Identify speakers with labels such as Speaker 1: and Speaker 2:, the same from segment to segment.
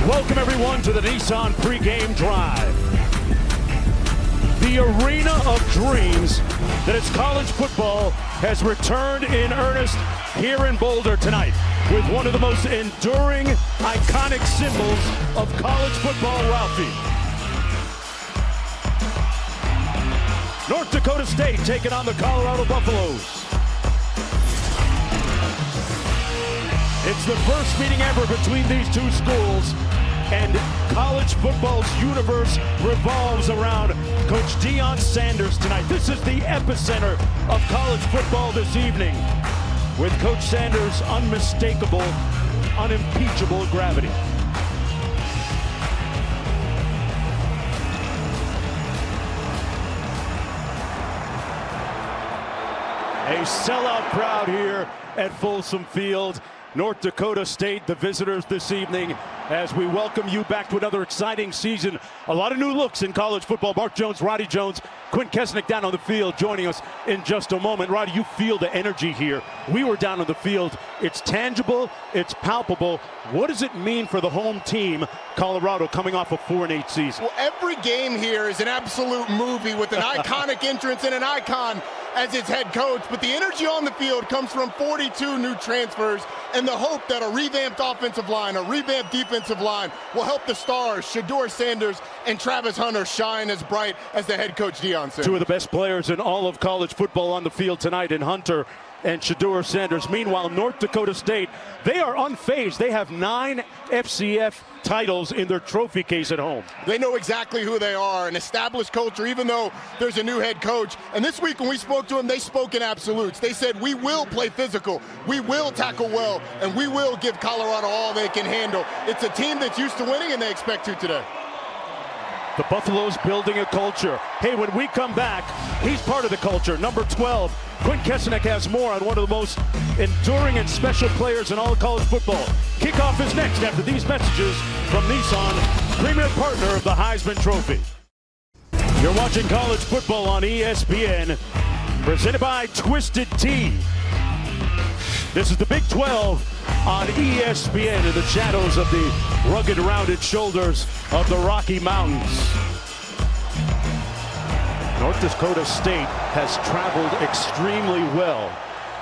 Speaker 1: Welcome everyone to the Nissan pregame drive. The arena of dreams that is college football has returned in earnest here in Boulder tonight with one of the most enduring, iconic symbols of college football, Ralphie. North Dakota State taking on the Colorado Buffaloes. It's the first meeting ever between these two schools, and college football's universe revolves around Coach Deion Sanders tonight. This is the epicenter of college football this evening, with Coach Sanders' unmistakable, unimpeachable gravity. A sellout crowd here at Folsom Field. North Dakota State, the visitors this evening, as we welcome you back to another exciting season. A lot of new looks in college football. Mark Jones, Roddy Jones, Quinn Kesnick down on the field joining us in just a moment. Roddy, you feel the energy here. We were down on the field. It's tangible, it's palpable. What does it mean for the home team, Colorado, coming off a 4-8 season?
Speaker 2: Well, every game here is an absolute movie with an iconic entrance and an icon as its head coach, but the energy on the field comes from 42 new transfers and the hope that a revamped offensive line, a revamped defensive line will help the stars, Shedeur Sanders and Travis Hunter, shine as bright as the head coach Deion Sanders.
Speaker 1: Two of the best players in all of college football on the field tonight in Hunter and Shedeur Sanders. Meanwhile, North Dakota State, they are unfazed. They have 9 FCF titles in their trophy case at home.
Speaker 2: They know exactly who they are, an established culture, even though there's a new head coach. And this week when we spoke to them, they spoke in absolutes. They said, we will play physical, we will tackle well, and we will give Colorado all they can handle. It's a team that's used to winning, and they expect to today.
Speaker 1: The Buffaloes building a culture. Hey, when we come back, he's part of the culture. Number 12, Quinn Kesnick has more on one of the most enduring and special players in all of college football. Kickoff is next after these messages from Nissan, premier partner of the Heisman Trophy. You're watching college football on ESPN, presented by Twisted Tea. This is the Big 12 on ESPN in the shadows of the rugged, rounded shoulders of the Rocky Mountains. North Dakota State has traveled extremely well.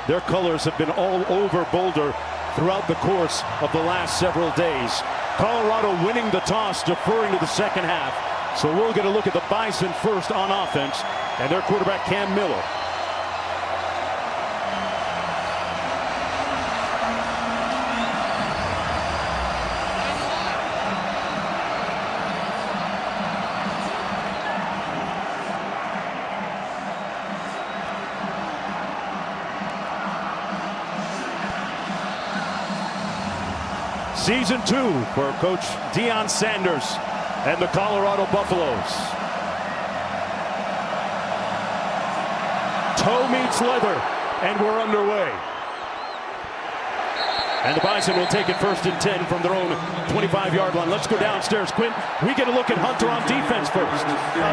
Speaker 1: Their colors have been all over Boulder throughout the course of the last several days. Colorado winning the toss, deferring to the second half. So we'll get a look at the Bison first on offense and their quarterback Cam Miller. Season 2 for Coach Deion Sanders and the Colorado Buffaloes. Toe meets leather, and we're underway. And the Bison will take it first and 10 from their own 25-yard line. Let's go downstairs. Quinn, we get a look at Hunter on defense first.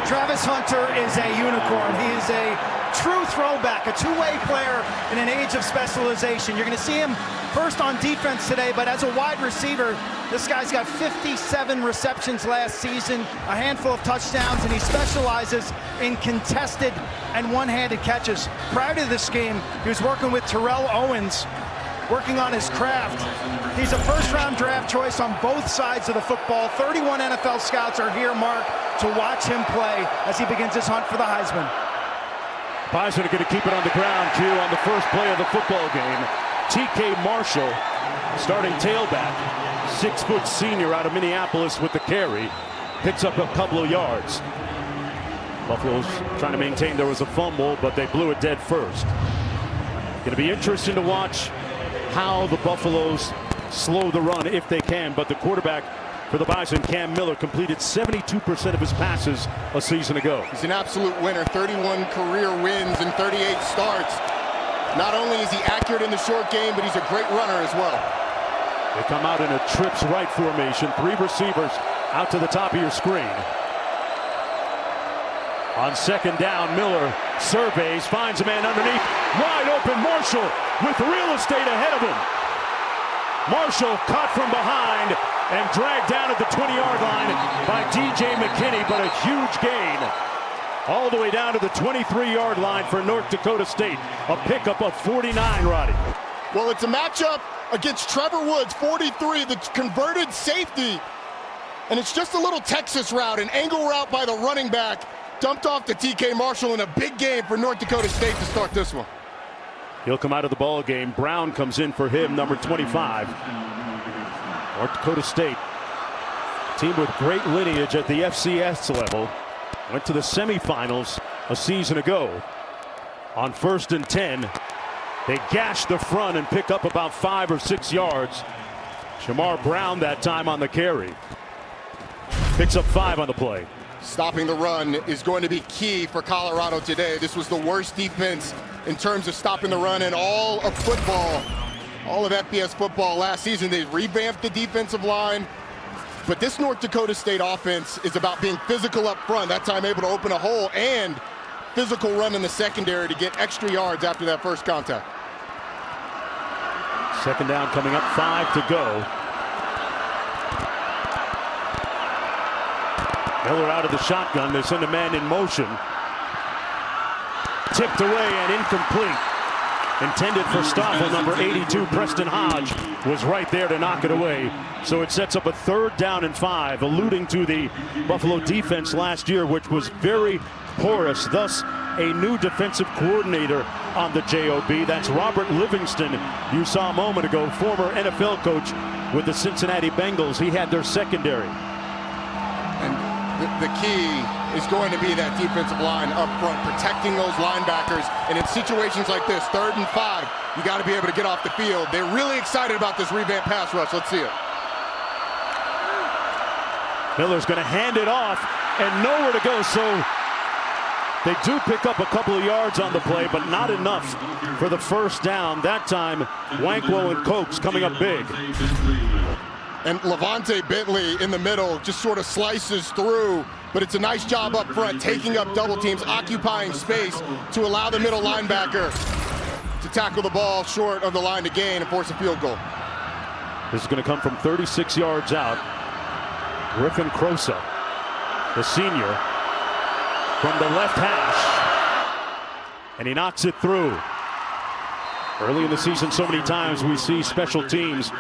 Speaker 3: Travis Hunter is a unicorn. He is a true throwback, a two-way player in an age of specialization. You're going to see him first on defense today, but as a wide receiver, this guy's got 57 receptions last season, a handful of touchdowns, and he specializes in contested and one-handed catches. Prior to this game, he was working with Terrell Owens, working on his craft. He's a first-round draft choice on both sides of the football. 31 NFL scouts are here, Mark, to watch him play as he begins his hunt for the Heisman.
Speaker 1: Bison are going to keep it on the ground, Q, on the first play of the football game. T.K. Marshall, starting tailback, 6-foot senior out of Minneapolis with the carry, picks up a couple of yards. Buffalo's trying to maintain there was a fumble, but they blew it dead first. Going to be interesting to watch how the Buffaloes slow the run if they can, but the quarterback for the Bison, Cam Miller, completed 72% of his passes a season ago.
Speaker 2: He's an absolute winner, 31 career wins and 38 starts. Not only is he accurate in the short game, but he's a great runner as well.
Speaker 1: They come out in a trips right formation, 3 receivers out to the top of your screen. On second down, Miller surveys, finds a man underneath, wide open. Marshall with real estate ahead of him. Marshall caught from behind and dragged down at the 20-yard line by DJ McKinney, but a huge gain all the way down to the 23-yard line for North Dakota State. A pickup of 49, Roddy.
Speaker 2: Well, it's a matchup against Trevor Woods, 43, the converted safety. And it's just a little Texas route, an angle route by the running back, dumped off to TK Marshall in a big game for North Dakota State to start this one.
Speaker 1: He'll come out of the ball game. Brown comes in for him, number 25. North Dakota State, team with great lineage at the FCS level, went to the semifinals a season ago. On 1st and 10, they gash the front and pick up about 5 or 6 yards. Shamar Brown that time on the carry. Picks up 5 on the play.
Speaker 2: Stopping the run is going to be key for Colorado today. This was the worst defense in terms of stopping the run in all of football, all of FBS football last season. They revamped the defensive line, but this North Dakota State offense is about being physical up front, that time able to open a hole, and physical run in the secondary to get extra yards after that first contact.
Speaker 1: Second down coming up, 5 to go. Miller out of the shotgun. They send a man in motion. Tipped away and incomplete. Intended for Stoffel. Number 82, Preston Hodge, was right there to knock it away. So it sets up a 3rd down and 5, alluding to the Buffalo defense last year, which was very porous. Thus, a new defensive coordinator on the JOB. That's Robert Livingston, you saw a moment ago, former NFL coach with the Cincinnati Bengals. He had their secondary.
Speaker 2: And the key is going to be that defensive line up front, protecting those linebackers. And in situations like this, 3rd and 5, you got to be able to get off the field. They're really excited about this revamped pass rush. Let's see it.
Speaker 1: Miller's going to hand it off and nowhere to go. So they do pick up a couple of yards on the play, but not enough for the 1st down. That time, Wankwo and Cokes coming up big.
Speaker 2: And Levante Bentley in the middle just sort of slices through, but it's a nice job up front, taking up double teams, occupying space to allow the middle linebacker to tackle the ball short of the line to gain and force a field goal.
Speaker 1: This is going to come from 36 yards out. Griffin Crosa, the senior, from the left hash, and he knocks it through. Early in the season, so many times we see special teams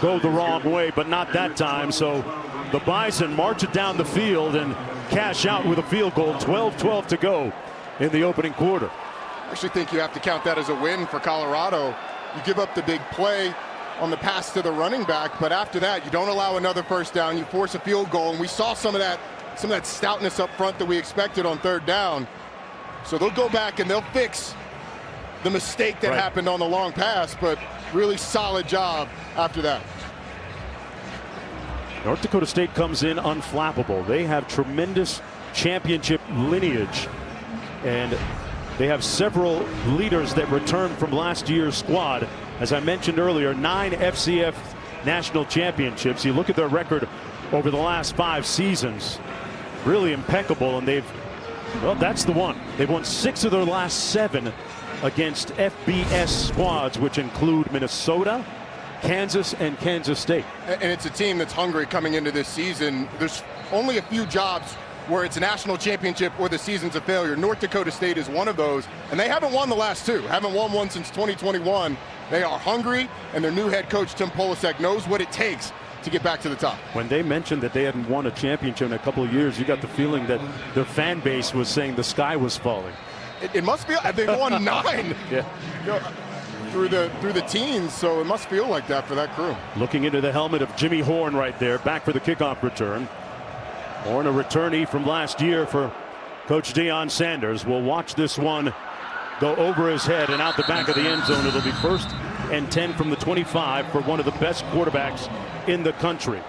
Speaker 1: go the wrong way, but not that time. So the Bison march it down the field and cash out with a field goal. 12-12 to go in the opening quarter.
Speaker 2: I actually think you have to count that as a win for Colorado. You give up the big play on the pass to the running back, but after that, you don't allow another 1st down. You force a field goal, and we saw some of that stoutness up front that we expected on 3rd down. So they'll go back and they'll fix the mistake that happened on the long pass, but really solid job after that.
Speaker 1: North Dakota State comes in unflappable. They have tremendous championship lineage, and they have several leaders that returned from last year's squad. As I mentioned earlier, 9 FCF national championships. You look at their record over the last 5 seasons, really impeccable, and well, that's the one. They've won 6 of their last 7 against FBS squads, which include Minnesota, Kansas, and Kansas State.
Speaker 2: And it's a team that's hungry coming into this season. There's only a few jobs where it's a national championship or the season's a failure. North Dakota State is one of those, and they haven't won the last 2. Haven't won one since 2021. They are hungry, and their new head coach, Tim Polasek, knows what it takes to get back to the top.
Speaker 1: When they mentioned that they hadn't won a championship in a couple of years, you got the feeling that their fan base was saying the sky was falling.
Speaker 2: It must be. They've won 9
Speaker 1: yeah.
Speaker 2: through the teens, so it must feel like that for that crew.
Speaker 1: Looking into the helmet of Jimmy Horn right there, back for the kickoff return. Horn, a returnee from last year for Coach Deion Sanders. We'll watch this one go over his head and out the back of the end zone. It'll be 1st and 10 from the 25 for one of the best quarterbacks in the country.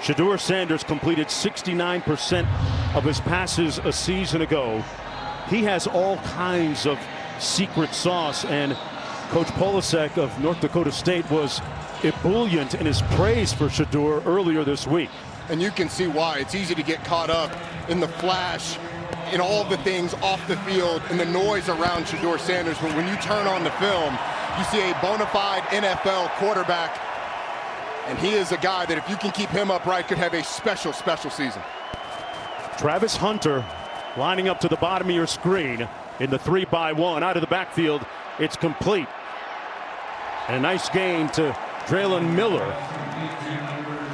Speaker 1: Shedeur Sanders completed 69% of his passes a season ago. He has all kinds of secret sauce, and Coach Polasek of North Dakota State was ebullient in his praise for Shedeur earlier this week.
Speaker 2: And you can see why. It's easy to get caught up in the flash, in all of the things off the field, and the noise around Shedeur Sanders. But when you turn on the film, you see a bona fide NFL quarterback And he is a guy that if you can keep him upright could have a special, special season.
Speaker 1: Travis Hunter lining up to the bottom of your screen in the 3-by-1 out of the backfield. It's complete. And a nice gain to Draylen Miller,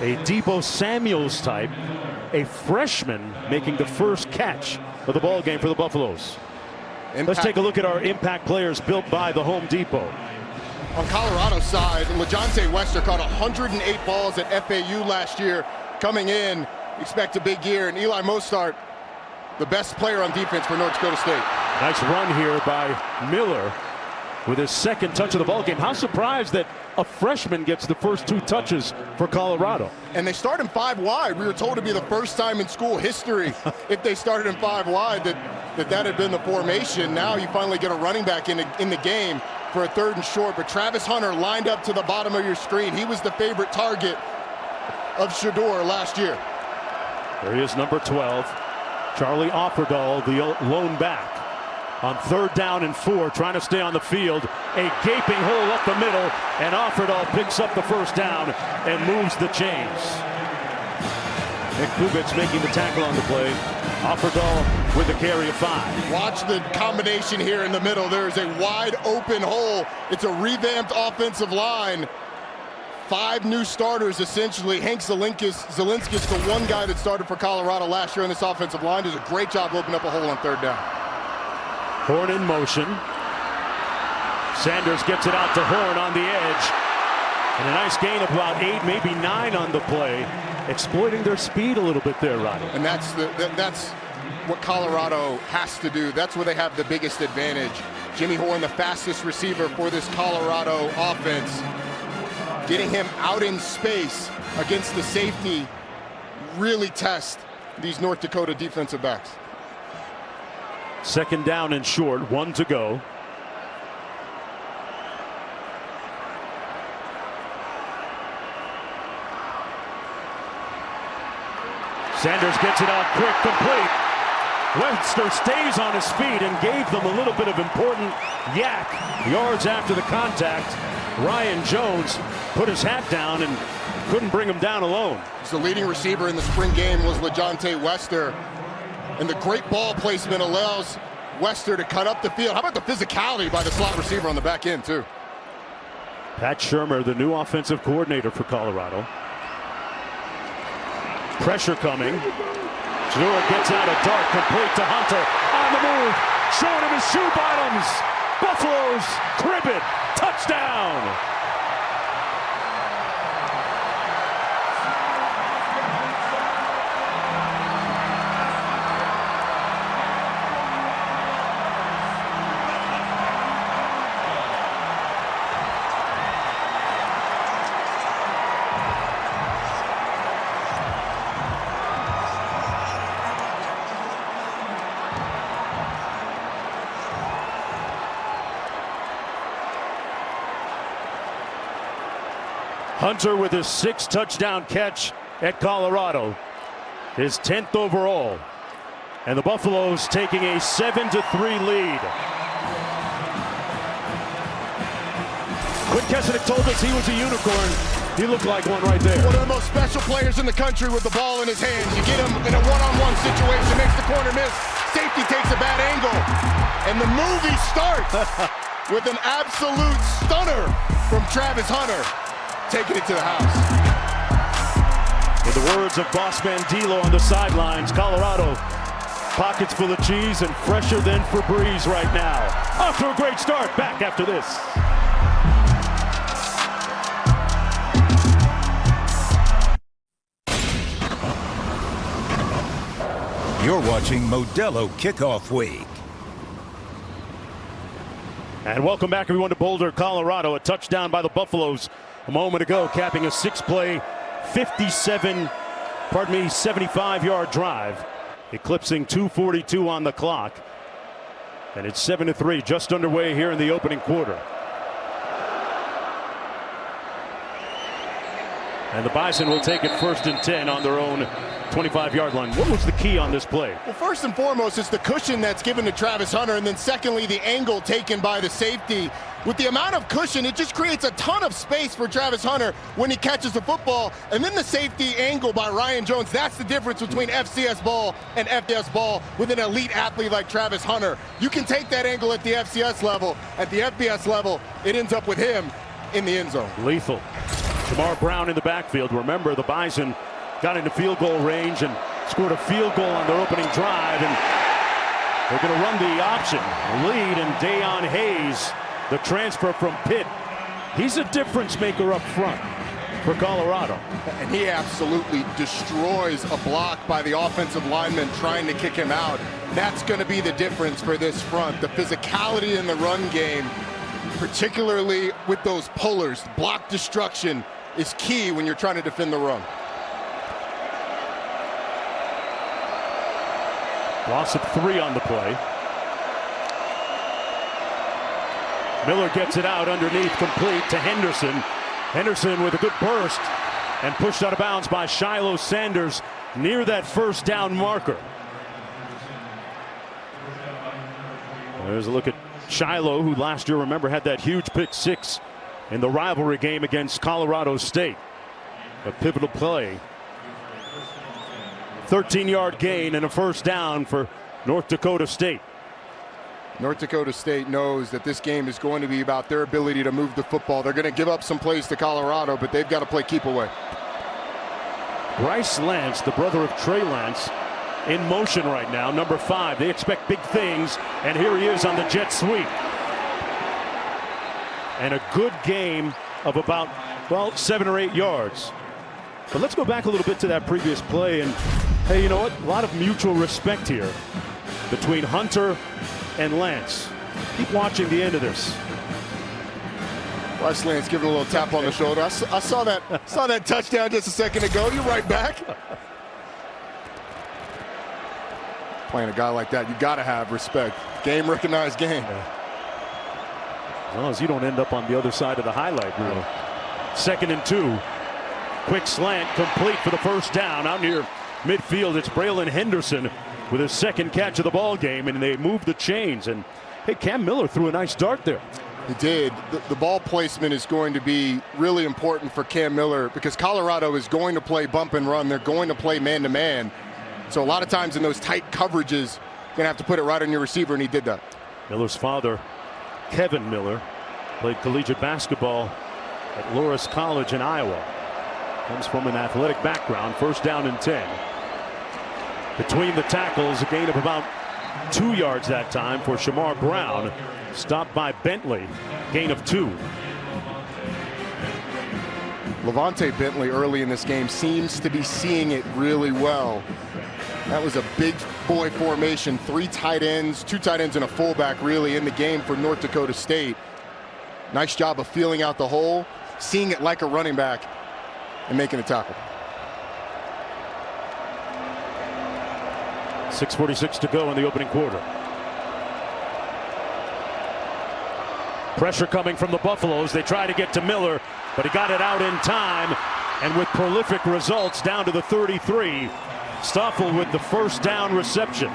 Speaker 1: a Deebo Samuels type, a freshman making the first catch of the ball game for the Buffaloes. Let's take a look at our impact players built by the Home Depot.
Speaker 2: On Colorado's side, LeJontay Wester caught 108 balls at FAU last year. Coming in, expect a big year. And Eli Mostert, the best player on defense for North Dakota State.
Speaker 1: Nice run here by Miller with his second touch of the ball game. How surprised that a freshman gets the first 2 touches for Colorado.
Speaker 2: And they start him 5 wide. We were told to be the first time in school history if they started him 5 wide that had been the formation. Now you finally get a running back in the game for a 3rd and short. But Travis Hunter lined up to the bottom of your screen. He was the favorite target of Shedeur last year.
Speaker 1: There he is, number 12. Charlie Offerdahl, the lone back. On 3rd down and 4, trying to stay on the field. A gaping hole up the middle, and Offerdahl picks up the first down and moves the chains. Nick Kubitz making the tackle on the play. Offerdahl with a carry of 5.
Speaker 2: Watch the combination here in the middle. There's a wide open hole. It's a revamped offensive line. 5 new starters, essentially. Hank Zelinskas, the one guy that started for Colorado last year on this offensive line, does a great job opening up a hole on 3rd down.
Speaker 1: Horn in motion. Sanders gets it out to Horn on the edge. And a nice gain of about 8, maybe 9 on the play. Exploiting their speed a little bit there, Roddy.
Speaker 2: And that's what Colorado has to do. That's where they have the biggest advantage. Jimmy Horn, the fastest receiver for this Colorado offense. Getting him out in space against the safety really test these North Dakota defensive backs.
Speaker 1: 2nd down and short, 1 to go. Sanders gets it out quick, complete. Webster stays on his feet and gave them a little bit of important yak yards after the contact. Ryan Jones put his hat down and couldn't bring him down alone.
Speaker 2: The leading receiver in the spring game was LeJontay Wester. And the great ball placement allows Wester to cut up the field. How about the physicality by the slot receiver on the back end, too?
Speaker 1: Pat Shurmur, the new offensive coordinator for Colorado. Pressure coming. Shedeur gets out a dart, complete to Hunter. On the move, showing him his shoe bottoms. Buffaloes crib it. Touchdown. Hunter with his 6th touchdown catch at Colorado, his 10th overall, and the Buffaloes taking a 7-3 lead. Quinn Kessenich told us he was a unicorn. He looked like one right there.
Speaker 2: One of the most special players in the country with the ball in his hands. You get him in a one-on-one situation, makes the corner miss. Safety takes a bad angle, and the movie starts with an absolute stunner from Travis Hunter. Taking it to the house.
Speaker 1: In the words of boss man D'Lo on the sidelines, Colorado pockets full of cheese and fresher than Febreze right now. Off to a great start. Back after this.
Speaker 4: You're watching Modelo Kickoff Week.
Speaker 1: And welcome back, everyone, to Boulder, Colorado. A touchdown by the Buffaloes a moment ago, capping a 6-play, 75-yard drive, eclipsing 2:42 on the clock. And it's 7-3, just underway here in the opening quarter. And the Bison will take it 1st and 10 on their own 25-yard line. What was the key on this play?
Speaker 2: Well, first and foremost, it's the cushion that's given to Travis Hunter, and then secondly, the angle taken by the safety. with the amount of cushion, it just creates a ton of space for Travis Hunter when he catches the football. And then the safety angle by Ryan Jones, that's the difference between FCS ball and FBS ball with an elite athlete like Travis Hunter. You can take that angle at the FCS level. At the FBS level, it ends up with him in the end zone.
Speaker 1: Lethal. Shamar Brown in the backfield. Remember, the Bison got into field goal range and scored a field goal on their opening drive, and they're going to run the option lead. And Dayon Hayes, the transfer from Pitt, he's a difference maker up front for Colorado.
Speaker 2: And he absolutely destroys a block by the offensive lineman trying to kick him out. That's going to be the difference for this front. The physicality in the run game, particularly with those pullers, block destruction is key when you're trying to defend the run.
Speaker 1: Loss of 3 on the play. Miller gets it out underneath, complete to Henderson. Henderson with a good burst and pushed out of bounds by Shiloh Sanders near that first down marker. There's a look at Shiloh, who last year, remember, had that huge pick 6 in the rivalry game against Colorado State. A pivotal play. 13-yard gain and a first down for North Dakota State.
Speaker 2: North Dakota State knows that this game is going to be about their ability to move the football. They're going to give up some plays to Colorado, but they've got to play keep away.
Speaker 1: Bryce Lance, the brother of Trey Lance, in motion right now, number 5. They expect big things, and here he is on the jet sweep. And a good game of about, well, 7 or 8 yards. But let's go back a little bit to that previous play, and hey, you know what? A lot of mutual respect here between Hunter and Lance. Keep watching the end of this.
Speaker 2: Watch Lance give it a little tap on the shoulder. I saw that touchdown just a second ago. You're right back. Playing a guy like that, you got to have respect. Game recognized game.
Speaker 1: As long as you don't end up on the other side of the highlight reel. 2nd and 2. Quick slant, complete for the first down. Out near midfield, it's Braylon Henderson with his 2nd catch of the ball game, and they move the chains. And hey, Cam Miller threw a nice dart there.
Speaker 2: He did. The ball placement is going to be really important for Cam Miller because Colorado is going to play bump and run. They're going to play man-to-man. So a lot of times in those tight coverages, you're going to have to put it right on your receiver, and he did that.
Speaker 1: Miller's father, Kevin Miller, played collegiate basketball at Loras College in Iowa. Comes from an athletic background. First down and 10. Between the tackles, a gain of about 2 yards that time for Shamar Brown. Stopped by Bentley. Gain of 2.
Speaker 2: Levante Bentley early in this game seems to be seeing it really well. That was a big boy formation. 3 tight ends, 2 tight ends and a fullback really in the game for North Dakota State. Nice job of feeling out the hole, seeing it like a running back, and making the tackle.
Speaker 1: 6:46 to go in the opening quarter. Pressure coming from the Buffaloes. They try to get to Miller, but he got it out in time, and with prolific results down to the 33. Stoffel with the first down reception.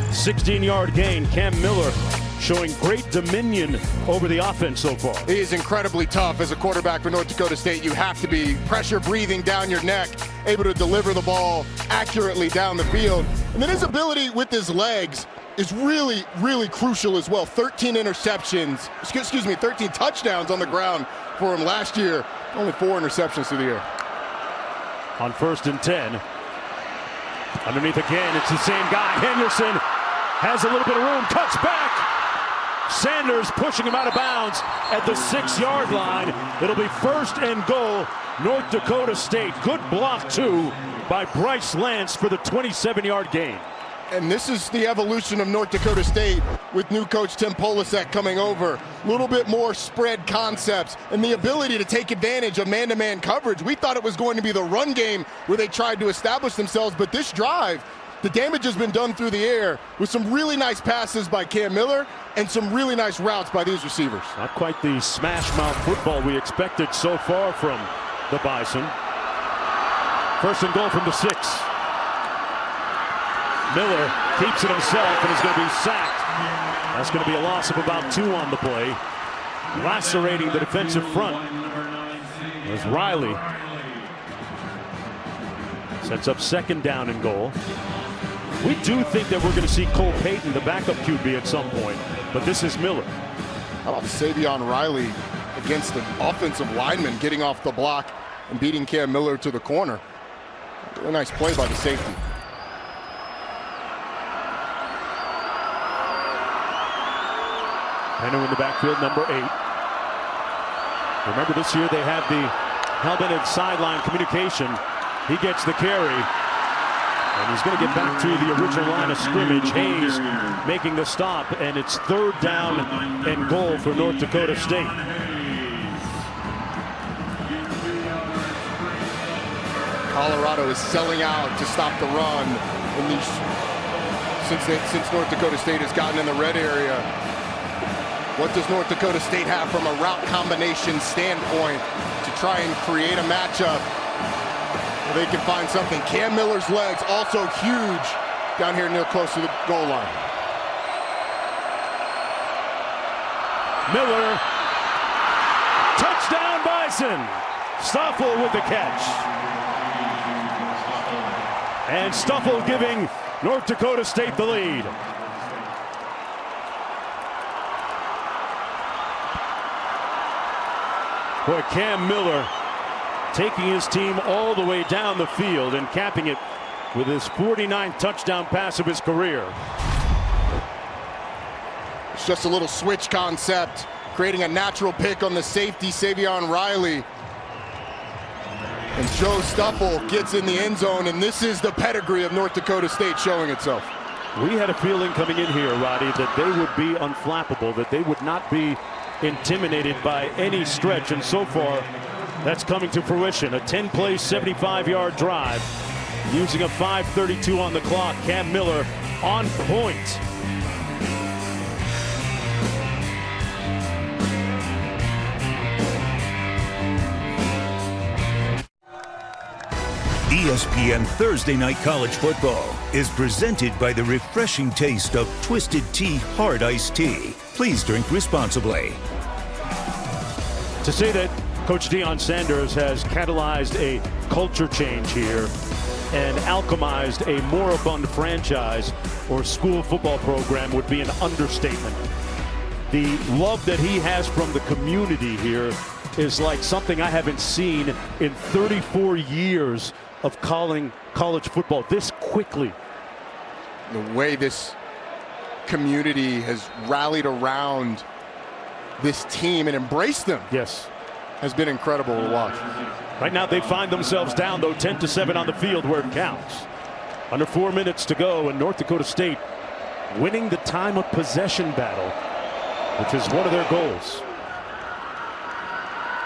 Speaker 1: 16-yard gain. Cam Miller showing great dominion over the offense so far.
Speaker 2: He is incredibly tough as a quarterback for North Dakota State. You have to be pressure breathing down your neck, able to deliver the ball accurately down the field. And then his ability with his legs is really, really crucial as well. 13 touchdowns on the ground for him last year. Only 4 interceptions through the air.
Speaker 1: On 1st and 10. Underneath again, it's the same guy. Henderson has a little bit of room, cuts back. Sanders pushing him out of bounds at the 6-yard line. It'll be 1st and goal, North Dakota State. Good block, too, by Bryce Lance for the 27-yard gain.
Speaker 2: And this is the evolution of North Dakota State with new coach Tim Polasek coming over. A little bit more spread concepts and the ability to take advantage of man-to-man coverage. We thought it was going to be the run game where they tried to establish themselves, but this drive, the damage has been done through the air with some really nice passes by Cam Miller and some really nice routes by these receivers.
Speaker 1: Not quite the smash mouth football we expected so far from the Bison. 1st and goal from the 6. Miller keeps it himself and is going to be sacked. That's going to be a loss of about 2 on the play. Lacerating the defensive front as Riley sets up 2nd down and goal. We do think that we're going to see Cole Payton, the backup QB, at some point, but this is Miller.
Speaker 2: How about Savion Riley against the offensive lineman, getting off the block and beating Cam Miller to the corner. Really nice play by the safety.
Speaker 1: Penu in the backfield, number 8. Remember, this year they have the helmeted sideline communication. He gets the carry, and he's going to get back to the original line of scrimmage. Hayes making the stop, and it's 3rd down and goal for North Dakota State.
Speaker 2: Colorado is selling out to stop the run in these, since North Dakota State has gotten in the red area. What does North Dakota State have from a route combination standpoint to try and create a matchup where they can find something? Cam Miller's legs also huge down here near close to the goal line.
Speaker 1: Miller, touchdown Bison. Stoffel with the catch. And Stoffel giving North Dakota State the lead. Boy, Cam Miller taking his team all the way down the field and capping it with his 49th touchdown pass of his career.
Speaker 2: It's just a little switch concept, creating a natural pick on the safety, Savion Riley. And Joe Stoffel gets in the end zone, and this is the pedigree of North Dakota State showing itself.
Speaker 1: We had a feeling coming in here, Roddy, that they would be unflappable, that they would not be intimidated by any stretch, and so far that's coming to fruition. A 10-play 75-yard drive using a 5:32 on the clock. Cam Miller on point.
Speaker 4: ESPN Thursday Night College Football is presented by the refreshing taste of Twisted Tea Hard Iced Tea. Please drink responsibly.
Speaker 1: To say that Coach Deion Sanders has catalyzed a culture change here and alchemized a moribund franchise or school football program would be an understatement. The love that he has from the community here is like something I haven't seen in 34 years of calling college football this quickly.
Speaker 2: The way this community has rallied around this team and embraced them,
Speaker 1: yes,
Speaker 2: has been incredible to watch.
Speaker 1: Right now they find themselves down, though, 10-7 on the field where it counts. Under 4 minutes to go, and North Dakota State winning the time of possession battle, which is one of their goals.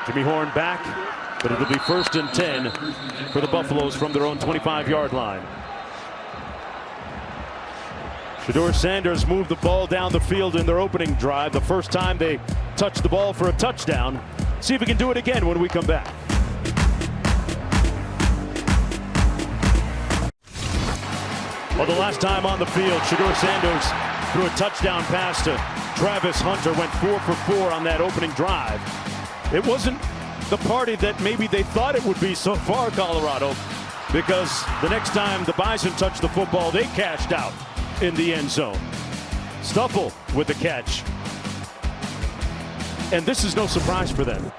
Speaker 1: Jimmy Horn back, but it'll be 1st and 10 for the Buffaloes from their own 25-yard line. Shedeur Sanders moved the ball down the field in their opening drive, the first time they touched the ball for a touchdown. See if we can do it again when we come back. Well, the last time on the field, Shedeur Sanders threw a touchdown pass to Travis Hunter, went 4 for 4 on that opening drive. It wasn't the party that maybe they thought it would be so far, Colorado, because the next time the Bison touched the football, they cashed out in the end zone. Stoffel with the catch. And this is no surprise for them.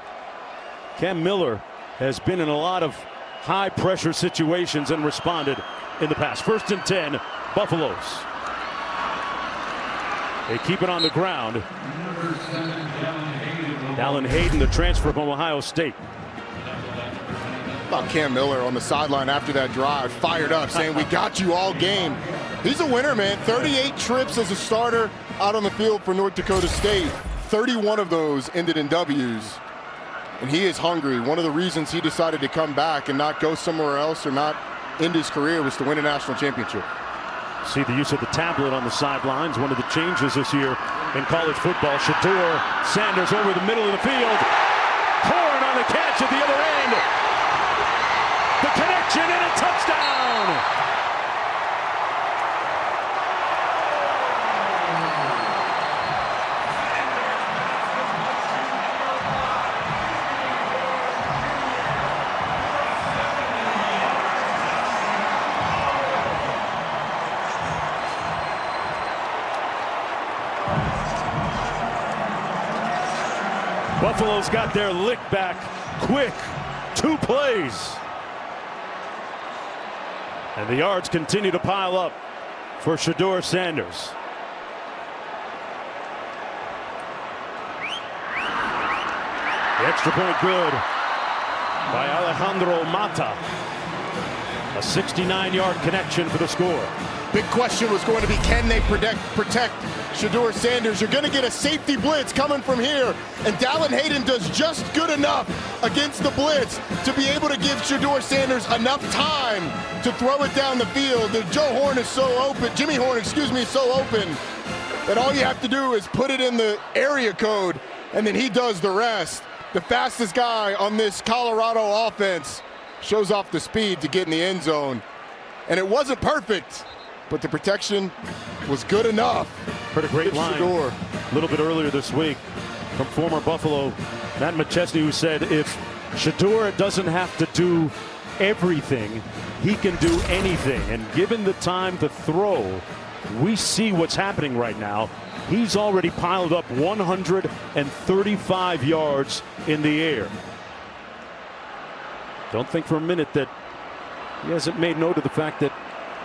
Speaker 1: Cam Miller has been in a lot of high-pressure situations and responded in the past. 1st and 10, Buffaloes. They keep it on the ground. Alan Hayden, the transfer from Ohio State.
Speaker 2: About Cam Miller on the sideline after that drive, fired up, saying, "We got you all game." He's a winner, man. 38 trips as a starter out on the field for North Dakota State. 31 of those ended in W's. And he is hungry. One of the reasons he decided to come back and not go somewhere else or not end his career was to win a national championship.
Speaker 1: See the use of the tablet on the sidelines. One of the changes this year in college football. Shedeur Sanders over the middle of the field. Horn on the catch at the other end. The connection and a touchdown. Buffalo's got their lick back quick. 2 plays. And the yards continue to pile up for Shedeur Sanders. The extra point good by Alejandro Mata. A 69-yard connection for the score.
Speaker 2: Big question was going to be, can they protect Shedeur Sanders? You're going to get a safety blitz coming from here, and Dallin Hayden does just good enough against the blitz to be able to give Shedeur Sanders enough time to throw it down the field. Jimmy Horn, is so open that all you have to do is put it in the area code, and then he does the rest. The fastest guy on this Colorado offense shows off the speed to get in the end zone. And it wasn't perfect, but the protection was good enough.
Speaker 1: Heard a great line a little bit earlier this week from former Buffalo Matt McChesney, who said if Shedeur doesn't have to do everything, he can do anything. And given the time to throw, we see what's happening right now. He's already piled up 135 yards in the air. Don't think for a minute that he hasn't made note of the fact that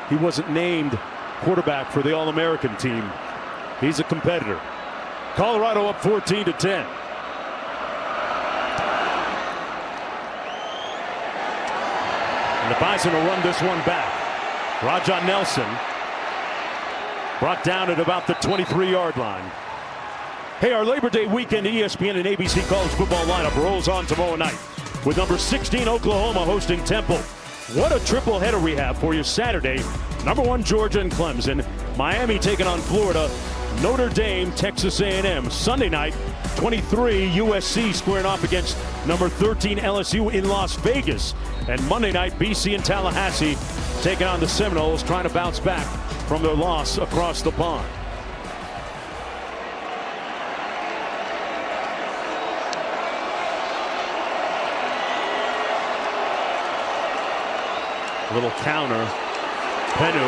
Speaker 1: he wasn't named quarterback for the All-American team. He's a competitor. Colorado up 14-10. And the Bison will run this one back. Rajon Nelson brought down at about the 23-yard line. Hey, our Labor Day weekend ESPN and ABC college football lineup rolls on tomorrow night with number 16 Oklahoma hosting Temple. What a triple header we have for you Saturday. Number 1 Georgia and Clemson. Miami taking on Florida. Notre Dame, Texas A&M. Sunday night, 23 USC squaring off against number 13 LSU in Las Vegas. And Monday night, BC and Tallahassee taking on the Seminoles, trying to bounce back from their loss across the pond. Little counter. Penu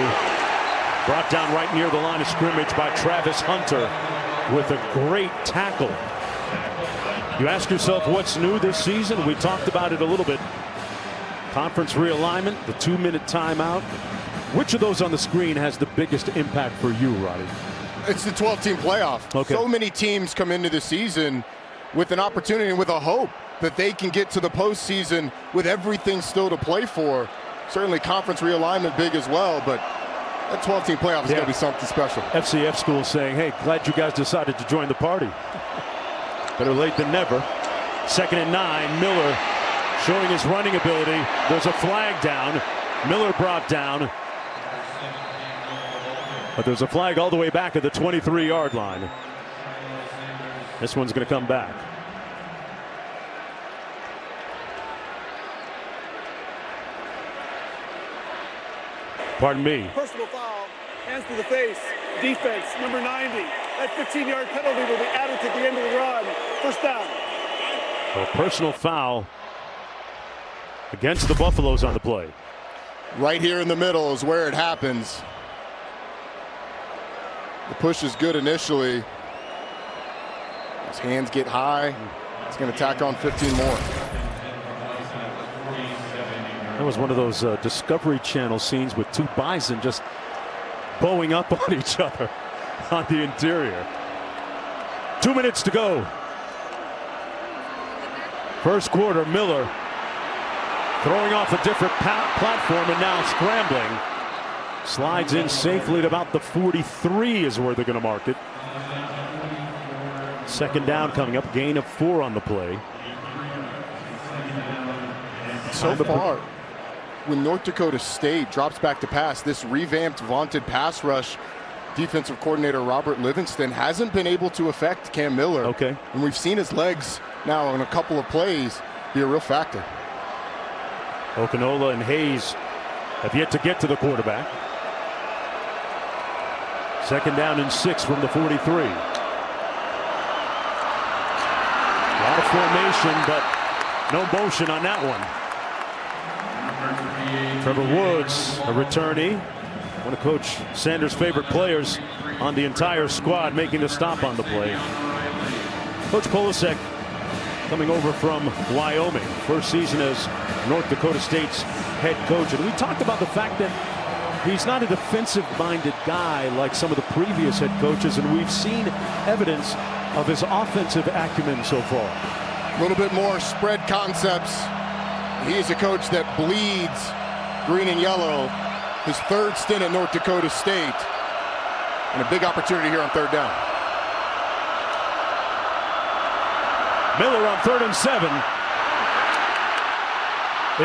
Speaker 1: brought down right near the line of scrimmage by Travis Hunter with a great tackle. You ask yourself what's new this season. We talked about it a little bit. Conference realignment, the 2-minute timeout. Which of those on the screen has the biggest impact for you, Roddy?
Speaker 2: It's the 12-team playoff.
Speaker 1: Okay.
Speaker 2: So many teams come into the season with an opportunity and with a hope that they can get to the postseason with everything still to play for. Certainly conference realignment big as well, but that 12-team playoff is going to be something special.
Speaker 1: FCF school saying, hey, glad you guys decided to join the party. Better late than never. 2nd and 9, Miller showing his running ability. There's a flag down. Miller brought down. But there's a flag all the way back at the 23-yard line. This one's going to come back. Pardon me.
Speaker 5: Personal foul, hands to the face, defense, number 90. That 15-yard penalty will be added to the end of the run. First down.
Speaker 1: A personal foul against the Buffaloes on the play.
Speaker 2: Right here in the middle is where it happens. The push is good initially. His hands get high. It's going to tack on 15 more.
Speaker 1: That was one of those Discovery Channel scenes with 2 Bison just bowing up on each other on the interior. 2 minutes to go. First quarter, Miller throwing off a different platform and now scrambling. Slides in safely at about the 43 is where they're going to mark it. 2nd down coming up, gain of 4 on the play.
Speaker 2: So far, when North Dakota State drops back to pass, this revamped, vaunted pass rush, defensive coordinator Robert Livingston hasn't been able to affect Cam Miller.
Speaker 1: Okay.
Speaker 2: And we've seen his legs now in a couple of plays be a real factor.
Speaker 1: Okinola and Hayes have yet to get to the quarterback. 2nd down and 6 from the 43. A lot of formation, but no motion on that one. Trevor Woods, a returnee, one of Coach Sanders' favorite players on the entire squad, making the stop on the play. Coach Polasek coming over from Wyoming. First season as North Dakota State's head coach. And we talked about the fact that he's not a defensive-minded guy like some of the previous head coaches, and we've seen evidence of his offensive acumen so far.
Speaker 2: A little bit more spread concepts. He is a coach that bleeds green and yellow. His third stint at North Dakota State. And a big opportunity here on third down.
Speaker 1: Miller on 3rd and 7.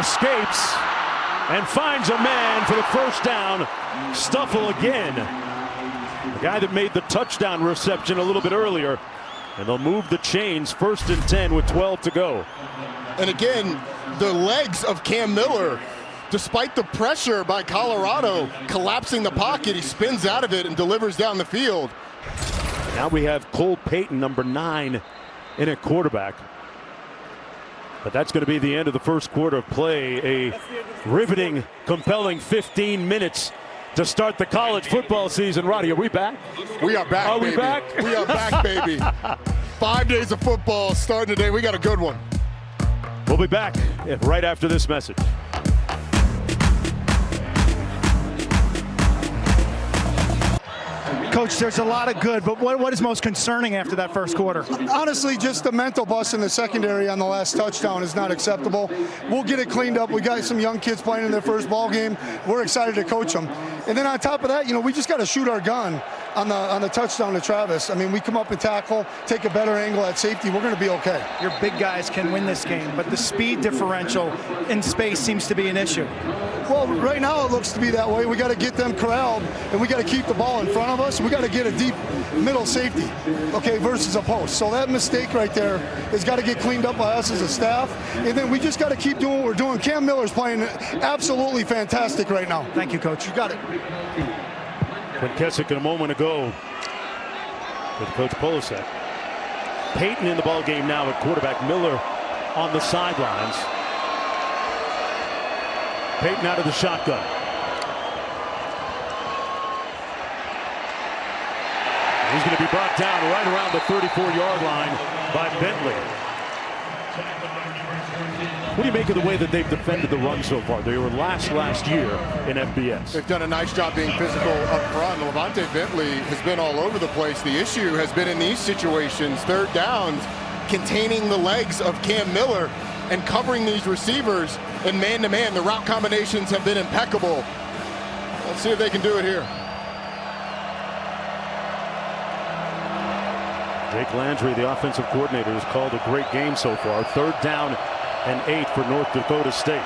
Speaker 1: Escapes and finds a man for the first down. Stuffle again. The guy that made the touchdown reception a little bit earlier. And they'll move the chains. 1st and 10 with 12 to go.
Speaker 2: And again, the legs of Cam Miller, despite the pressure by Colorado collapsing the pocket, he spins out of it and delivers down the field.
Speaker 1: Now we have Cole Payton, number 9, in at quarterback. But that's going to be the end of the first quarter of play. A riveting, compelling 15 minutes to start the college football season. Roddy, are we back?
Speaker 2: We are back,
Speaker 1: baby.
Speaker 2: Are we back? We are back, baby. 5 days of football starting today. We got a good one.
Speaker 1: We'll be back right after this message.
Speaker 3: Coach, there's a lot of good, but what is most concerning after that first quarter?
Speaker 6: Honestly, just the mental bust in the secondary on the last touchdown is not acceptable. We'll get it cleaned up. We got some young kids playing in their first ball game. We're excited to coach them. And then on top of that, we just got to shoot our gun on the touchdown to Travis. I mean, we come up and tackle, take a better angle at safety. We're going to be okay.
Speaker 3: Your big guys can win this game, but the speed differential in space seems to be an issue.
Speaker 6: Well, right now it looks to be that way. We got to get them corralled, and we got to keep the ball in front of us. We got to get a deep middle safety, okay, versus a post. So that mistake right there has got to get cleaned up by us as a staff, and then we just got to keep doing what we're doing. Cam Miller's playing absolutely fantastic right now.
Speaker 3: Thank you, Coach.
Speaker 6: You got it.
Speaker 1: Quinn Kessick a moment ago with Coach Polasek. Payton in the ball game now at quarterback. Miller on the sidelines. Payton out of the shotgun. He's going to be brought down right around the 34-yard line by Bentley. What do you make of the way that they've defended the run so far? They were last year in FBS.
Speaker 2: They've done a nice job being physical up front. Levante Bentley has been all over the place. The issue has been in these situations, third downs, containing the legs of Cam Miller and covering these receivers in man-to-man. The route combinations have been impeccable. Let's see if they can do it here.
Speaker 1: Jake Landry, the offensive coordinator, has called a great game so far. 3rd down and 8 for North Dakota State.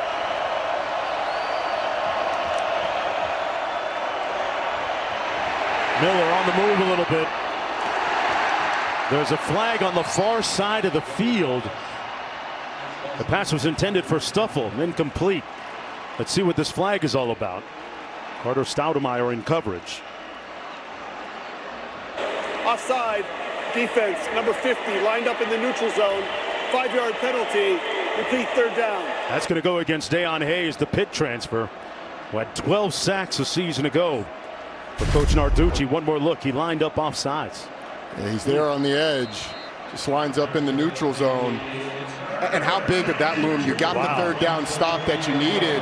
Speaker 1: Miller on the move a little bit. There's a flag on the far side of the field. The pass was intended for Stuffle, incomplete. Let's see what this flag is all about. Carter Stoudemeyer in coverage.
Speaker 5: Offside, defense, number 50, lined up in the neutral zone. 5-yard penalty, repeat, 3rd down. That's
Speaker 1: going to go against Deion Hayes, the Pitt transfer, who had 12 sacks a season ago. For Coach Narducci, one more look, he lined up offsides.
Speaker 2: Yeah, he's there on the edge, just lines up in the neutral zone. And how big of that loom? You got the 3rd down stop that you needed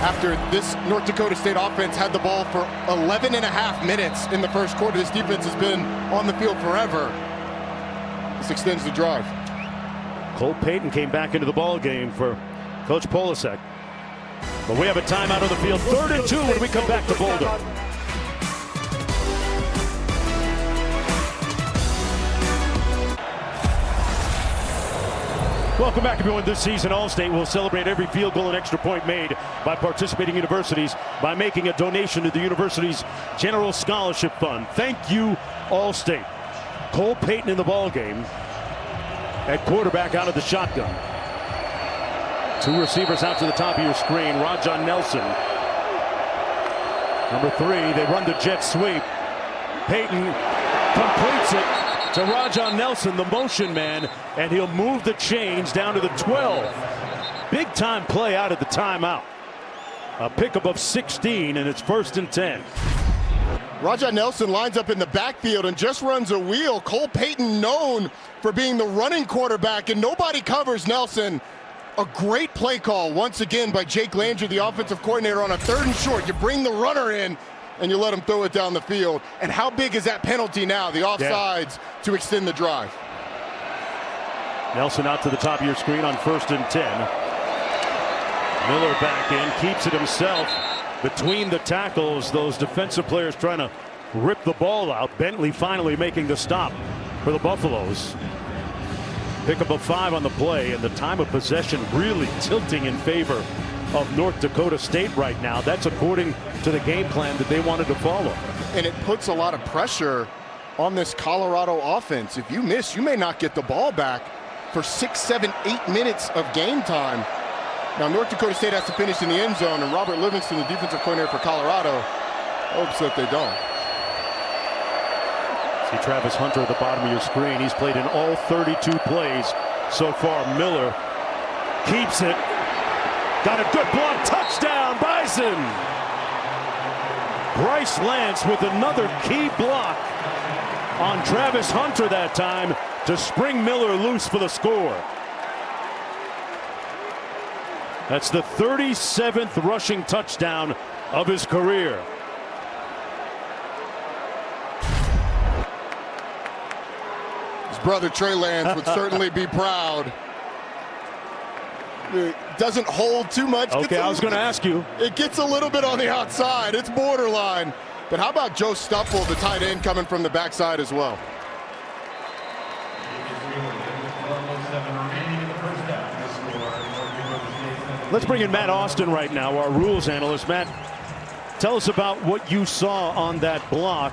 Speaker 2: after this North Dakota State offense had the ball for 11.5 minutes in the first quarter. This defense has been on the field forever. This extends the drive.
Speaker 1: Cole Payton came back into the ball game for Coach Polasek. But we have a timeout on the field. 3rd and 2 when we come back to Boulder. Welcome back, everyone. This season, All-State will celebrate every field goal and extra point made by participating universities by making a donation to the university's General Scholarship Fund. Thank you, All-State. Cole Payton in the ball game at quarterback out of the shotgun. 2 receivers out to the top of your screen. Rajon Nelson. Number 3, they run the jet sweep. Payton completes it to Rajon Nelson, the motion man, and he'll move the chains down to the 12. Big time play out of the timeout. A pickup of 16, and it's 1st and 10.
Speaker 2: Rajah Nelson lines up in the backfield and just runs a wheel. Cole Payton known for being the running quarterback, and nobody covers Nelson. A great play call once again by Jake Landry, the offensive coordinator, on a 3rd and short. You bring the runner in and you let him throw it down the field. And how big is that penalty now, the offsides, to extend the drive?
Speaker 1: Nelson out to the top of your screen on 1st and 10. Miller back in, keeps it himself between the tackles. Those defensive players trying to rip the ball out. Bentley finally making the stop for the Buffaloes. Pick up a 5 on the play, and the time of possession really tilting in favor of North Dakota State right now. That's according to the game plan that they wanted to follow.
Speaker 2: And it puts a lot of pressure on this Colorado offense. If you miss, you may not get the ball back for 6, 7, 8 minutes of game time. Now, North Dakota State has to finish in the end zone, and Robert Livingston, the defensive coordinator for Colorado, hopes that they don't.
Speaker 1: See Travis Hunter at the bottom of your screen. He's played in all 32 plays so far. Miller keeps it. Got a good block. Touchdown, Bison. Bryce Lance with another key block on Travis Hunter that time to spring Miller loose for the score. That's the 37th rushing touchdown of his career.
Speaker 2: His brother Trey Lance would certainly be proud. It doesn't hold too much.
Speaker 1: Okay, I was going to ask you.
Speaker 2: It gets a little bit on the outside. It's borderline. But how about Joe Stuffle, the tight end, coming from the backside as well?
Speaker 1: Let's bring in Matt Austin right now, our rules analyst. Matt, tell us about what you saw on that block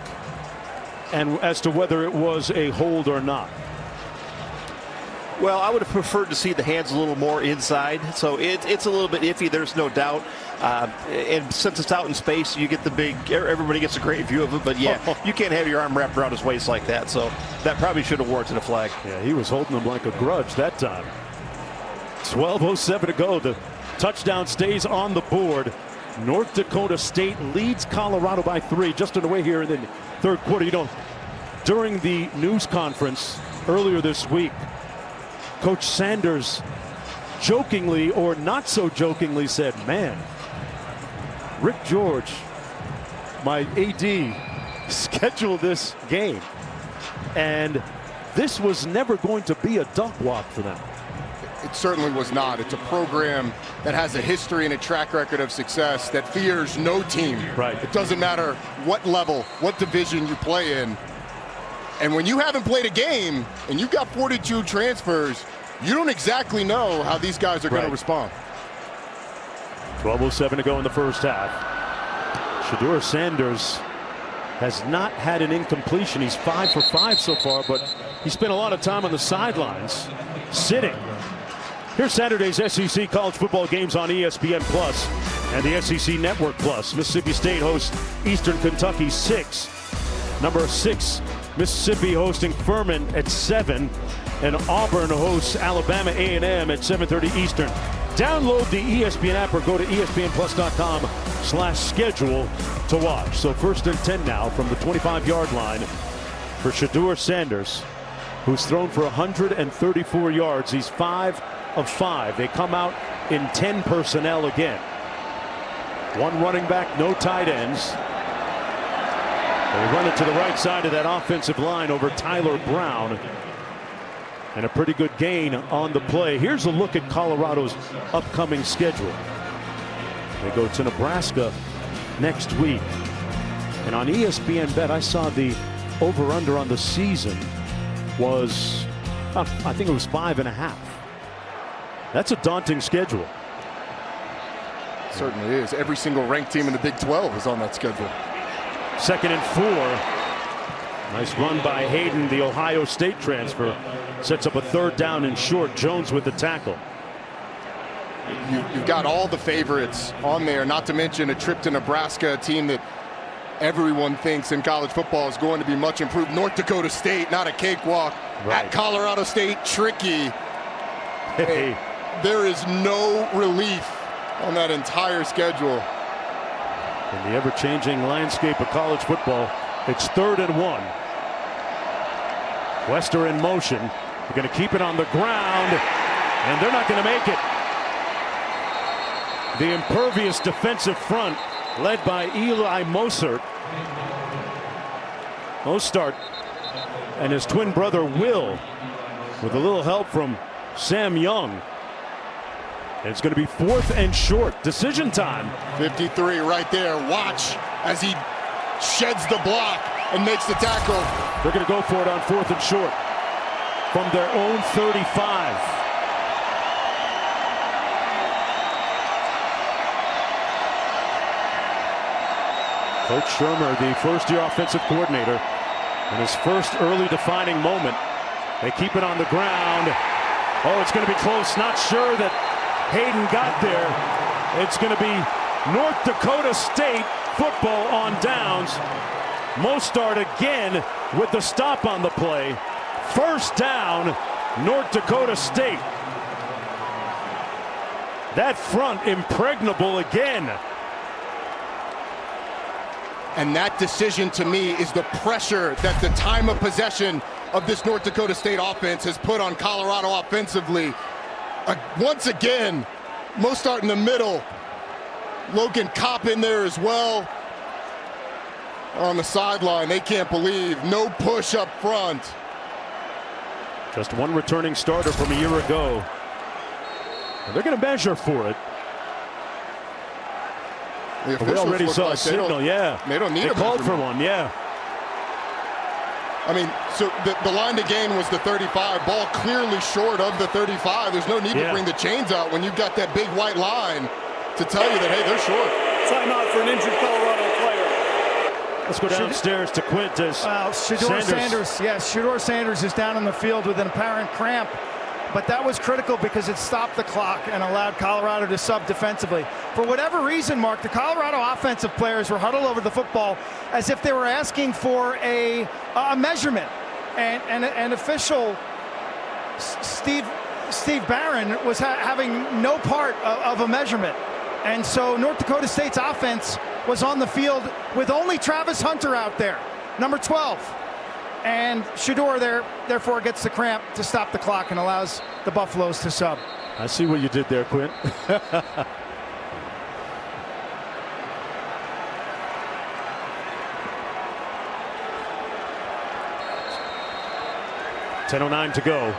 Speaker 1: and as to whether it was a hold or not.
Speaker 7: Well, I would have preferred to see the hands a little more inside, so it's a little bit iffy, there's no doubt. And since it's out in space, you get the big, everybody gets a great view of it, but yeah, you can't have your arm wrapped around his waist like that, so that probably should have warranted a flag.
Speaker 1: Yeah, he was holding him like a grudge that time. 12:07 to go. The touchdown stays on the board. North Dakota State leads Colorado by 3 just on the way here in the 3rd quarter. You know, during the news conference earlier this week, Coach Sanders jokingly or not so jokingly said, man, Rick George, my AD, scheduled this game, and this was never going to be a duck walk for them.
Speaker 2: It certainly was not. It's a program that has a history and a track record of success that fears no team.
Speaker 1: Right.
Speaker 2: It doesn't matter what level, what division you play in. And when you haven't played a game and you've got 42 transfers, you don't exactly know how these guys are going to respond.
Speaker 1: 12:07 to go in the first half. Shedeur Sanders has not had an incompletion. He's 5 for 5 so far, but he spent a lot of time on the sidelines sitting. Here's Saturday's SEC college football games on ESPN Plus and the SEC Network Plus. Mississippi State hosts Eastern Kentucky 6. Number 6, Mississippi hosting Furman at 7. And Auburn hosts Alabama A&M at 7:30 Eastern. Download the ESPN app or go to ESPNplus.com/schedule to watch. So 1st and 10 now from the 25-yard line for Shedeur Sanders, who's thrown for 134 yards. He's 5 of 5. They come out in 10 personnel again. 1 running back, no tight ends. They run it to the right side of that offensive line over Tyler Brown. And a pretty good gain on the play. Here's a look at Colorado's upcoming schedule. They go to Nebraska next week. And on ESPN Bet, I saw the over-under on the season was, I think it was 5.5. That's a daunting schedule.
Speaker 2: It certainly is. Every single ranked team in the Big 12 is on that schedule.
Speaker 1: 2nd and 4. Nice run by Hayden, the Ohio State transfer. Sets up a 3rd down and short. Jones with the tackle.
Speaker 2: You've got all the favorites on there, not to mention a trip to Nebraska, a team that everyone thinks in college football is going to be much improved. North Dakota State, not a cakewalk.
Speaker 1: Right.
Speaker 2: At Colorado State, tricky.
Speaker 1: Hey.
Speaker 2: There is no relief on that entire schedule.
Speaker 1: In the ever-changing landscape of college football, it's 3rd and 1. Wester in motion. They're going to keep it on the ground, and they're not going to make it. The impervious defensive front led by Eli Mostert and his twin brother Will, with a little help from Sam Young. And it's going to be 4th and short. Decision time.
Speaker 2: 53 right there. Watch as he sheds the block and makes the tackle.
Speaker 1: They're going to go for it on 4th and short from their own 35. Coach Shermer, the first-year offensive coordinator, in his first early defining moment. They keep it on the ground. Oh, it's going to be close. Not sure that Hayden got there. It's going to be North Dakota State football on downs. Mostert again with the stop on the play. First down, North Dakota State. That front impregnable again.
Speaker 2: And that decision, to me, is the pressure that the time of possession of this North Dakota State offense has put on Colorado offensively. Once again, Mostert in the middle. Logan Kopp in there as well. On the sideline, they can't believe. No push up front.
Speaker 1: Just one returning starter from a year ago. And they're going to measure for it.
Speaker 2: The
Speaker 1: we already saw
Speaker 2: like
Speaker 1: a signal, yeah.
Speaker 2: They don't need
Speaker 1: They
Speaker 2: a
Speaker 1: called
Speaker 2: measurement.
Speaker 1: for one, yeah.
Speaker 2: I mean, so the line to gain was the 35. Ball clearly short of the 35. There's no need to bring the chains out when you've got that big white line to tell you that, hey, they're short.
Speaker 5: Timeout for an injured Colorado player.
Speaker 1: Let's go downstairs to Quintus.
Speaker 3: Shedeur Sanders. Yes, Shedeur Sanders is down on the field with an apparent cramp. But that was critical because it stopped the clock and allowed Colorado to sub defensively. For whatever reason, Mark, the Colorado offensive players were huddled over the football as if they were asking for a measurement. And an official, Steve Barron, was having no part of a measurement. And so North Dakota State's offense was on the field with only Travis Hunter out there, number 12. And Shedeur therefore gets the cramp to stop the clock and allows the Buffaloes to sub.
Speaker 1: I see what you did there, Quint. $10:09 to go.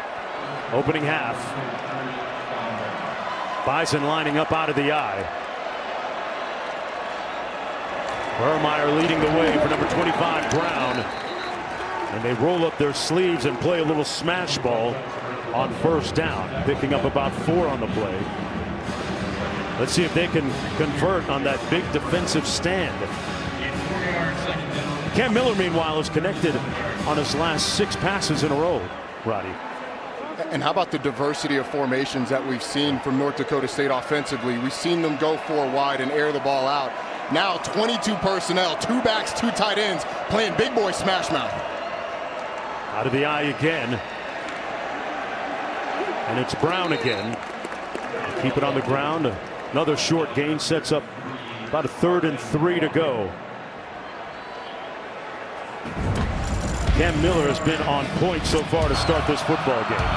Speaker 1: Opening half. Bison lining up out of the eye. Burmeyer leading the way for number 25, Brown. And they roll up their sleeves and play a little smash ball on first down, picking up about 4 on the play. Let's see if they can convert on that big defensive stand. Cam Miller, meanwhile, is connected on his last 6 passes in a row, Roddy.
Speaker 2: And how about the diversity of formations that we've seen from North Dakota State offensively? We've seen them go 4 wide and air the ball out. Now 22 personnel, 2 backs, 2 tight ends, playing big boy smash mouth.
Speaker 1: Out of the eye again. And it's Brown again. Keep it on the ground. Another short gain sets up about a 3rd and 3 to go. Cam Miller has been on point so far to start this football game.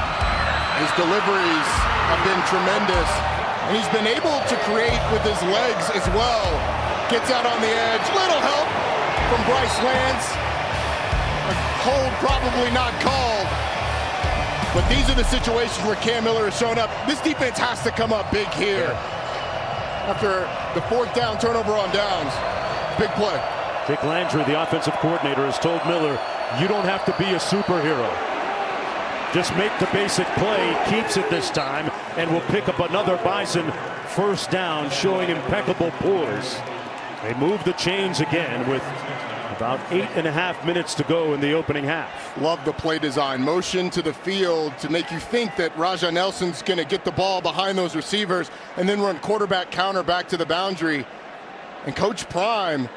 Speaker 2: His deliveries have been tremendous. And he's been able to create with his legs as well. Gets out on the edge. Little help from Bryce Lance. A hold probably not called. But these are the situations where Cam Miller has shown up. This defense has to come up big here. After the 4th down turnover on downs. Big play.
Speaker 1: Dick Landry, the offensive coordinator, has told Miller, you don't have to be a superhero. Just make the basic play, keeps it this time, and will pick up another Bison first down, showing impeccable poise. They move the chains again with about 8.5 minutes to go in the opening half.
Speaker 2: Love the play design. Motion to the field to make you think that Raja Nelson's going to get the ball behind those receivers and then run quarterback counter back to the boundary. And Coach Prime,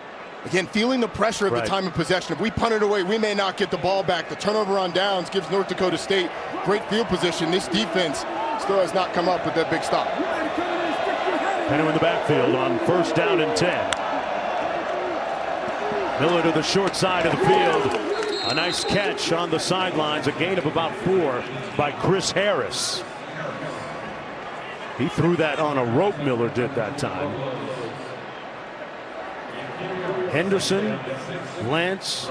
Speaker 2: again, feeling the pressure of the time of possession. If we punt it away, we may not get the ball back. The turnover on downs gives North Dakota State great field position. This defense still has not come up with that big stop.
Speaker 1: Penner in the backfield on first down and 10. Miller to the short side of the field. A nice catch on the sidelines. A gain of about 4 by Chris Harris. He threw that on a rope, Miller did that time. Henderson, Lance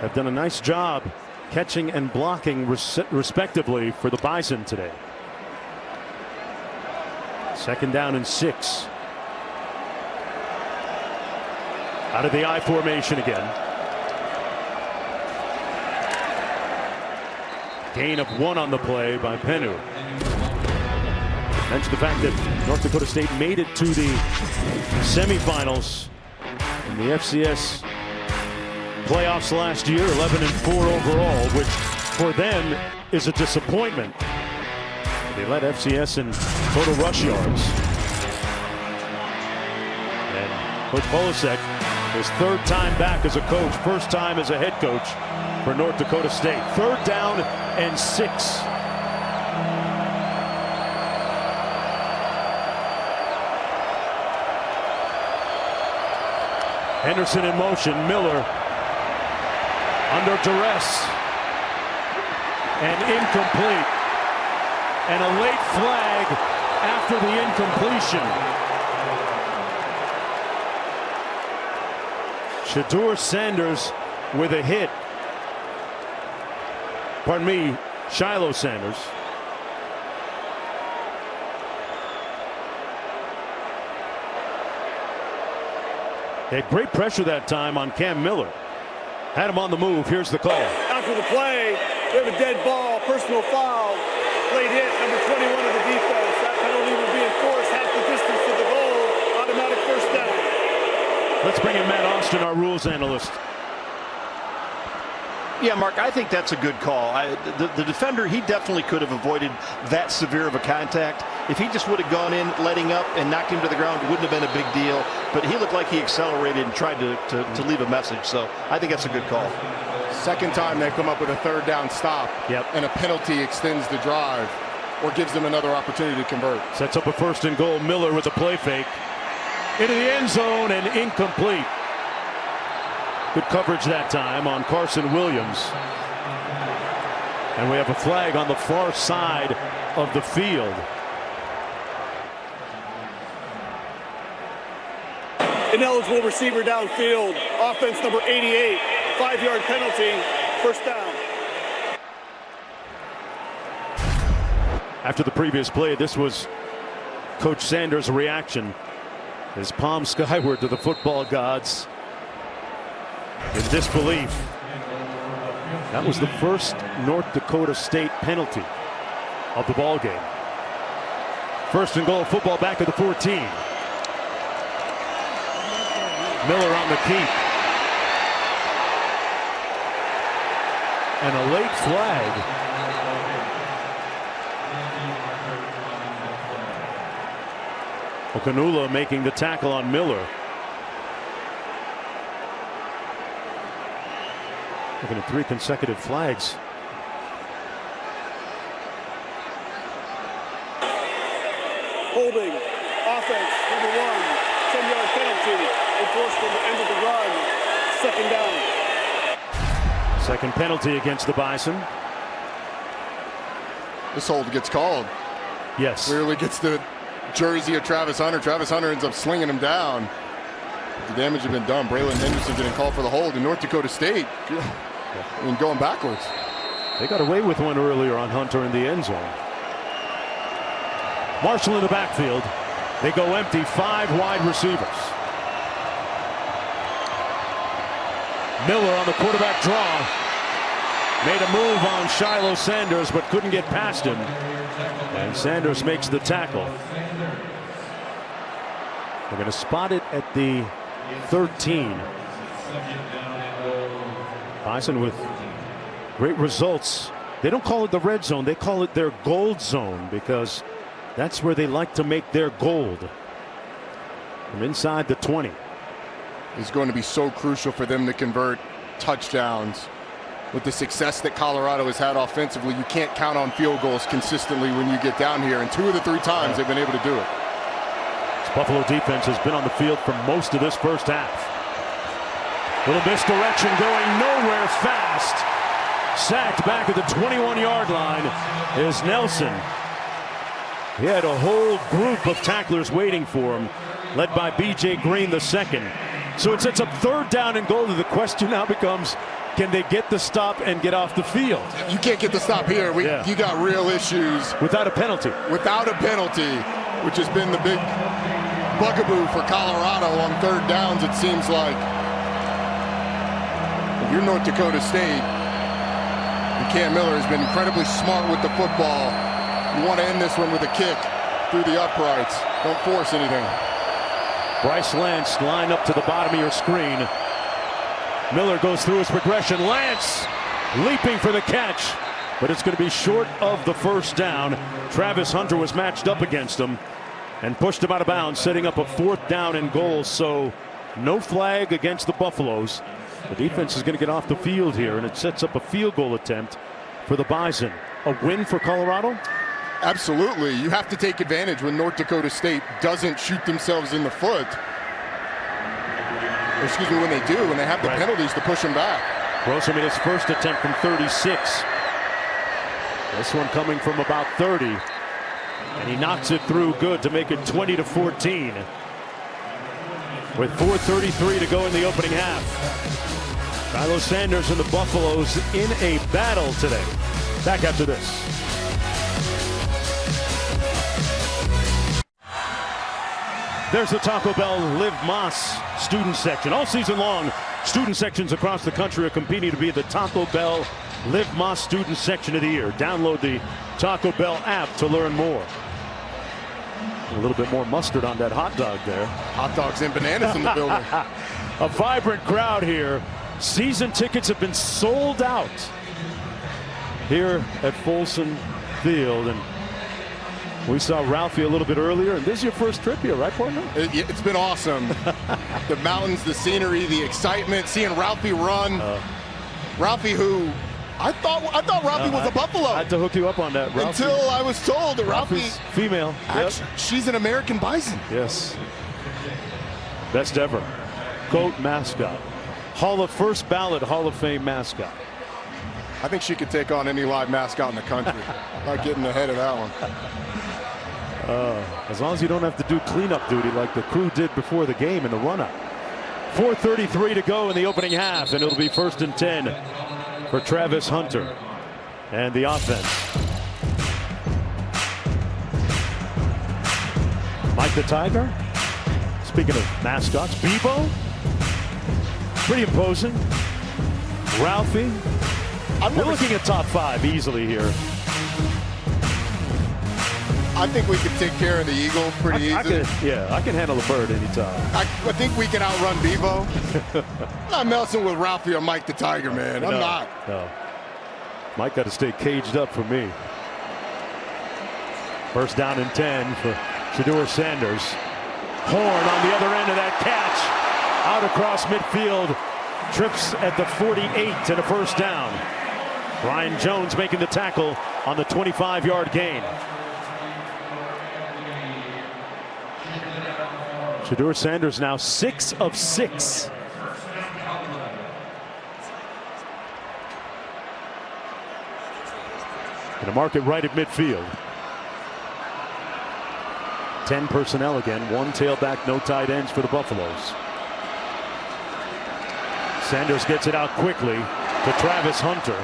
Speaker 1: have done a nice job catching and blocking respectively for the Bison today. 2nd down and 6. Out of the I formation again. Gain of 1 on the play by Penu. Mention the fact that North Dakota State made it to the semifinals in the FCS playoffs last year, 11-4 overall, which for them is a disappointment. They led FCS in total rush yards. And Coach Polasek, his 3rd time back as a coach, 1st time as a head coach for North Dakota State. 3rd down and 6. Henderson in motion. Miller under duress and incomplete, and a late flag after the incompletion. Shedeur Sanders with a hit. Pardon me, Shiloh Sanders. They had great pressure that time on Cam Miller. Had him on the move. Here's the call.
Speaker 5: After the play, we have a dead ball, personal foul, late hit, number 21 of the defense. That penalty will be enforced half the distance to the goal, automatic 1st down.
Speaker 1: Let's bring in Matt Austin, our rules analyst.
Speaker 7: Yeah, Mark, I think that's a good call. The defender, he definitely could have avoided that severe of a contact. If he just would have gone in, letting up, and knocked him to the ground, it wouldn't have been a big deal. But he looked like he accelerated and tried to leave a message. So I think that's a good call.
Speaker 2: 2nd time they've come up with a 3rd down stop.
Speaker 1: Yep.
Speaker 2: And a penalty extends the drive or gives them another opportunity to convert.
Speaker 1: Sets up a 1st and goal. Miller with a play fake. Into the end zone and incomplete. Good coverage that time on Carson Williams. And we have a flag on the far side of the field.
Speaker 5: Ineligible receiver downfield. Offense number 88. 5-yard penalty. 1st down.
Speaker 1: After the previous play, this was Coach Sanders' reaction. His palm skyward to the football gods in disbelief. That was the 1st North Dakota State penalty of the ball game. 1st and goal, football back at the 14. Miller on the keep. And a late flag. Okanula making the tackle on Miller. Looking at 3 consecutive flags.
Speaker 5: Holding. Offense number 1. 10-yard penalty. Enforced from the end of the run. 2nd down.
Speaker 1: 2nd penalty against the Bison.
Speaker 2: This hold gets called.
Speaker 1: Yes.
Speaker 2: Clearly gets the jersey of Travis Hunter. Travis Hunter ends up slinging him down. The damage had been done. Braylon Henderson getting called for the hold. In North Dakota State, I mean, going backwards.
Speaker 1: They got away with one earlier on Hunter in the end zone. Marshall in the backfield. They go empty. 5 wide receivers. Miller on the quarterback draw. Made a move on Shiloh Sanders, but couldn't get past him. And Sanders makes the tackle. They're going to spot it at the 13. Bison with great results. They don't call it the red zone. They call it their gold zone because that's where they like to make their gold. From inside the 20.
Speaker 2: It's going to be so crucial for them to convert touchdowns. With the success that Colorado has had offensively, you can't count on field goals consistently when you get down here. And 2 of the 3 times they've been able to do it.
Speaker 1: This Buffalo defense has been on the field for most of this 1st half. Little misdirection, going nowhere fast. Sacked back at the 21-yard line is Nelson. He had a whole group of tacklers waiting for him, led by B.J. Green the second. So it sets up 3rd down and goal. The question now becomes, can they get the stop and get off the field?
Speaker 2: You can't get the stop here. You got real issues.
Speaker 1: Without a penalty.
Speaker 2: Without a penalty, which has been the big bugaboo for Colorado on 3rd downs, it seems like. If you're North Dakota State, and Cam Miller has been incredibly smart with the football. You want to end this one with a kick through the uprights. Don't force anything.
Speaker 1: Bryce Lance line up to the bottom of your screen. Miller goes through his progression. Lance leaping for the catch, but it's going to be short of the 1st down. Travis Hunter was matched up against him and pushed him out of bounds, setting up a 4th down and goal. So no flag against the Buffaloes. The defense is going to get off the field here, and it sets up a field goal attempt for the Bison. A win for Colorado?
Speaker 2: Absolutely. You have to take advantage when North Dakota State doesn't shoot themselves in the foot. Or excuse me, when they do, when they have the penalties to push them back.
Speaker 1: Grosso made his first attempt from 36. This one coming from about 30. And he knocks it through good to make it 20-14. With 4:33 to go in the opening half. Kylo Sanders and the Buffaloes in a battle today. Back after this. There's the Taco Bell Live Más student section. All season long, student sections across the country are competing to be the Taco Bell Live Más student section of the year. Download the Taco Bell app to learn more. A little bit more mustard on that hot dog there.
Speaker 2: Hot dogs and bananas in the building.
Speaker 1: A vibrant crowd here. Season tickets have been sold out here at Folsom Field, and we saw Ralphie a little bit earlier, and this is your first trip here, right, partner?
Speaker 2: It's been awesome. The mountains, the scenery, the excitement, seeing Ralphie run. Ralphie, who I thought Ralphie was a Buffalo.
Speaker 1: I had to hook you up on that, Ralphie.
Speaker 2: Until I was told that
Speaker 1: Ralphie's female.
Speaker 2: Actually, she's an American Bison.
Speaker 1: Yes. Best ever. GOAT mascot. First ballot Hall of Fame mascot.
Speaker 2: I think she could take on any live mascot in the country. Not getting ahead of that one.
Speaker 1: As long as you don't have to do cleanup duty like the crew did before the game in the run-up. 4:33 to go in the opening half, and it'll be 1st and 10 for Travis Hunter and the offense. Mike the Tiger. Speaking of mascots, Bebo. Pretty imposing. Ralphie. We're looking at top 5 easily here.
Speaker 2: I think we could take care of the Eagle pretty easily.
Speaker 1: I can handle a bird anytime.
Speaker 2: I think we can outrun Bevo. I'm not messing with Ralphie or Mike the Tiger, man. I'm not.
Speaker 1: No. Mike got to stay caged up for me. 1st down and 10 for Shedeur Sanders. Horn on the other end of that catch. Out across midfield. Trips at the 48 and a 1st down. Ryan Jones making the tackle on the 25-yard gain. Shedeur Sanders now 6 of 6. Gonna mark it right at midfield. 10 personnel again. 1 tailback, no tight ends for the Buffaloes. Sanders gets it out quickly to Travis Hunter,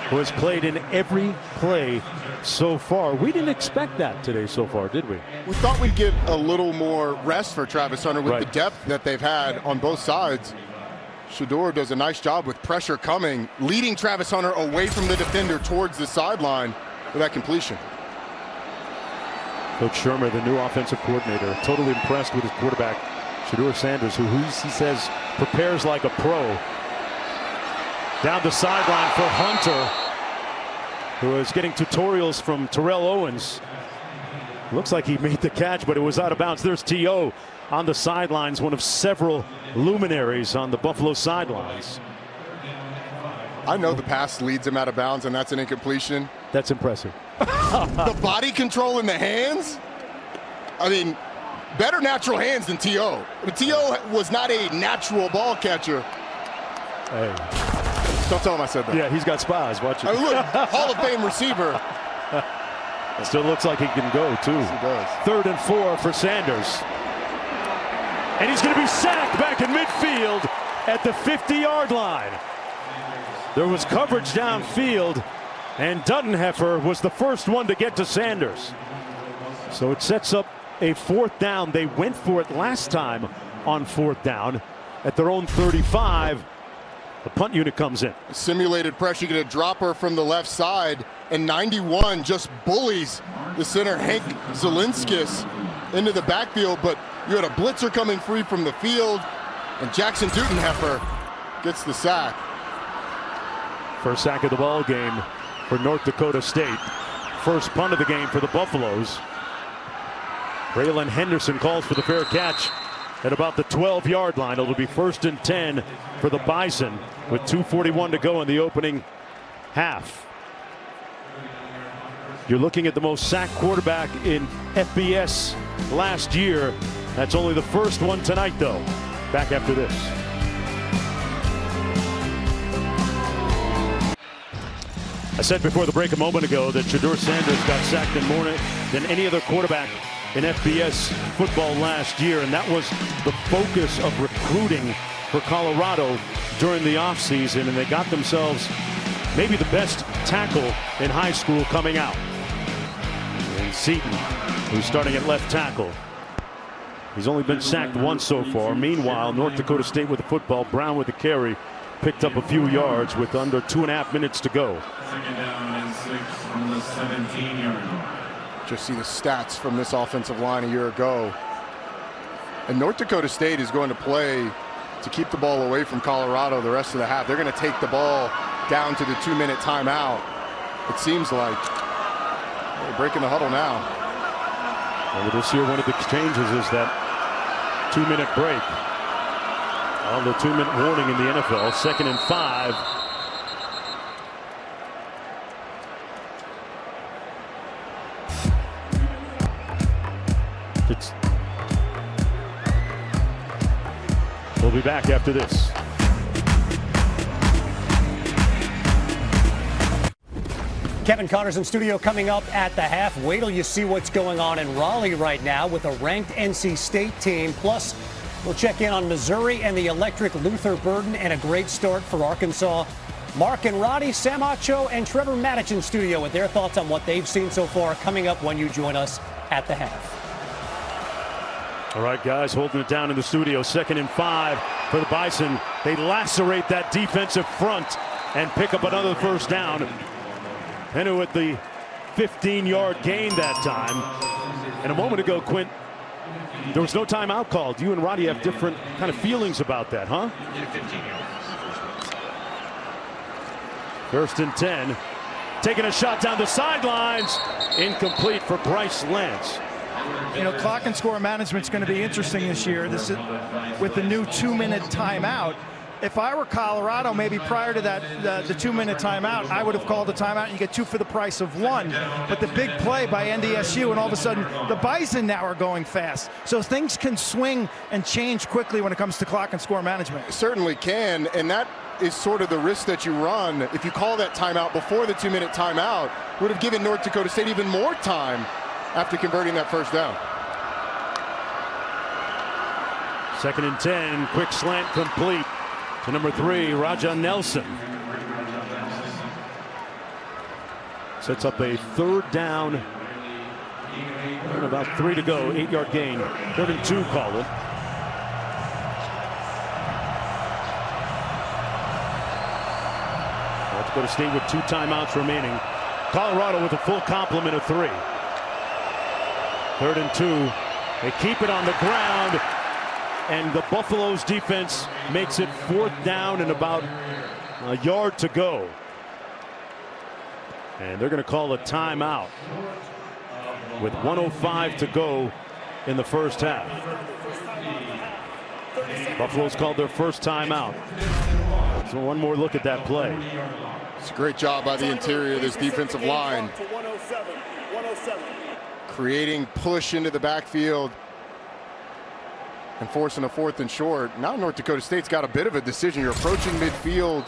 Speaker 1: who has played in every play so far. We didn't expect that today so far, did we?
Speaker 2: We thought we'd give a little more rest for Travis Hunter with the depth that they've had on both sides. Shedeur does a nice job with pressure coming, leading Travis Hunter away from the defender towards the sideline with that completion.
Speaker 1: Coach Shermer, the new offensive coordinator, totally impressed with his quarterback, Shedeur Sanders, who he says prepares like a pro. Down the sideline for Hunter, who is getting tutorials from Terrell Owens. Looks like he made the catch, but it was out of bounds. There's T.O. on the sidelines, one of several luminaries on the Buffalo sidelines.
Speaker 2: I know the pass leads him out of bounds, and that's an incompletion.
Speaker 1: That's impressive.
Speaker 2: The body control in the hands? I mean, better natural hands than T.O. T.O. was not a natural ball catcher.
Speaker 1: Hey.
Speaker 2: Don't tell him I said that.
Speaker 1: Yeah, he's got spies. Watch it.
Speaker 2: I mean, look, Hall of Fame receiver.
Speaker 1: Still looks like he can go, too.
Speaker 2: Yes, he does.
Speaker 1: 3rd and 4 for Sanders. And he's going to be sacked back in midfield at the 50-yard line. There was coverage downfield, and Duttenheffer was the first one to get to Sanders. So it sets up a 4th down. They went for it last time on 4th down at their own 35. The punt unit comes in.
Speaker 2: Simulated pressure, going to drop her from the left side, and 91 just bullies the center, Hank Zelinskis, into the backfield, but you had a blitzer coming free from the field, and Jackson Duttenheffer gets the sack.
Speaker 1: First sack of the ball game for North Dakota State. First punt of the game for the Buffaloes. Braylon Henderson calls for the fair catch at about the 12-yard line. It'll be 1st and 10 for the Bison with 2:41 to go in the opening half. You're looking at the most sacked quarterback in FBS last year. That's only the first one tonight, though. Back after this. I said before the break a moment ago that Shedeur Sanders got sacked more than any other quarterback in FBS football last year, and that was the focus of recruiting for Colorado during the offseason, and they got themselves maybe the best tackle in high school coming out. And Seaton, who's starting at left tackle. He's only been sacked once so far. Meanwhile, North Dakota State with the football, Brown with the carry, picked up a few yards with under 2.5 minutes to go.
Speaker 8: 2nd down and 6 on the 17-yard line.
Speaker 2: Just see the stats from this offensive line a year ago. And North Dakota State is going to play to keep the ball away from Colorado the rest of the half. They're going to take the ball down to the 2-minute timeout. It seems like they're breaking the huddle now.
Speaker 1: Well, this year, one of the changes is that 2-minute break. On the 2-minute warning in the NFL. 2nd and 5. We'll be back after this.
Speaker 9: Kevin Connors in studio coming up at the half. Wait till you see what's going on in Raleigh right now with a ranked NC State team. Plus, we'll check in on Missouri and the electric Luther Burden and a great start for Arkansas. Mark and Roddy, Sam Acho, and Trevor Matich in studio with their thoughts on what they've seen so far coming up when you join us at the half.
Speaker 1: All right, guys, holding it down in the studio. 2nd and 5 for the Bison. They lacerate that defensive front and pick up another first down. Hennu with the 15-yard gain that time. And a moment ago, Quint, there was no timeout called. You and Roddy have different kind of feelings about that, huh? 1st and 10. Taking a shot down the sidelines. Incomplete for Bryce Lance.
Speaker 3: You know, clock and score management's going to be interesting this year. This is with the new 2-minute timeout. If I were Colorado, maybe prior to that, the 2-minute timeout, I would have called a timeout and you get 2 for the price of 1. But the big play by NDSU, and all of a sudden the Bison now are going fast. So things can swing and change quickly when it comes to clock and score management.
Speaker 2: It certainly can, and that is sort of the risk that you run. If you call that timeout before the 2-minute timeout, would have given North Dakota State even more time after converting that first down.
Speaker 1: 2nd and 10, quick slant complete to number 3, Raja Nelson. Sets up a 3rd down. And about 3 to go, 8-yard gain. 3rd and 2 call it. Let's go to State with 2 timeouts remaining. Colorado with a full complement of 3. 3rd and 2. They keep it on the ground, and the Buffaloes defense makes it 4th down and about a yard to go. And they're going to call a timeout with 1:05 to go in the first half. Buffaloes called their first timeout. So one more look at that play.
Speaker 2: It's a great job by the interior of this defensive line. Creating push into the backfield. and forcing a 4th and short. Now North Dakota State's got a bit of a decision. You're approaching midfield,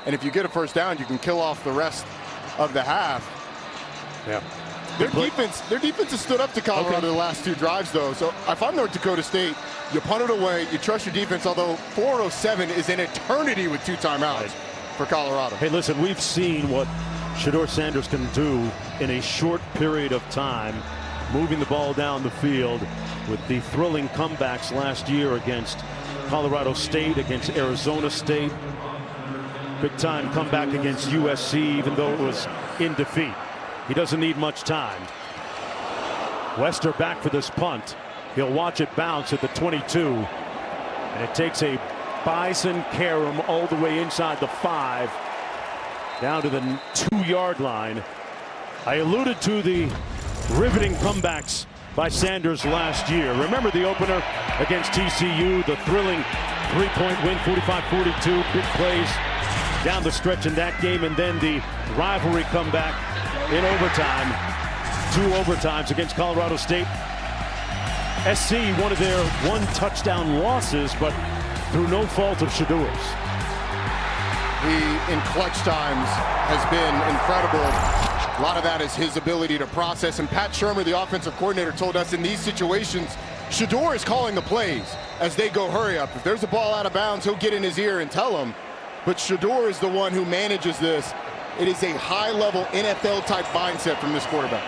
Speaker 2: and if you get a first down, you can kill off the rest of the half.
Speaker 1: Yeah.
Speaker 2: Their defense has stood up to Colorado the last 2 drives, though. So if I'm North Dakota State, you punt it away, you trust your defense, although 4:07 is an eternity with 2 timeouts for Colorado.
Speaker 1: Hey, listen, we've seen what Shedeur Sanders can do in a short period of time, moving the ball down the field with the thrilling comebacks last year against Colorado State, against Arizona State. Big time comeback against USC, even though it was in defeat. He doesn't need much time. Wester back for this punt. He'll watch it bounce at the 22. And it takes a Bison carom all the way inside the 5. Down to the 2-yard line. I alluded to the riveting comebacks by Sanders last year. Remember the opener against TCU, the thrilling 3-point win, 45-42, big plays down the stretch in that game, and then the rivalry comeback in overtime, 2 overtimes against Colorado State. SC, one of their 1-touchdown losses, but through no fault of Shedeur's.
Speaker 2: He, in clutch times, has been incredible. A lot of that is his ability to process. And Pat Shermer, the offensive coordinator, told us in these situations, Shedeur is calling the plays as they go hurry up. If there's a ball out of bounds, he'll get in his ear and tell him. But Shedeur is the one who manages this. It is a high-level NFL-type mindset from this quarterback.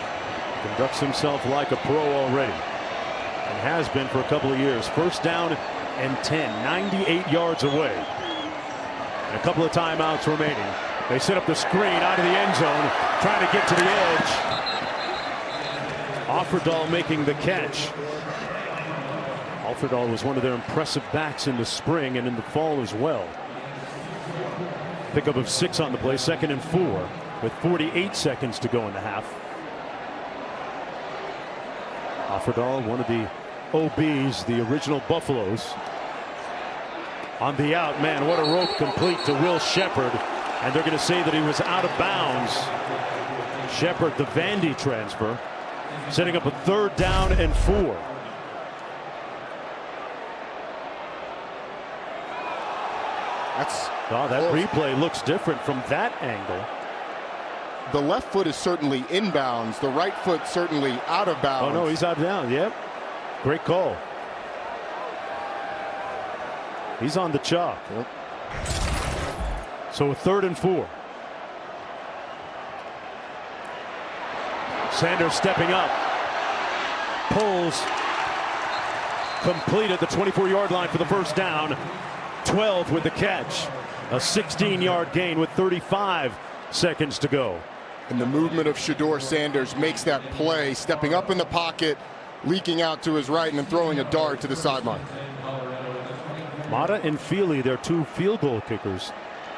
Speaker 1: Conducts himself like a pro already, and has been for a couple of years. First down and 10, 98 yards away. And a couple of timeouts remaining. They set up the screen out of the end zone, trying to get to the edge. Offerdahl making the catch. Offerdahl was one of their impressive backs in the spring and in the fall as well. Pickup of 6 on the play, 2nd and 4, with 48 seconds to go in the half. Offerdahl, one of the OBs, the original Buffaloes. On the out, man, what a rope complete to Will Shepard. And they're going to say that he was out of bounds. Shepard, the Vandy transfer, setting up a 3rd down and 4. That replay looks different from that angle.
Speaker 2: The left foot is certainly inbounds. The right foot certainly out of bounds.
Speaker 1: Oh, no, he's out of bounds. Yep. Great call. He's on the chalk. Yep. So a 3rd and 4. Sanders stepping up. Pulls. Complete at the 24-yard line for the first down. 12 with the catch. A 16-yard gain with 35 seconds to go.
Speaker 2: And the movement of Shedeur Sanders makes that play, stepping up in the pocket, leaking out to his right, and then throwing a dart to the sideline.
Speaker 1: Mata and Feely, their 2 field goal kickers,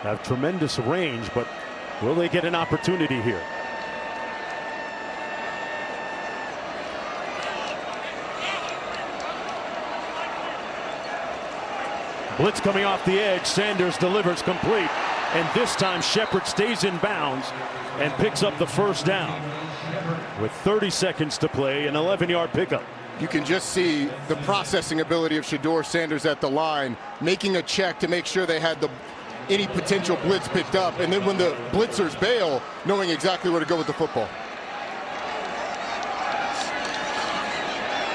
Speaker 1: have tremendous range, but will they get an opportunity here? Blitz coming off the edge. Sanders delivers complete. And this time Shepard stays in bounds and picks up the first down. With 30 seconds to play, an 11-yard pickup.
Speaker 2: You can just see the processing ability of Shedeur Sanders at the line, making a check to make sure they had any potential blitz picked up. And then when the blitzers bail, knowing exactly where to go with the football.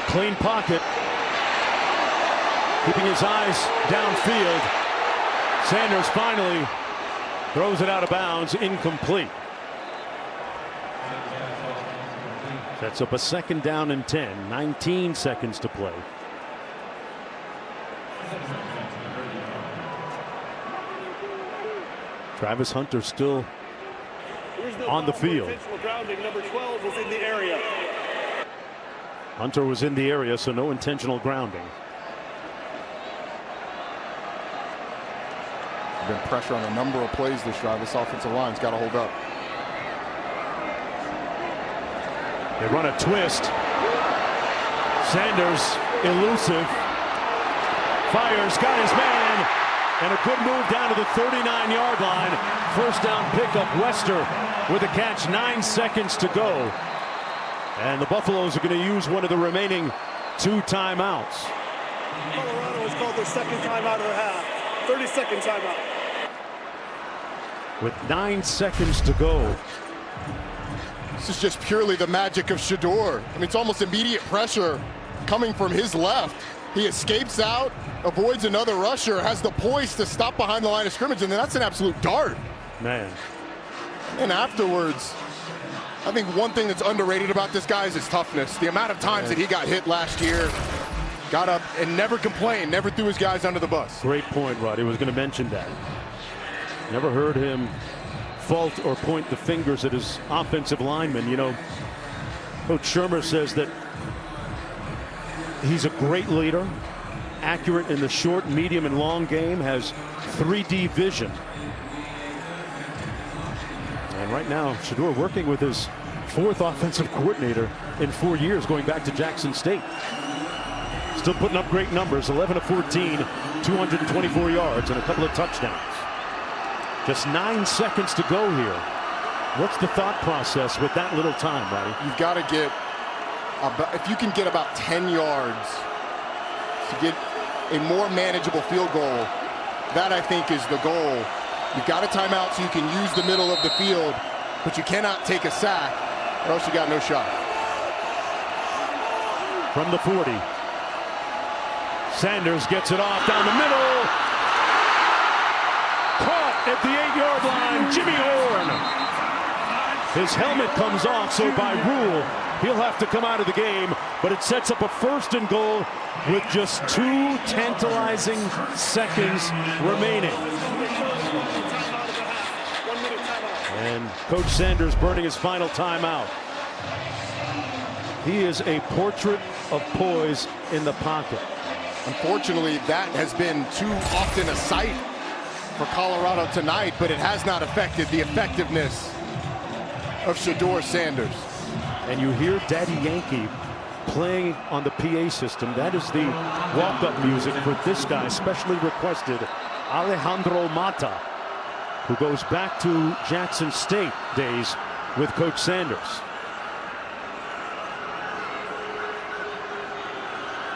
Speaker 1: Clean pocket. Keeping his eyes downfield. Sanders finally throws it out of bounds, incomplete. Sets up a 2nd down and 10, 19 seconds to play. Travis Hunter still on the field.
Speaker 5: Number 12 was in the area.
Speaker 1: Hunter was in the area, so no intentional grounding.
Speaker 2: Been pressure on a number of plays this drive. This offensive line's got to hold up.
Speaker 1: They run a twist. Sanders elusive. Fires, got his man, and a good move down to the 39-yard line. First down pickup. Wester with a catch. 9 seconds to go. And the Buffaloes are going to use one of the remaining 2 timeouts.
Speaker 5: Colorado has called their second timeout of the half. 30-second timeout.
Speaker 1: With 9 seconds to go.
Speaker 2: This is just purely the magic of Shedeur. I mean, it's almost immediate pressure coming from his left. He escapes out, avoids another rusher, has the poise to stop behind the line of scrimmage, and then that's an absolute dart.
Speaker 1: Man.
Speaker 2: And afterwards, I think one thing that's underrated about this guy is his toughness. The amount of times that he got hit last year, got up and never complained, never threw his guys under the bus.
Speaker 1: Great point, Roddy. I was going to mention that. Never heard him fault or point the fingers at his offensive linemen. You know, Coach Shermer says that he's a great leader, accurate in the short, medium, and long game, has 3D vision. And right now, Shedeur working with his 4th offensive coordinator in 4 years, going back to Jackson State. Still putting up great numbers, 11 of 14, 224 yards, and a couple of touchdowns. Just 9 seconds to go here. What's the thought process with that little time, Roddy?
Speaker 2: You've got to get, if you can get about 10 yards to get a more manageable field goal, that I think is the goal. You've got a timeout so you can use the middle of the field, but you cannot take a sack, or else you got no shot.
Speaker 1: From the 40. Sanders gets it off down the middle. Caught at the 8-yard line, Jimmy Horn. His helmet comes off, so by rule, he'll have to come out of the game, but it sets up a 1st and goal with just 2 tantalizing seconds remaining. And Coach Sanders burning his final timeout. He is a portrait of poise in the pocket.
Speaker 2: Unfortunately, that has been too often a sight for Colorado tonight, but it has not affected the effectiveness of Shedeur Sanders.
Speaker 1: And you hear Daddy Yankee playing on the PA system. That is the walk-up music for this guy, specially requested, Alejandro Mata, who goes back to Jackson State days with Coach Sanders.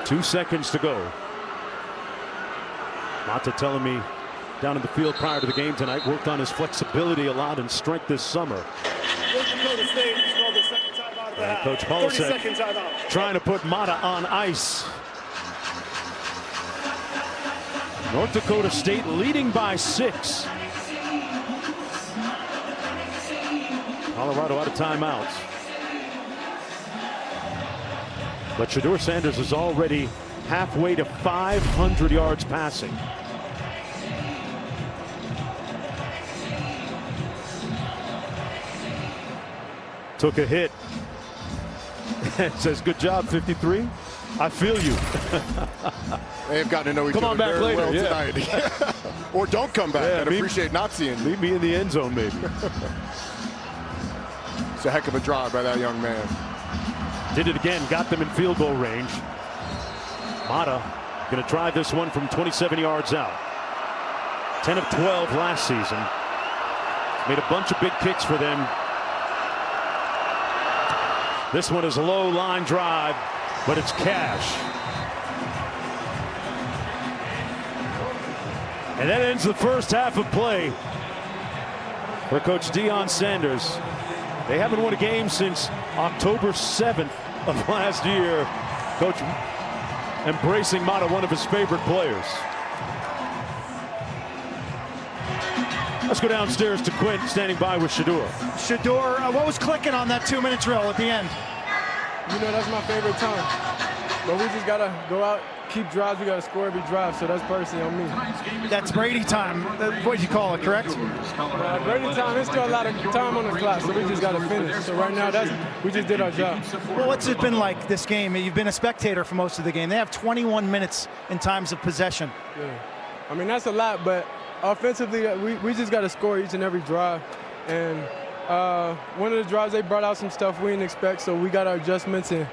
Speaker 1: 2 seconds to go. Mata telling me down in the field prior to the game tonight, worked on his flexibility a lot and strength this summer.
Speaker 5: Dakota State has called their second timeout of the half.
Speaker 1: Coach Polasek
Speaker 5: 30-second timeout.
Speaker 1: trying to put Mata on ice. North Dakota State leading by 6. Colorado out of timeouts. But Shedeur Sanders is already halfway to 500 yards passing. Took a hit. It says, good job, 53. I feel you.
Speaker 2: They have gotten to know each
Speaker 1: Come on
Speaker 2: other
Speaker 1: back
Speaker 2: very
Speaker 1: later,
Speaker 2: well
Speaker 1: yeah.
Speaker 2: tonight. Or don't come back.
Speaker 1: Yeah,
Speaker 2: I'd appreciate not seeing you.
Speaker 1: Meet me in the end zone, maybe.
Speaker 2: It's a heck of a drive by that young man.
Speaker 1: Did it again, got them in field goal range. Mata going to try this one from 27 yards out. 10 of 12 last season. Made a bunch of big kicks for them. This one is a low line drive, but it's cash. And that ends the first half of play for Coach Deion Sanders. They haven't won a game since October 7th of last year. Coach embracing Mata, one of his favorite players. Let's go downstairs to Quinn, standing by with Shedeur.
Speaker 3: Shedeur, what was clicking on that 2-minute drill at the end?
Speaker 10: You know, that's my favorite time. But we just got to go out, keep drives. We got to score every drive, so that's personally on me.
Speaker 3: That's Brady time. What you call it, correct?
Speaker 10: Brady time, there's still a lot of time on the clock, so we just got to finish. So right now, we just did our job.
Speaker 3: Well, what's it been like this game? You've been a spectator for most of the game. They have 21 minutes in times of possession.
Speaker 10: Yeah. I mean, that's a lot, but offensively, we just got to score each and every drive. And one of the drives, they brought out some stuff we didn't expect, so we got our adjustments and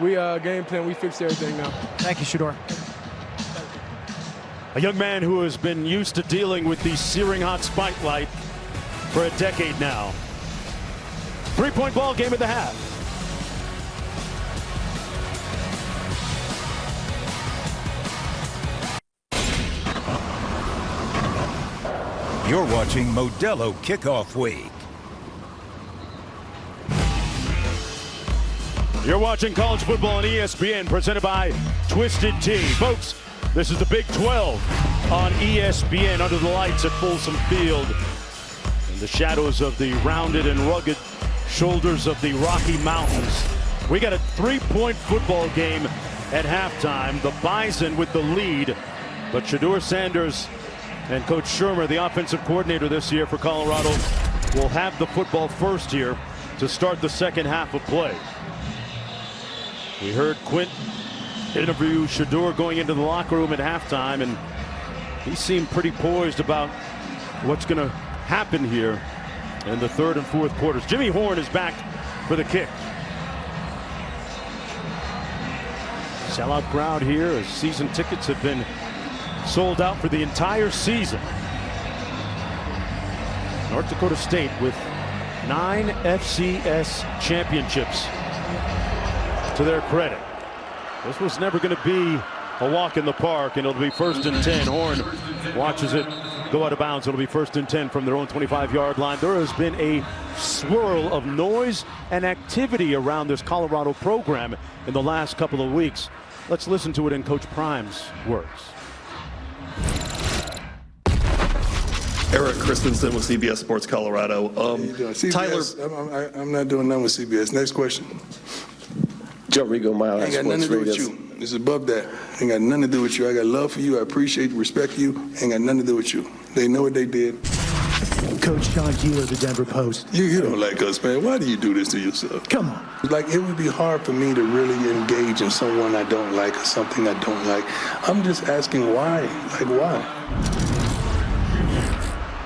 Speaker 10: we game plan. We fixed everything now.
Speaker 3: Thank you, Shedeur.
Speaker 1: A young man who has been used to dealing with the searing hot spotlight for a decade now. 3-point ball game at the half.
Speaker 4: You're watching Modelo Kickoff Week.
Speaker 1: You're watching college football on ESPN, presented by Twisted Tea. Folks, this is the Big 12 on ESPN under the lights at Folsom Field. In the shadows of the rounded and rugged shoulders of the Rocky Mountains. We got a 3-point football game at halftime. The Bison with the lead, but Shedeur Sanders and Coach Shermer, the offensive coordinator this year for Colorado, will have the football first here to start the second half of play. We heard Quint interview Shedeur going into the locker room at halftime, and he seemed pretty poised about what's going to happen here in the third and fourth quarters. Jimmy Horn is back for the kick. Sellout crowd here as season tickets have been sold out for the entire season. North Dakota State with 9 FCS championships to their credit. This was never going to be a walk in the park, and it'll be 1st and 10. Horn watches it go out of bounds. It'll be 1st and 10 from their own 25-yard line. There has been a swirl of noise and activity around this Colorado program in the last couple of weeks. Let's listen to it in Coach Prime's words.
Speaker 11: Eric Christensen with CBS Sports Colorado.
Speaker 12: CBS,
Speaker 11: Tyler,
Speaker 12: I'm not doing nothing with CBS. Next question.
Speaker 11: Joe Rigo, Mile High
Speaker 12: Ain't got nothing to do with you. It's above that. Ain't got nothing to do with you. I got love for you. I appreciate, respect you. Ain't got nothing to do with you. They know what they did.
Speaker 13: Coach John Keeler of the Denver Post.
Speaker 12: You don't like us, man. Why do you do this to yourself?
Speaker 13: Come on.
Speaker 12: Like, it would be hard for me to really engage in someone I don't like or something I don't like. I'm just asking why. Like, why?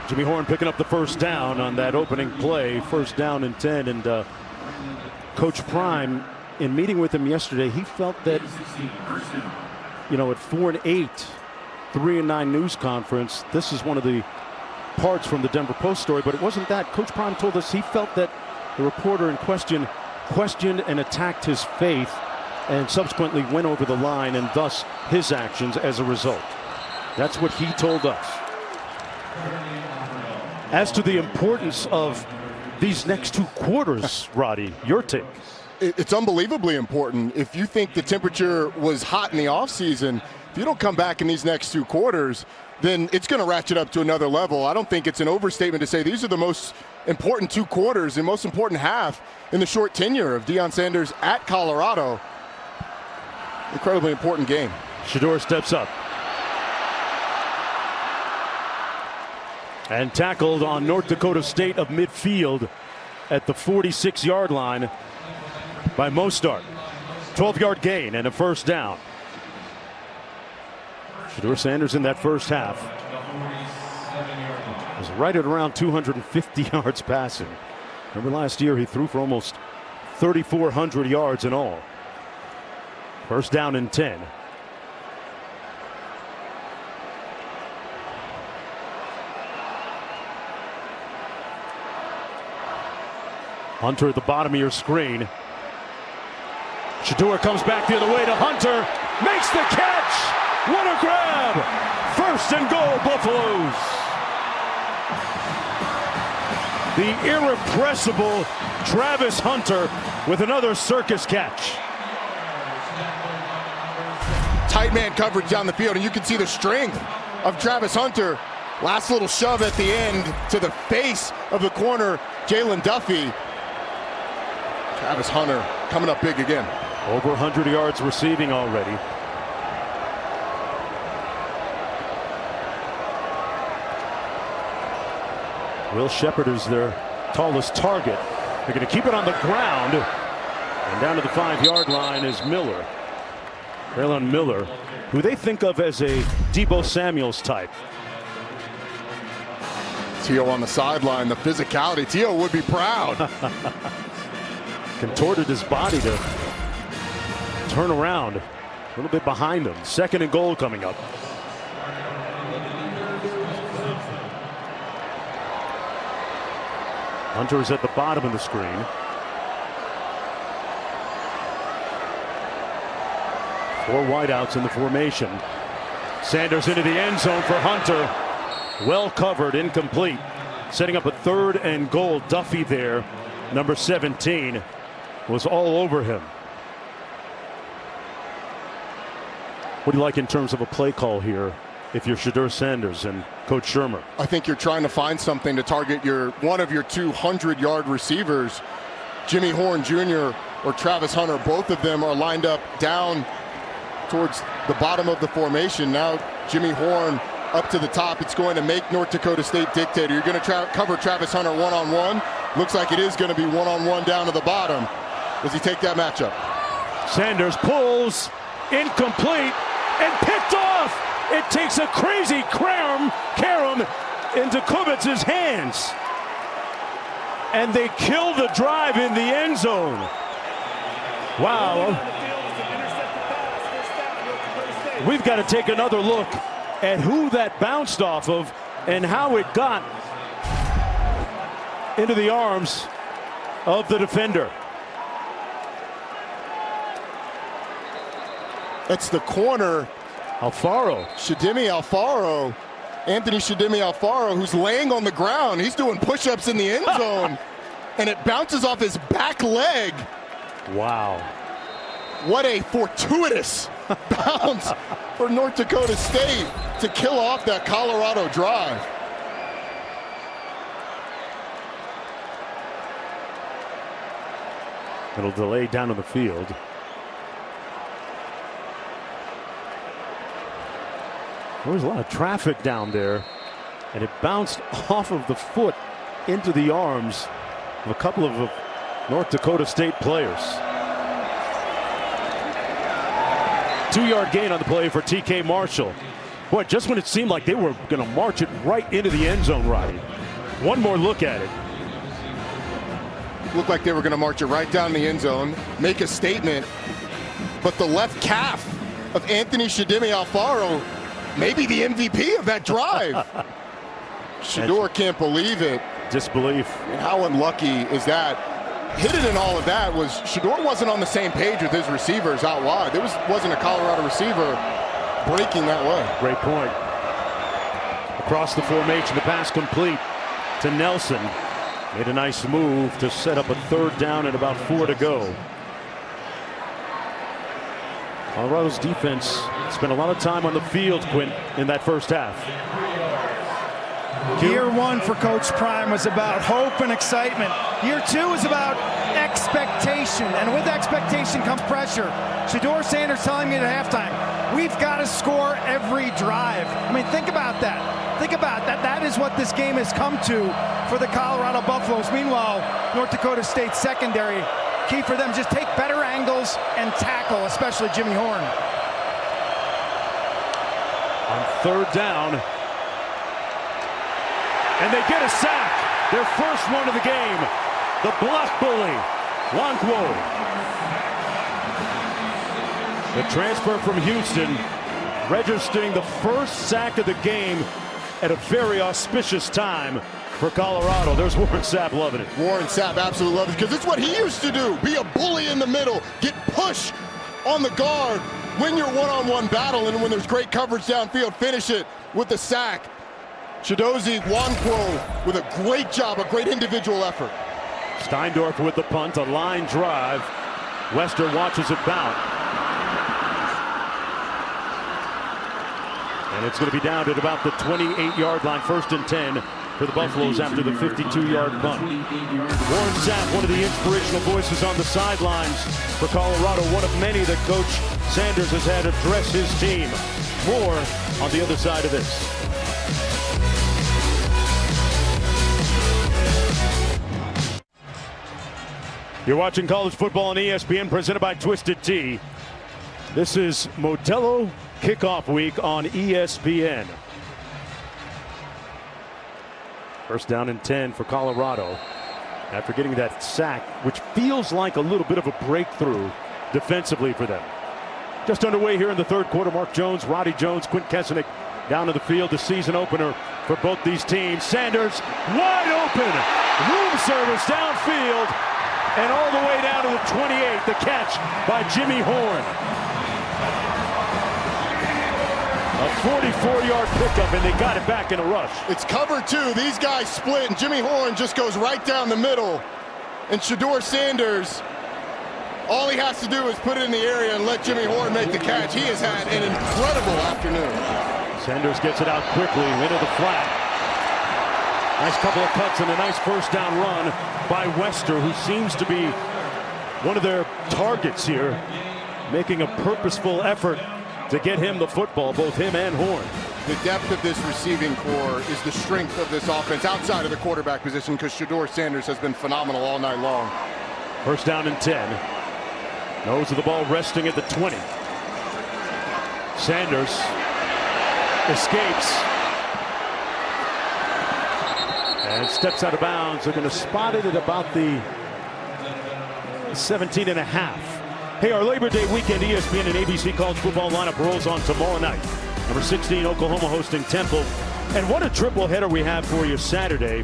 Speaker 1: Jimmy Horn picking up the first down on that opening play. 1st down and 10. And Coach Prime, in meeting with him yesterday, he felt that, you know, at 4-8, 3-9 news conference, this is one of the parts from the Denver Post story, but it wasn't that. Coach Prime told us he felt that the reporter in question questioned and attacked his faith and subsequently went over the line, and thus his actions as a result. That's what he told us. As to the importance of these next 2 quarters, Roddy, your take.
Speaker 2: It's unbelievably important. If you think the temperature was hot in the offseason, if you don't come back in these next 2 quarters, then it's going to ratchet up to another level. I don't think it's an overstatement to say these are the most important 2 quarters and most important half in the short tenure of Deion Sanders at Colorado. Incredibly important game.
Speaker 1: Shedeur steps up. And tackled on North Dakota State of midfield at the 46-yard line by Mostart. 12-yard gain and a 1st down. Shedeur Sanders in that first half was right at around 250 yards passing. Remember last year he threw for almost 3,400 yards in all. 1st down and 10. Hunter at the bottom of your screen. Shedeur comes back the other way to Hunter. Makes the catch. What a grab. 1st and goal, Buffaloes. The irrepressible Travis Hunter with another circus catch.
Speaker 2: Tight man coverage down the field, and you can see the strength of Travis Hunter. Last little shove at the end to the face of the corner, Jalen Duffy. Travis Hunter coming up big again.
Speaker 1: Over 100 yards receiving already. Will Shepard is their tallest target. They're going to keep it on the ground. And down to the 5-yard line is Miller. Braylon Miller, who they think of as a Deebo Samuels type.
Speaker 2: Tio on the sideline, the physicality. Tio would be proud.
Speaker 1: Contorted his body to turn around. A little bit behind him. 2nd and goal coming up. Hunter is at the bottom of the screen. 4 wideouts in the formation. Sanders into the end zone for Hunter. Well covered, incomplete. Setting up a 3rd and goal. Duffy there, number 17, was all over him. What do you like in terms of a play call here if you're Shedeur Sanders and Coach Shermer?
Speaker 2: I think you're trying to find something to target one of your 200-yard receivers. Jimmy Horn Jr. or Travis Hunter, both of them are lined up down towards the bottom of the formation. Now Jimmy Horn up to the top. It's going to make North Dakota State dictator. You're going to cover Travis Hunter one-on-one. Looks like it is going to be one-on-one down to the bottom. Does he take that matchup?
Speaker 1: Sanders pulls, incomplete, and picked off. It takes a crazy carom into Kubitz's hands. And they kill the drive in the end zone. Wow. We've got to take another look at who that bounced off of and how it got into the arms of the defender.
Speaker 2: That's the corner.
Speaker 1: Alfaro.
Speaker 2: Anthony Shedimi Alfaro, who's laying on the ground. He's doing push-ups in the end zone, and it bounces off his back leg.
Speaker 1: Wow.
Speaker 2: What a fortuitous bounce for North Dakota State to kill off that Colorado drive.
Speaker 1: It'll delay down on the field. There was a lot of traffic down there, and it bounced off of the foot into the arms of a couple of North Dakota State players. 2-yard gain on the play for TK Marshall. Boy, just when it seemed like they were going to march it right into the end zone, Roddy. One more look at it.
Speaker 2: Looked like they were going to march it right down the end zone, make a statement, but the left calf of Anthony Shedimi Alfaro, maybe the MVP of that drive. Shedeur can't believe it.
Speaker 1: Disbelief.
Speaker 2: And how unlucky is that? Hidden in all of that was Shedeur wasn't on the same page with his receivers out wide. There wasn't a Colorado receiver breaking that way.
Speaker 1: Great point. Across the formation, the pass complete to Nelson. Made a nice move to set up a 3rd down and about 4 to go. Colorado's defense spent a lot of time on the field, Quint, in that first half.
Speaker 3: Year 1 for Coach Prime was about hope and excitement. Year 2 is about expectation, and with expectation comes pressure. Shedeur Sanders telling me at halftime, we've got to score every drive. I mean, think about that. Think about that. That is what this game has come to for the Colorado Buffaloes. Meanwhile, North Dakota State secondary, key for them, just take better angles and tackle, especially Jimmy Horn.
Speaker 1: On 3rd down. And they get a sack. Their first one of the game. The block bully, Wankwo. The transfer from Houston, registering the first sack of the game at a very auspicious time for Colorado. There's Warren Sapp loving it.
Speaker 2: Warren Sapp absolutely loves it because it's what he used to do. Be a bully in the middle, get push on the guard, win your one-on-one battle, and when there's great coverage downfield, finish it with the sack. Chidozie Wankwo with a great job, a great individual effort.
Speaker 1: Steindorf with the punt, a line drive. Wester watches it bounce. And it's going to be down at about the 28-yard line, 1st and 10 for the Buffaloes after the 52-yard punt. Warren Sapp, one of the inspirational voices on the sidelines for Colorado, one of many that Coach Sanders has had address his team. More on the other side of this. You're watching college football on ESPN, presented by Twisted Tea. This is Modelo Kickoff Week on ESPN. 1st down and 10 for Colorado after getting that sack, which feels like a little bit of a breakthrough defensively for them. Just underway here in the 3rd quarter. Mark Jones, Roddy Jones, Quint Kessenich down to the field. The season opener for both these teams. Sanders wide open. Room service downfield. And all the way down to the 28, the catch by Jimmy Horn. A 44-yard pickup, and they got it back in a rush.
Speaker 2: It's cover 2. These guys split, and Jimmy Horn just goes right down the middle. And Shedeur Sanders, all he has to do is put it in the area and let Jimmy Horn make the catch. He has had an incredible afternoon.
Speaker 1: Sanders gets it out quickly into the flat. Nice couple of cuts and a nice first down run by Wester, who seems to be one of their targets here, making a purposeful effort to get him the football, both him and Horn.
Speaker 2: The depth of this receiving core is the strength of this offense outside of the quarterback position, because Shedeur Sanders has been phenomenal all night long.
Speaker 1: First down and 10. Nose of the ball resting at the 20. Sanders escapes and steps out of bounds. They're going to spot it at about the 17 and a half. Hey, our Labor Day weekend ESPN and ABC college football lineup rolls on tomorrow night. Number 16, Oklahoma hosting Temple. And what a triple header we have for you Saturday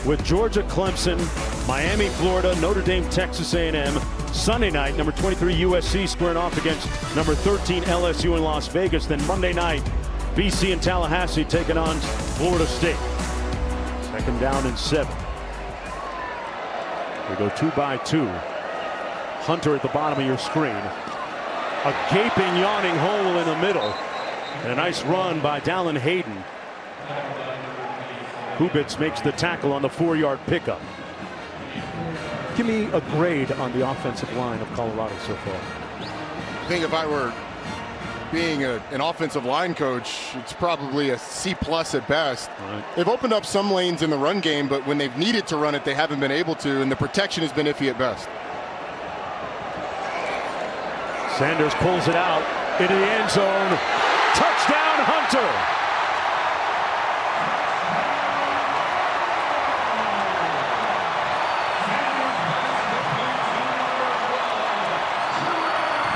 Speaker 1: with Georgia, Clemson, Miami, Florida, Notre Dame, Texas A&M. Sunday night, number 23, USC squaring off against number 13, LSU in Las Vegas. Then Monday night, BC and Tallahassee taking on Florida State. Second down and 7. We go 2 by 2. Hunter at the bottom of your screen. A gaping, yawning hole in the middle. And a nice run by Dallin Hayden. Kubitz makes the tackle on the 4-yard pickup. Give me a grade on the offensive line of Colorado so far.
Speaker 2: I think if I were being an offensive line coach, it's probably a C+ at best.
Speaker 1: Right.
Speaker 2: They've opened up some lanes in the run game, but when they've needed to run it, they haven't been able to, and the protection has been iffy at best.
Speaker 1: Sanders pulls it out into the end zone. Touchdown, Hunter!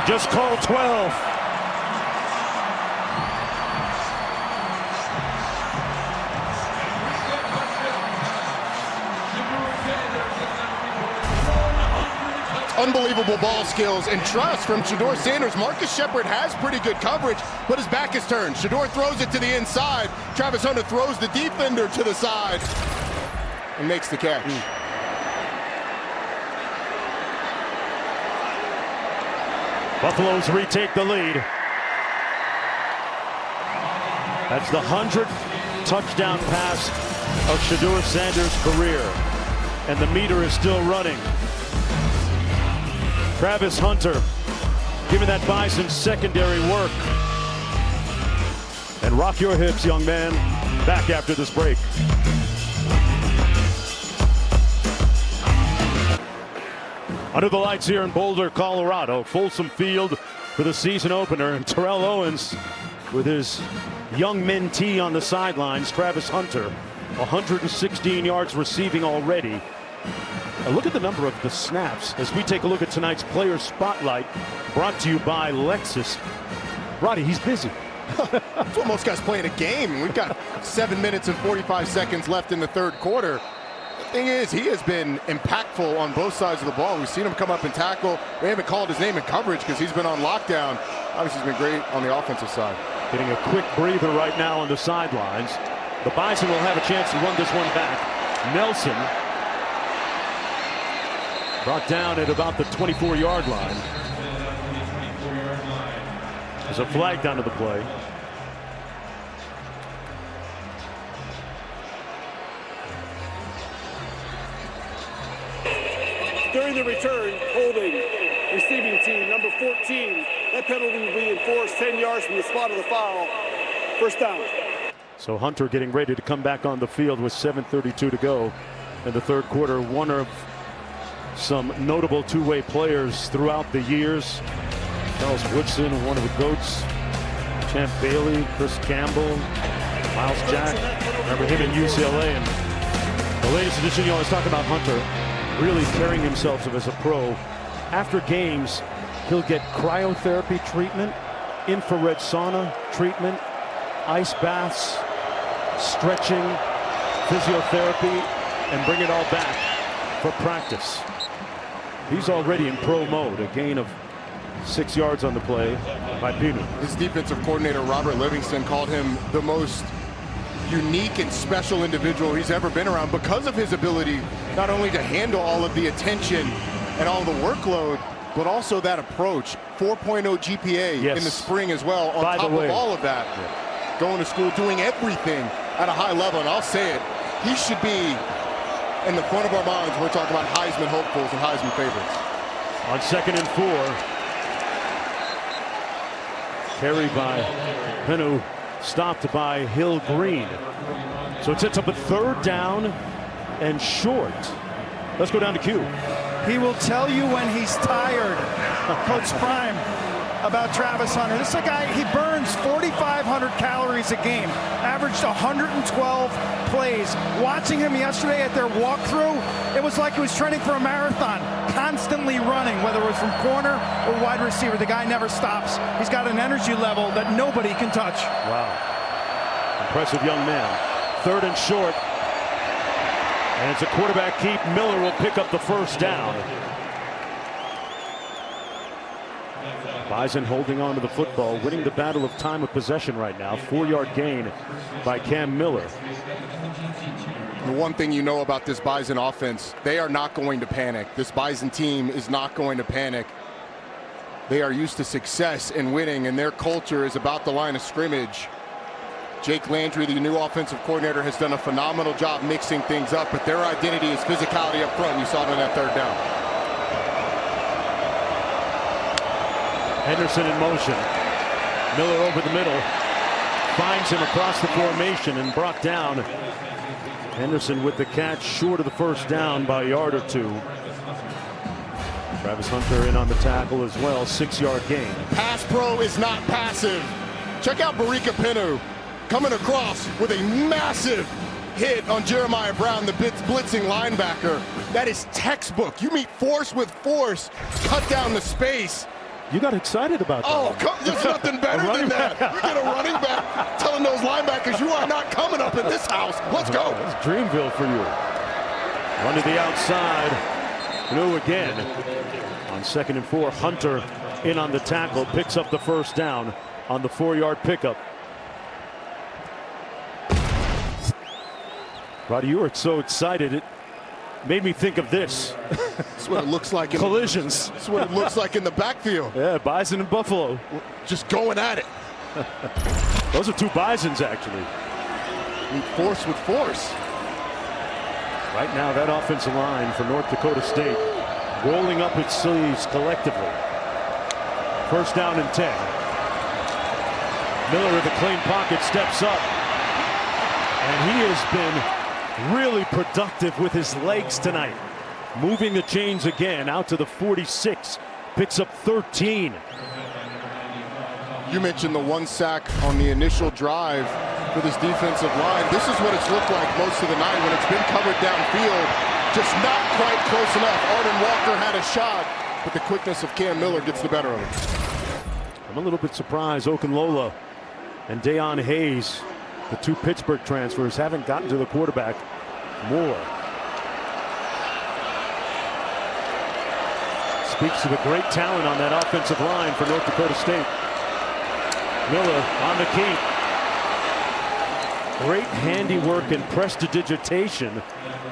Speaker 1: Just called 12.
Speaker 2: Unbelievable ball skills and trust from Shedeur Sanders. Marcus Shepard has pretty good coverage, but his back is turned. Shedeur throws it to the inside. Travis Hunter throws the defender to the side and makes the catch.
Speaker 1: Buffaloes retake the lead. That's the 100th touchdown pass of Shedeur Sanders' career. And the meter is still running. Travis Hunter giving that Bison secondary work. And rock your hips, young man. Back after this break. Under the lights here in Boulder, Colorado. Folsom Field for the season opener. And Terrell Owens with his young mentee on the sidelines. Travis Hunter, 116 yards receiving already. Look at the number of the snaps as we take a look at tonight's player spotlight, brought to you by Lexus. Roddy, he's busy.
Speaker 2: That's what most guys play in a game. We've got 7 minutes and 45 seconds left in the third quarter. The thing is, he has been impactful on both sides of the ball. We've seen him come up and tackle. We haven't called his name in coverage because he's been on lockdown. Obviously, he's been great on the offensive side.
Speaker 1: Getting a quick breather right now on the sidelines. The Bison will have a chance to run this one back. Nelson brought down at about the 24-yard line. There's a flag down to the play.
Speaker 5: During the return, holding receiving team, number 14. That penalty will be enforced 10 yards from the spot of the foul. First down.
Speaker 1: So Hunter getting ready to come back on the field with 7:32 to go in the third quarter. One of some notable two-way players throughout the years. Charles Woodson, one of the GOATs. Champ Bailey, Chris Campbell, Miles Jack. Remember him at UCLA. And the latest edition, let's talk about Hunter really carrying himself as a pro. After games, he'll get cryotherapy treatment, infrared sauna treatment, ice baths, stretching, physiotherapy, and bring it all back for practice. He's already in pro mode, a gain of 6 yards on the play by Pinu.
Speaker 2: His defensive coordinator, Robert Livingston, called him the most unique and special individual he's ever been around because of his ability not only to handle all of the attention and all the workload, but also that approach. 4.0 GPA in the spring as well, on top of all of that. Going to school, doing everything at a high level, and I'll say it, he should be in the front of our minds. We're talking about Heisman hopefuls and Heisman favorites.
Speaker 1: On 2nd and 4, carry by Penu, stopped by Hill Green. So it sets up a 3rd down and short. Let's go down to Q.
Speaker 3: He will tell you when he's tired, Coach Prime, about Travis Hunter. This is a guy, he burns 4,500 calories a game, averaged 112 plays. Watching him yesterday at their walkthrough, it was like he was training for a marathon, constantly running, whether it was from corner or wide receiver. The guy never stops. He's got an energy level that nobody can touch.
Speaker 1: Wow. Impressive young man. 3rd and short. And it's a quarterback keep. Miller will pick up the 1st down. Bison holding on to the football, winning the battle of time of possession right now. 4-yard gain by Cam Miller.
Speaker 2: The one thing you know about this Bison offense, they are not going to panic. This Bison team is not going to panic. They are used to success and winning, and their culture is about the line of scrimmage. Jake Landry, the new offensive coordinator, has done a phenomenal job mixing things up, but their identity is physicality up front. You saw it on that 3rd down.
Speaker 1: Henderson in motion. Miller over the middle. Finds him across the formation and brought down. Henderson with the catch, short of the 1st down by a yard or 2. Travis Hunter in on the tackle as well. 6-yard gain.
Speaker 2: Pass pro is not passive. Check out Barika Pinu coming across with a massive hit on Jeremiah Brown, the blitzing linebacker. That is textbook. You meet force with force, cut down the space.
Speaker 1: You got excited about that.
Speaker 2: Oh, there's nothing better than that. You get a running back telling those linebackers, you are not coming up in this house. Let's go.
Speaker 1: That's Dreamville for you. Run to the outside. Pinu again. On 2nd and 4, Hunter in on the tackle, picks up the 1st down on the 4-yard pickup. Roddy, you were so excited, it made me think of this.
Speaker 2: That's what it looks like.
Speaker 1: Collisions.
Speaker 2: That's what it looks like in the backfield.
Speaker 1: Yeah, Bison and Buffalo.
Speaker 2: Just going at it.
Speaker 1: Those are 2 Bisons, actually.
Speaker 2: Force with force.
Speaker 1: Right now, that offensive line for North Dakota State rolling up its sleeves collectively. 1st down and 10. Miller with a clean pocket steps up. And he has been really productive with his legs tonight. Moving the chains again out to the 46. Picks up 13.
Speaker 2: You mentioned the 1 sack on the initial drive for this defensive line. This is what it's looked like most of the night when it's been covered downfield. Just not quite close enough. Arden Walker had a shot, but the quickness of Cam Miller gets the better of it.
Speaker 1: I'm a little bit surprised Okunlola and Deion Hayes, the 2 Pittsburgh transfers, haven't gotten to the quarterback more. Speaks to the great talent on that offensive line for North Dakota State. Miller on the keep. Great handiwork and prestidigitation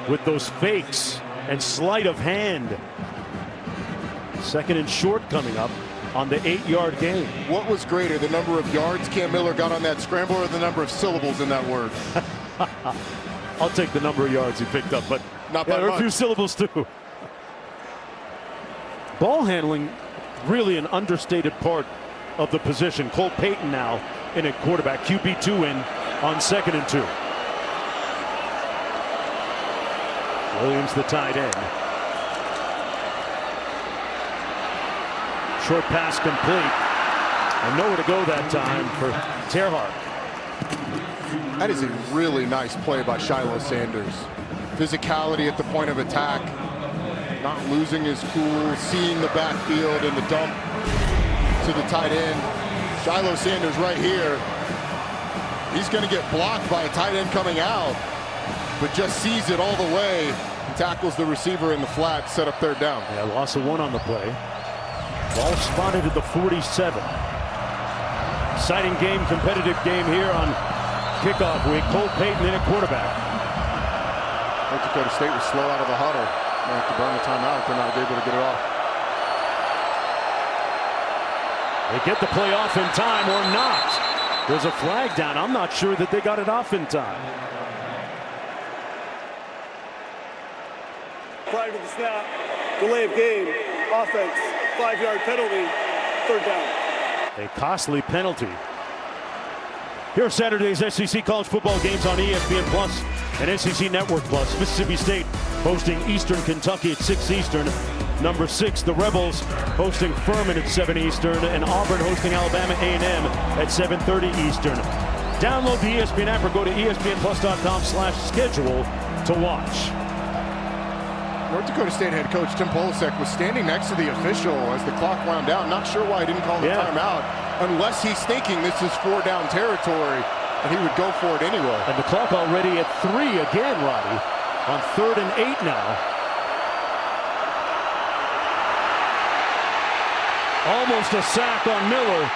Speaker 1: with those fakes and sleight of hand. 2nd and short coming up on the 8-yard gain.
Speaker 2: What was greater, the number of yards Cam Miller got on that scramble or the number of syllables in that word?
Speaker 1: I'll take the number of yards he picked up, but
Speaker 2: not by
Speaker 1: there are
Speaker 2: much.
Speaker 1: a few syllables too. Ball handling, really an understated part of the position. Cole Payton now in at quarterback. QB2 in on 2nd and 2. Williams the tight end. Short pass complete. And nowhere to go that time for Terhart.
Speaker 2: That is a really nice play by Shiloh Sanders. Physicality at the point of attack. Not losing his cool, seeing the backfield and the dump to the tight end. Shiloh Sanders right here. He's going to get blocked by a tight end coming out, but just sees it all the way and tackles the receiver in the flat, set up 3rd down.
Speaker 1: Yeah, loss of 1 on the play. Ball spotted at the 47. Exciting game, competitive game here on kickoff week. Cole Payton in at quarterback.
Speaker 2: North Dakota State was slow out of the huddle. They have to burn the timeout. They're not able to get it off.
Speaker 1: They get the play off in time or not. There's a flag down. I'm not sure that they got it off in time.
Speaker 5: Prior to the snap, delay of game, offense, 5-yard penalty, 3rd down.
Speaker 1: A costly penalty. Here are Saturday's SEC college football games on ESPN Plus and SEC Network Plus. Mississippi State hosting Eastern Kentucky at 6 Eastern. Number 6, the Rebels hosting Furman at 7 Eastern, and Auburn hosting Alabama A&M at 7:30 Eastern. Download the ESPN app or go to espnplus.com/schedule to watch.
Speaker 2: North Dakota State head coach Tim Polasek was standing next to the official as the clock wound down. Not sure why he didn't call the timeout, unless he's thinking this is 4-down territory, and he would go for it anyway.
Speaker 1: And the clock already at 3 again, Roddy, on 3rd and 8 now. Almost a sack on Miller.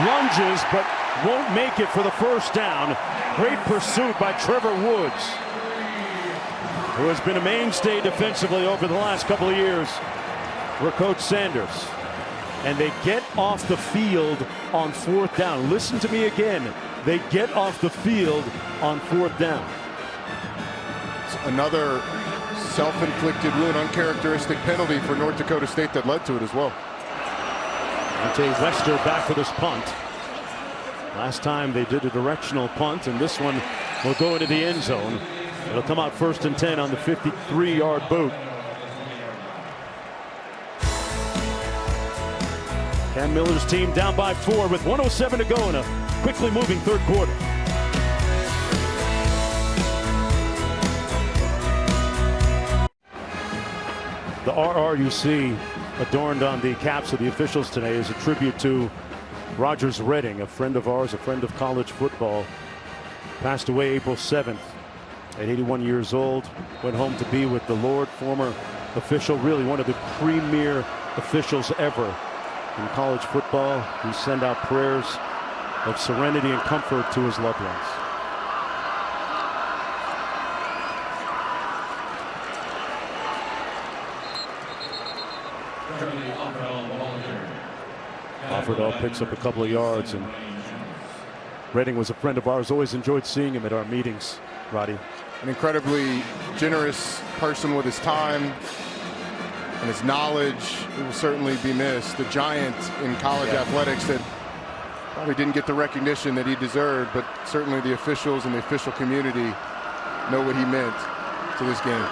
Speaker 1: Lunges, but won't make it for the 1st down. Great pursuit by Trevor Woods, who has been a mainstay defensively over the last couple of years for Coach Sanders. And they get off the field on 4th down. Listen to me again. They get off the field on 4th down.
Speaker 2: It's another self-inflicted wound, uncharacteristic penalty for North Dakota State that led to it as well.
Speaker 1: Dante Wester back for this punt. Last time they did a directional punt, and this one will go into the end zone. It'll come out 1st and 10 on the 53-yard boot. Cam Miller's team down by 4 with 1:07 to go in a quickly moving 3rd quarter. The RR you see adorned on the caps of the officials today is a tribute to Rogers Redding, a friend of ours, a friend of college football. Passed away April 7th at 81 years old. Went home to be with the Lord. Former official, really one of the premier officials ever in college football. We send out prayers of serenity and comfort to his loved ones. Offerdahl picks up a couple of yards, and Redding was a friend of ours. Always enjoyed seeing him at our meetings, Roddy.
Speaker 2: An incredibly generous person with his time and his knowledge. He will certainly be missed. The giant in college athletics that probably didn't get the recognition that he deserved, but certainly the officials and the official community know what he meant to this game.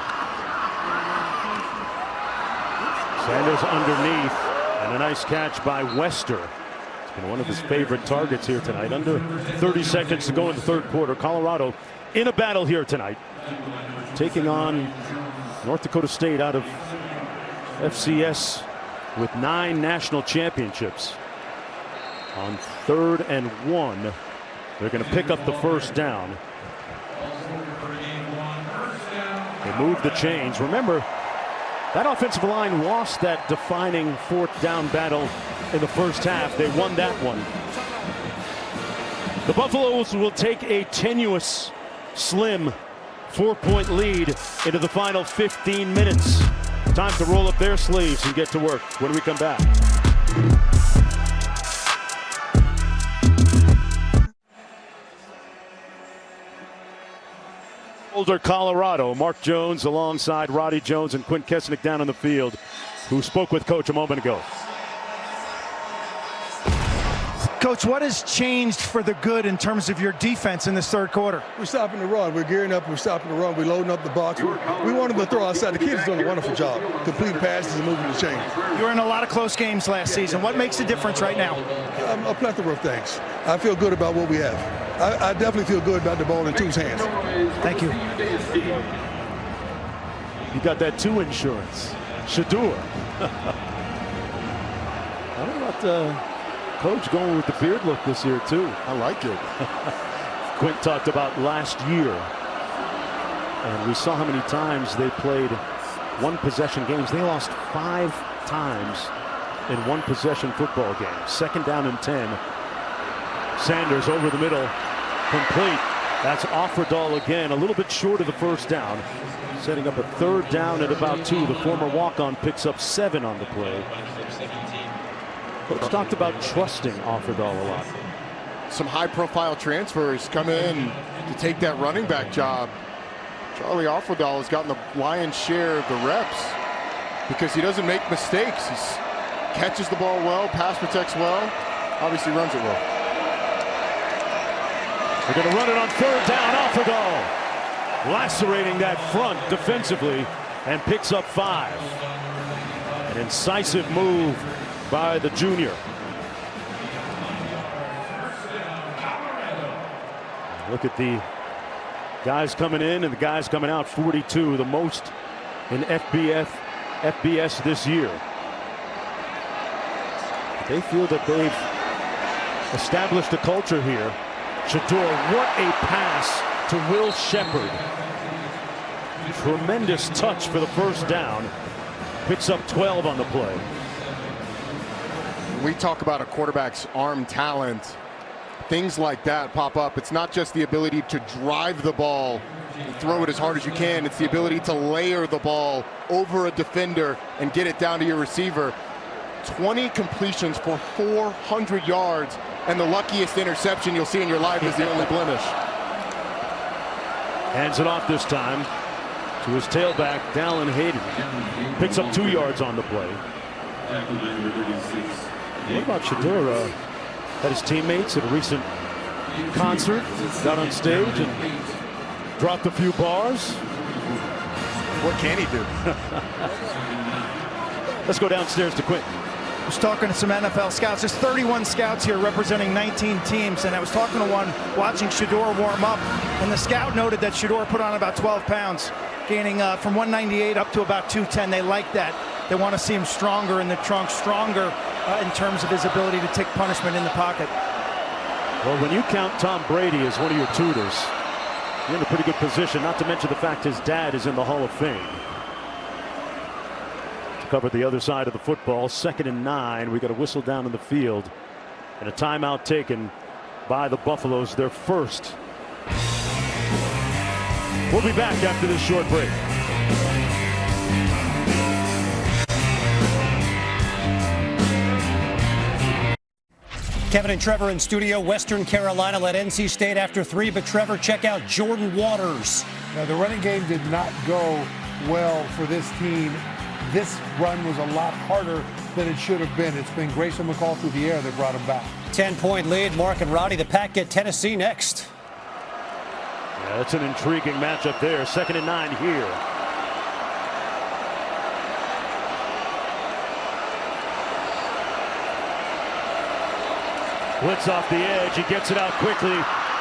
Speaker 1: Sanders underneath, and a nice catch by Wester. It's been one of his favorite targets here tonight. Under 30 seconds to go in the 3rd quarter. Colorado in a battle here tonight, taking on North Dakota State out of FCS with 9 national championships. On 3rd and 1, they're going to pick up the 1st down. They move the chains. Remember, that offensive line lost that defining 4th down battle in the 1st half. They won that one. The Buffaloes will take a tenuous, slim 4-point lead into the final 15 minutes. Time to roll up their sleeves and get to work when we come back. Boulder, Colorado. Mark Jones alongside Roddy Jones and Quinn Kesnick down on the field, who spoke with Coach a moment ago.
Speaker 3: Coach, what has changed for the good in terms of your defense in this 3rd quarter?
Speaker 14: We're stopping the run. We're gearing up. We're stopping the run. We're loading up the box. We want them to throw outside. The kids are doing a wonderful job. Complete passes and moving the chain.
Speaker 3: You were in a lot of close games last season. What makes the difference right now?
Speaker 14: A plethora of things. I feel good about what we have. I definitely feel good about the ball in Two's hands.
Speaker 3: Thank you.
Speaker 1: You got that 2 insurance. Shador. I don't know about Coach going with the beard look this year, too.
Speaker 2: I like it.
Speaker 1: Quint talked about last year, and we saw how many times they played 1-possession games. They lost 5 times in one possession football game. 2nd down and 10. Sanders over the middle, complete. That's Offerdahl again, a little bit short of the 1st down. Setting up a 3rd down at about 2. The former walk-on picks up 7 on the play. Coach talked about trusting Offerdahl a lot.
Speaker 2: Some high-profile transfers come in to take that running back job. Charlie Offerdahl has gotten the lion's share of the reps because he doesn't make mistakes. He catches the ball well, pass protects well, obviously runs it well.
Speaker 1: They're going to run it on 3rd down. Offerdahl lacerating that front defensively and picks up 5. An incisive move by the junior. Look at the guys coming in and the guys coming out. 42, the most in FBS this year. They feel that they've established a culture here. Shador, what a pass to Will Shepherd. Tremendous touch for the 1st down. Picks up 12 on the play.
Speaker 2: When we talk about a quarterback's arm talent, things like that pop up. It's not just the ability to drive the ball and throw it as hard as you can. It's the ability to layer the ball over a defender and get it down to your receiver. 20 completions for 400 yards, and the luckiest interception you'll see in your life is the only blemish.
Speaker 1: Hands it off this time to his tailback, Dallin Hayden. Picks up 2 yards on the play. What about Shador? Had his teammates at a recent concert, got on stage and dropped a few bars.
Speaker 2: What can he do?
Speaker 1: Let's go downstairs to Quentin.
Speaker 3: I was talking to some NFL scouts. There's 31 scouts here representing 19 teams, and I was talking to one watching Shador warm up, and the scout noted that Shador put on about 12 pounds, gaining from 198 up to about 210. They like that. They want to see him stronger in the trunk, stronger in terms of his ability to take punishment in the pocket.
Speaker 1: Well, when you count Tom Brady as one of your tutors, you're in a pretty good position, not to mention the fact his dad is in the Hall of Fame. To cover the other side of the football, 2nd and 9. We got a whistle down in the field and a timeout taken by the Buffaloes, their first. We'll be back after this short break.
Speaker 9: Kevin and Trevor in studio. Western Carolina led NC State after 3, but Trevor, check out Jordan Waters.
Speaker 15: Now, the running game did not go well for this team. This run was a lot harder than it should have been. It's been Grayson McCall through the air that brought him back.
Speaker 9: 10-point lead. Mark and Roddy, the Pack get Tennessee next.
Speaker 1: Yeah, that's an intriguing matchup there. 2nd and 9 here. Blitz off the edge. He gets it out quickly.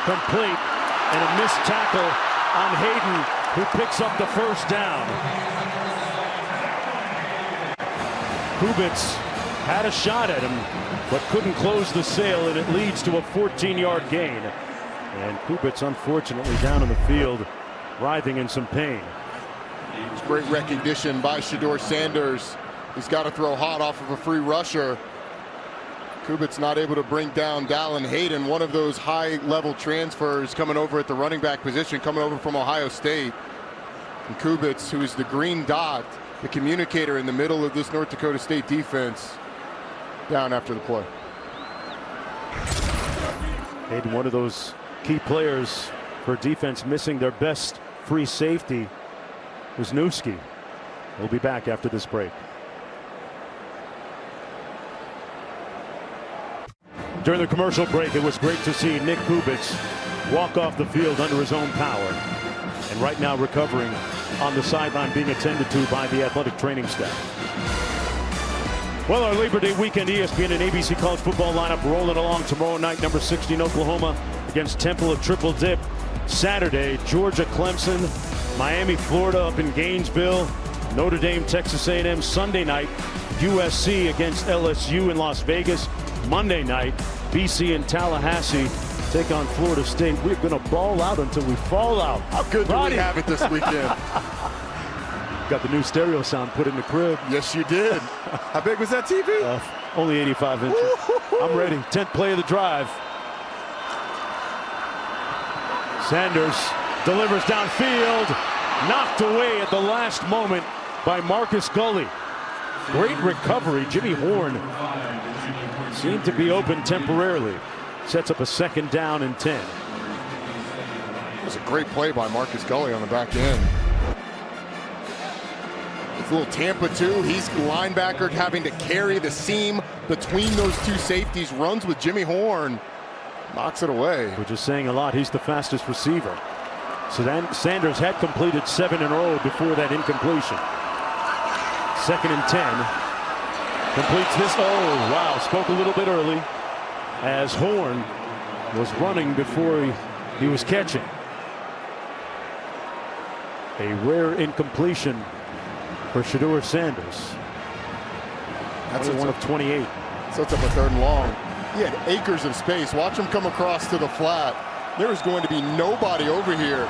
Speaker 1: Complete. And a missed tackle on Hayden, who picks up the 1st down. Kubitz had a shot at him, but couldn't close the sale, and it leads to a 14-yard gain. And Kubitz, unfortunately, down on the field, writhing in some pain.
Speaker 2: It's great recognition by Shador Sanders. He's got to throw hot off of a free rusher. Kubitz not able to bring down Dallin Hayden, one of those high-level transfers coming over at the running back position, coming over from Ohio State. And Kubitz, who is the green dot, the communicator in the middle of this North Dakota State defense, down after the play.
Speaker 1: Hayden, one of those key players for defense, missing their best free safety, Wisniewski. We'll be back after this break. During the commercial break, it was great to see Nick Kubitz walk off the field under his own power, and right now recovering on the sideline, being attended to by the athletic training staff. Well, our Labor Day weekend ESPN and ABC college football lineup rolling along tomorrow night. Number 16 Oklahoma against Temple of Triple Dip. Saturday, Georgia, Clemson, Miami, Florida up in Gainesville, Notre Dame, Texas A&M. Sunday night, USC against LSU in Las Vegas. Monday night, BC and Tallahassee take on Florida State. We're going to ball out until we fall out.
Speaker 2: How good do we have it this weekend?
Speaker 1: Got the new stereo sound put in the crib.
Speaker 2: Yes, you did. How big was that TV?
Speaker 1: Only 85 inches. I'm ready. 10th play of the drive. Sanders delivers downfield. Knocked away at the last moment by Marcus Gully. Great recovery. Jimmy Horn seemed to be open temporarily. Sets up a 2nd down and 10.
Speaker 2: It was a great play by Marcus Gully on the back end. It's a little Tampa too. He's linebacker having to carry the seam between those two safeties. Runs with Jimmy Horn. Knocks it away.
Speaker 1: Which is saying a lot. He's the fastest receiver. So then Sanders had completed 7 in a row before that incompletion. 2nd and 10. Completes this. Oh, wow. Spoke a little bit early as Horn was running before he was catching. A rare incompletion for Shedeur Sanders. That's one of 28.
Speaker 2: Sets up a 3rd and long. He had acres of space. Watch him come across to the flat. There is going to be nobody over here.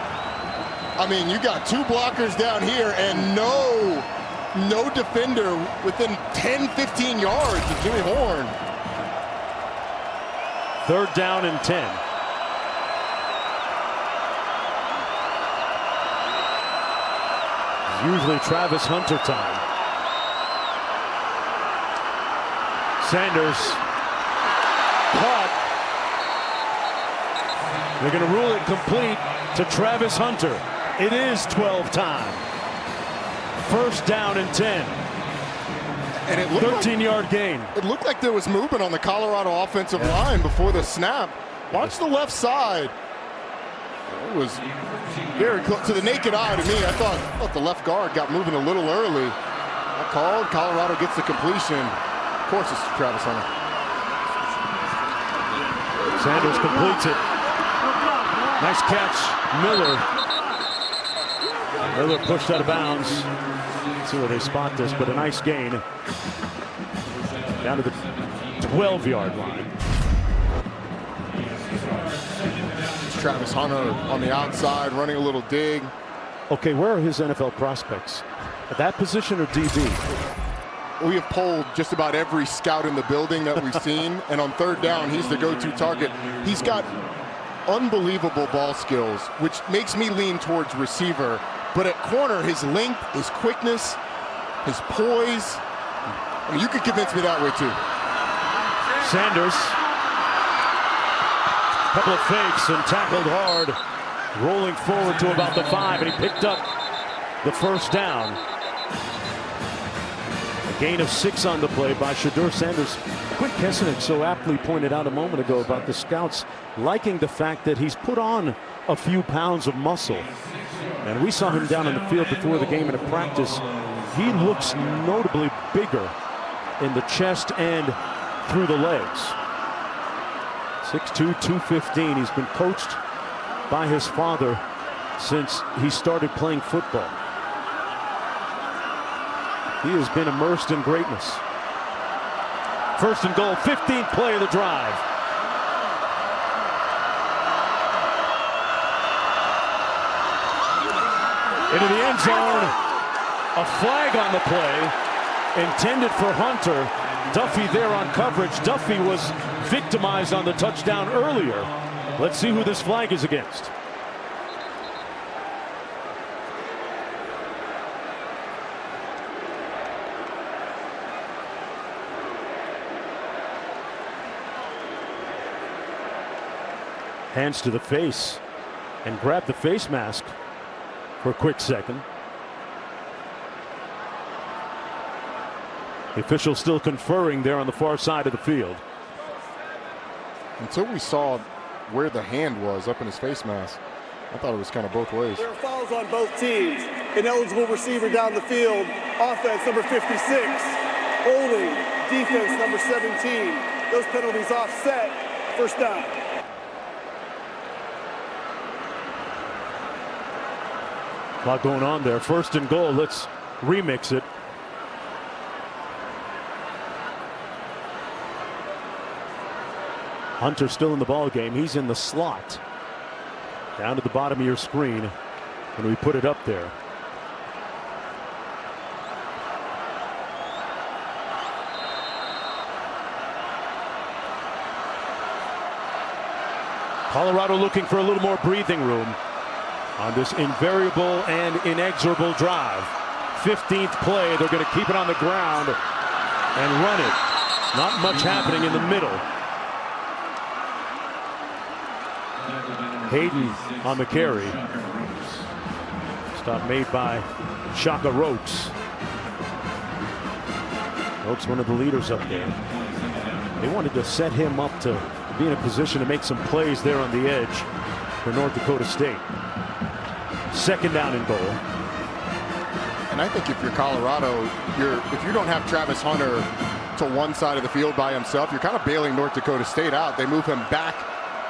Speaker 2: I mean, you got 2 blockers down here and no defender within 10, 15 yards of Jimmy Horn.
Speaker 1: 3rd down and 10. Usually Travis Hunter time. Sanders caught. They're going to rule it complete to Travis Hunter. It is 12 time. 1st down and 10.
Speaker 2: And it looked
Speaker 1: 13-yard gain.
Speaker 2: It looked like there was movement on the Colorado offensive line before the snap. Watch the left side. It was very close to the naked eye to me. I thought the left guard got moving a little early. I called. Colorado gets the completion. Of course, it's Travis Hunter.
Speaker 1: Sanders completes it. Nice catch, Miller. Miller pushed out of bounds. Let's see where they spot this, but a nice gain. Down to the 12-yard line.
Speaker 2: Travis Hunter on the outside, running a little dig.
Speaker 1: Okay, where are his NFL prospects? At that position or DB?
Speaker 2: We have polled just about every scout in the building that we've seen, and on 3rd down, he's the go-to target. He's got unbelievable ball skills, which makes me lean towards receiver. But at corner, his length, his quickness, his poise, I mean, you could convince me that way too.
Speaker 1: Sanders. Couple of fakes and tackled hard, rolling forward to about the 5, and he picked up the 1st down. A gain of 6 on the play by Shedeur Sanders. Quinn Kessenich so aptly pointed out a moment ago about the scouts liking the fact that he's put on a few pounds of muscle. And we saw him down on the field before the game in a practice. He looks notably bigger in the chest and through the legs. 6'2", 215. He's been coached by his father since he started playing football. He has been immersed in greatness. 1st and goal, 15th play of the drive. Into the end zone. A flag on the play, intended for Hunter. Duffy there on coverage. Duffy was victimized on the touchdown earlier. Let's see who this flag is against. Hands to the face and grab the face mask for a quick second. The official still conferring there on the far side of the field.
Speaker 2: Until we saw where the hand was up in his face mask, I thought it was kind of both ways.
Speaker 5: There are fouls on both teams. Ineligible receiver down the field. Offense number 56. Holding. Defense number 17. Those penalties offset. 1st down.
Speaker 1: A lot going on there. 1st and goal. Let's remix it. Hunter still in the ball game. He's in the slot. Down to the bottom of your screen when we put it up there. Colorado looking for a little more breathing room on this invariable and inexorable drive. 15th play, they're going to keep it on the ground and run it. Not much happening in the middle. Hayden on the carry. Stop made by Shaka Rokes. Rokes, one of the leaders up there. They wanted to set him up to be in a position to make some plays there on the edge for North Dakota State. Second down and goal.
Speaker 2: And I think if you're Colorado, if you don't have Travis Hunter to one side of the field by himself, you're kind of bailing North Dakota State out. They move him back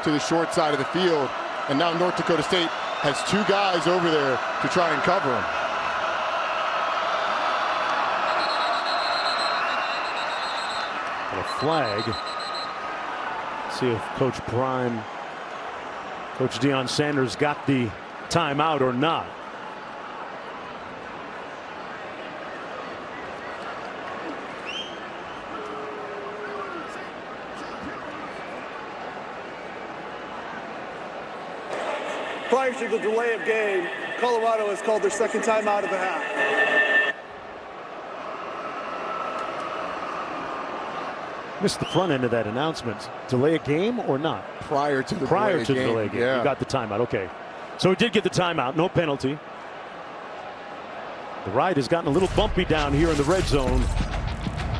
Speaker 2: to the short side of the field, and now North Dakota State has two guys over there to try and cover him.
Speaker 1: And a flag. See if Coach Deion Sanders got the timeout or not.
Speaker 5: Prior to the delay of game, Colorado has called their second timeout of the half.
Speaker 1: Missed the front end of that announcement. Delay a game or not?
Speaker 2: Prior to the
Speaker 1: delay game.
Speaker 2: Yeah.
Speaker 1: You got the timeout. Okay. So he did get the timeout. No penalty. The ride has gotten a little bumpy down here in the red zone.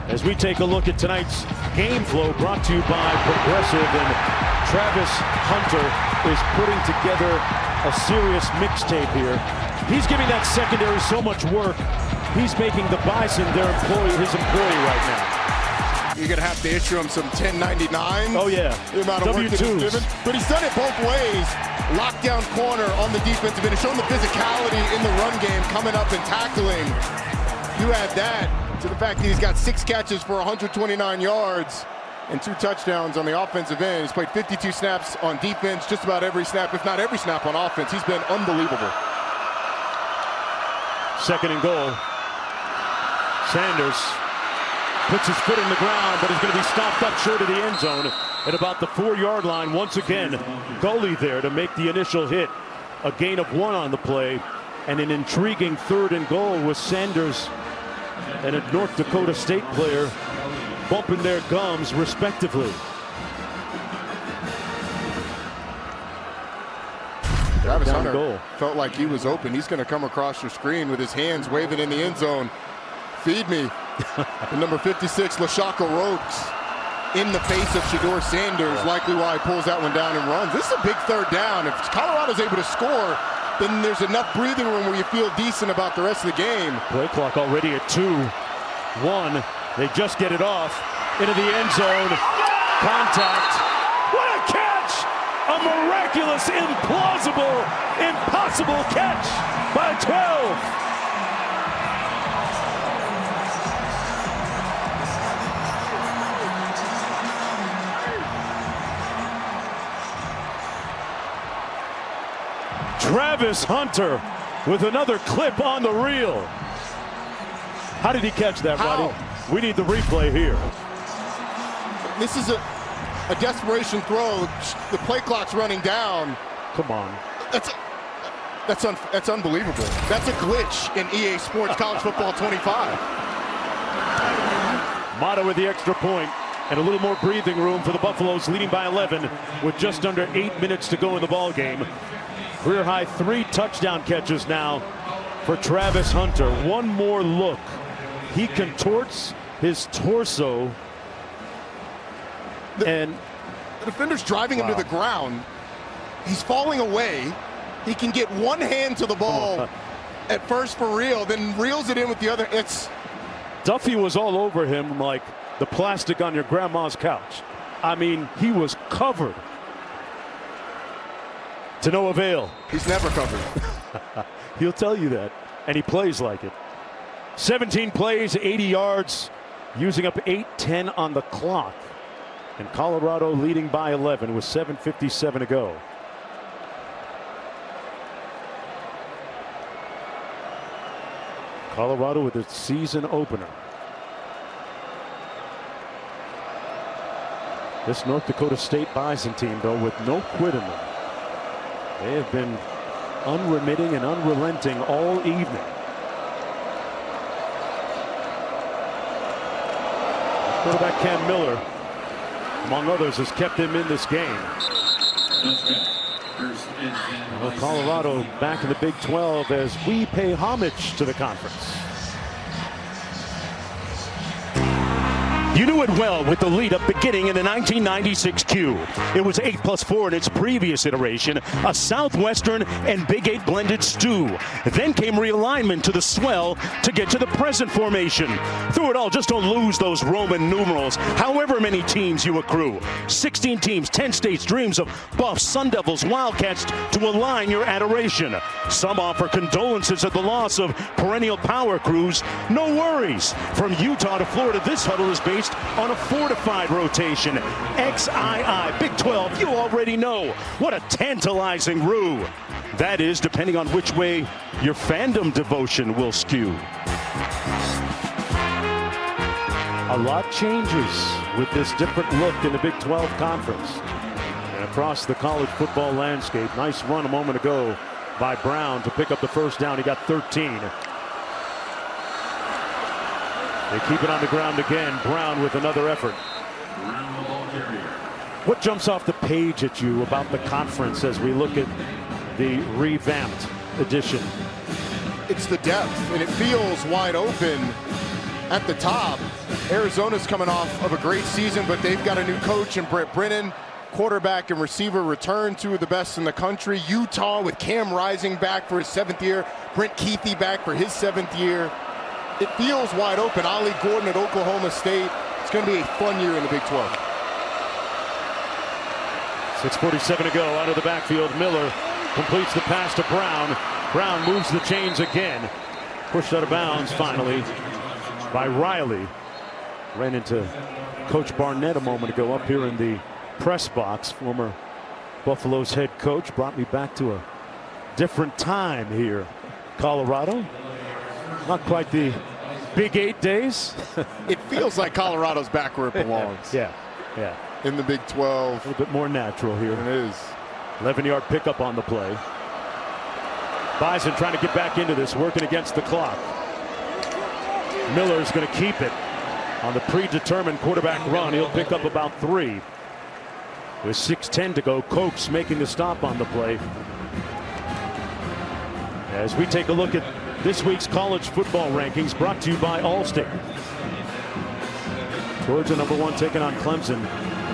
Speaker 1: As we take a look at tonight's game flow, brought to you by Progressive, and Travis Hunter is putting together a serious mixtape here. He's giving that secondary so much work. He's making the Bison his employee right now.
Speaker 2: You're going to have to issue him some 1099.
Speaker 1: Oh, yeah.
Speaker 2: The amount of work that he's given. But he's done it both ways. Lockdown corner on the defensive end. He's shown the physicality in the run game, coming up and tackling. You add that to the fact that he's got 6 catches for 129 yards and 2 touchdowns on the offensive end. He's played 52 snaps on defense, just about every snap, if not every snap on offense. He's been unbelievable.
Speaker 1: Second and goal. Sanders puts his foot in the ground, but is going to be stopped up short of the end zone at about the 4-yard line. Once again, Gully there to make the initial hit. A gain of 1 on the play, and an intriguing 3rd and goal with Sanders and a North Dakota State player bumping their gums respectively.
Speaker 2: Travis Hunter felt like he was open. He's going to come across your screen with his hands waving in the end zone. Feed me. The number 56, LaShaka Rokes, in the face of Shedeur Sanders, likely why he pulls that one down and runs. This is a big 3rd down. If Colorado's able to score, then there's enough breathing room where you feel decent about the rest of the game.
Speaker 1: Play clock already at 2-1. They just get it off into the end zone. Contact. What a catch! A miraculous, implausible, impossible catch by 12. Travis Hunter with another clip on the reel. How did he catch that, Roddy? We need the replay here.
Speaker 2: This is a desperation throw. The play clock's running down.
Speaker 1: Come on.
Speaker 2: That's unbelievable. That's a glitch in EA Sports College Football 25.
Speaker 1: Mata with the extra point and a little more breathing room for the Buffaloes, leading by 11 with just under 8 minutes to go in the ball game. Career high 3 touchdown catches now for Travis Hunter. One more look. He contorts his torso. The
Speaker 2: defender's driving him to the ground. He's falling away. He can get one hand to the ball at first for real, then reels it in with the other.
Speaker 1: Duffy was all over him like the plastic on your grandma's couch. I mean, he was covered. To no avail.
Speaker 2: He's never covered.
Speaker 1: He'll tell you that, and he plays like it. 17 plays, 80 yards, using up 8:10 on the clock. And Colorado leading by 11 with 7:57 to go. Colorado with its season opener. This North Dakota State Bison team, though, with no quit in them. They have been unremitting and unrelenting all evening. Quarterback Cam Miller, among others, has kept him in this game. Well, Colorado back in the Big 12 as we pay homage to the conference. You knew it well with the lead-up beginning in the 1996 Q. It was 8+4 in its previous iteration, a Southwestern and Big 8 blended stew. Then came realignment to the swell to get to the present formation. Through it all, just don't lose those Roman numerals, however many teams you accrue. 16 teams, 10 states, dreams of Buffs, Sun Devils, Wildcats to align your adoration. Some offer condolences at the loss of perennial power crews. No worries. From Utah to Florida, this huddle is based on a fortified rotation. XII, Big 12, you already know. What a tantalizing rue. That is, depending on which way your fandom devotion will skew. A lot changes with this different look in the Big 12 Conference. And across the college football landscape, nice run a moment ago by Brown to pick up the first down. He got 13. They keep it on the ground again. Brown with another effort. What jumps off the page at you about the conference as we look at the revamped edition?
Speaker 2: It's the depth, and it feels wide open at the top. Arizona's coming off of a great season, but they've got a new coach in Brett Brennan. Quarterback and receiver return, two of the best in the country. Utah with Cam Rising back for his 7th year. Brent Keithy back for his 7th year. It feels wide open. Ollie Gordon at Oklahoma State. It's going to be a fun year in the Big 12.
Speaker 1: 6:47 to go. Out of the backfield, Miller completes the pass to Brown. Brown moves the chains again. Pushed out of bounds finally by Riley. Ran into Coach Barnett a moment ago up here in the press box. Former Buffalo's head coach. Brought me back to a different time here. Colorado. Not quite the Big 8 days.
Speaker 2: It feels like Colorado's back where it belongs.
Speaker 1: Yeah.
Speaker 2: In the Big 12.
Speaker 1: A little bit more natural here.
Speaker 2: It is.
Speaker 1: 11-yard pickup on the play. Bison trying to get back into this, working against the clock. Miller's going to keep it on the predetermined quarterback run. He'll pick up about 3. With 6:10 to go, Koch's making the stop on the play. As we take a look at this week's college football rankings, brought to you by Allstate. Georgia #1 taking on Clemson,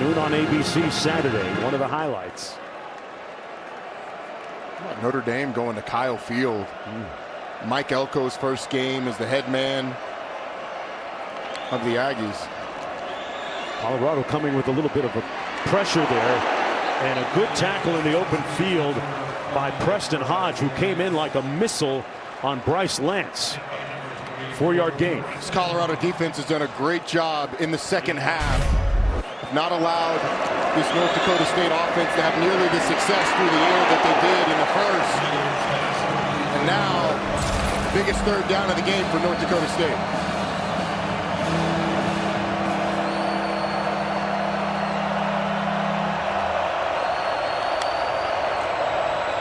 Speaker 1: noon on ABC Saturday. One of the highlights.
Speaker 2: Notre Dame going to Kyle Field. Mike Elko's first game as the head man of the Aggies.
Speaker 1: Colorado coming with a little bit of a pressure there, and a good tackle in the open field by Preston Hodge, who came in like a missile on Bryce Lance. 4-yard gain.
Speaker 2: This Colorado defense has done a great job in the second half. Not allowed this North Dakota State offense to have nearly the success through the air that they did in the first. And now, biggest third down of the game for North Dakota State.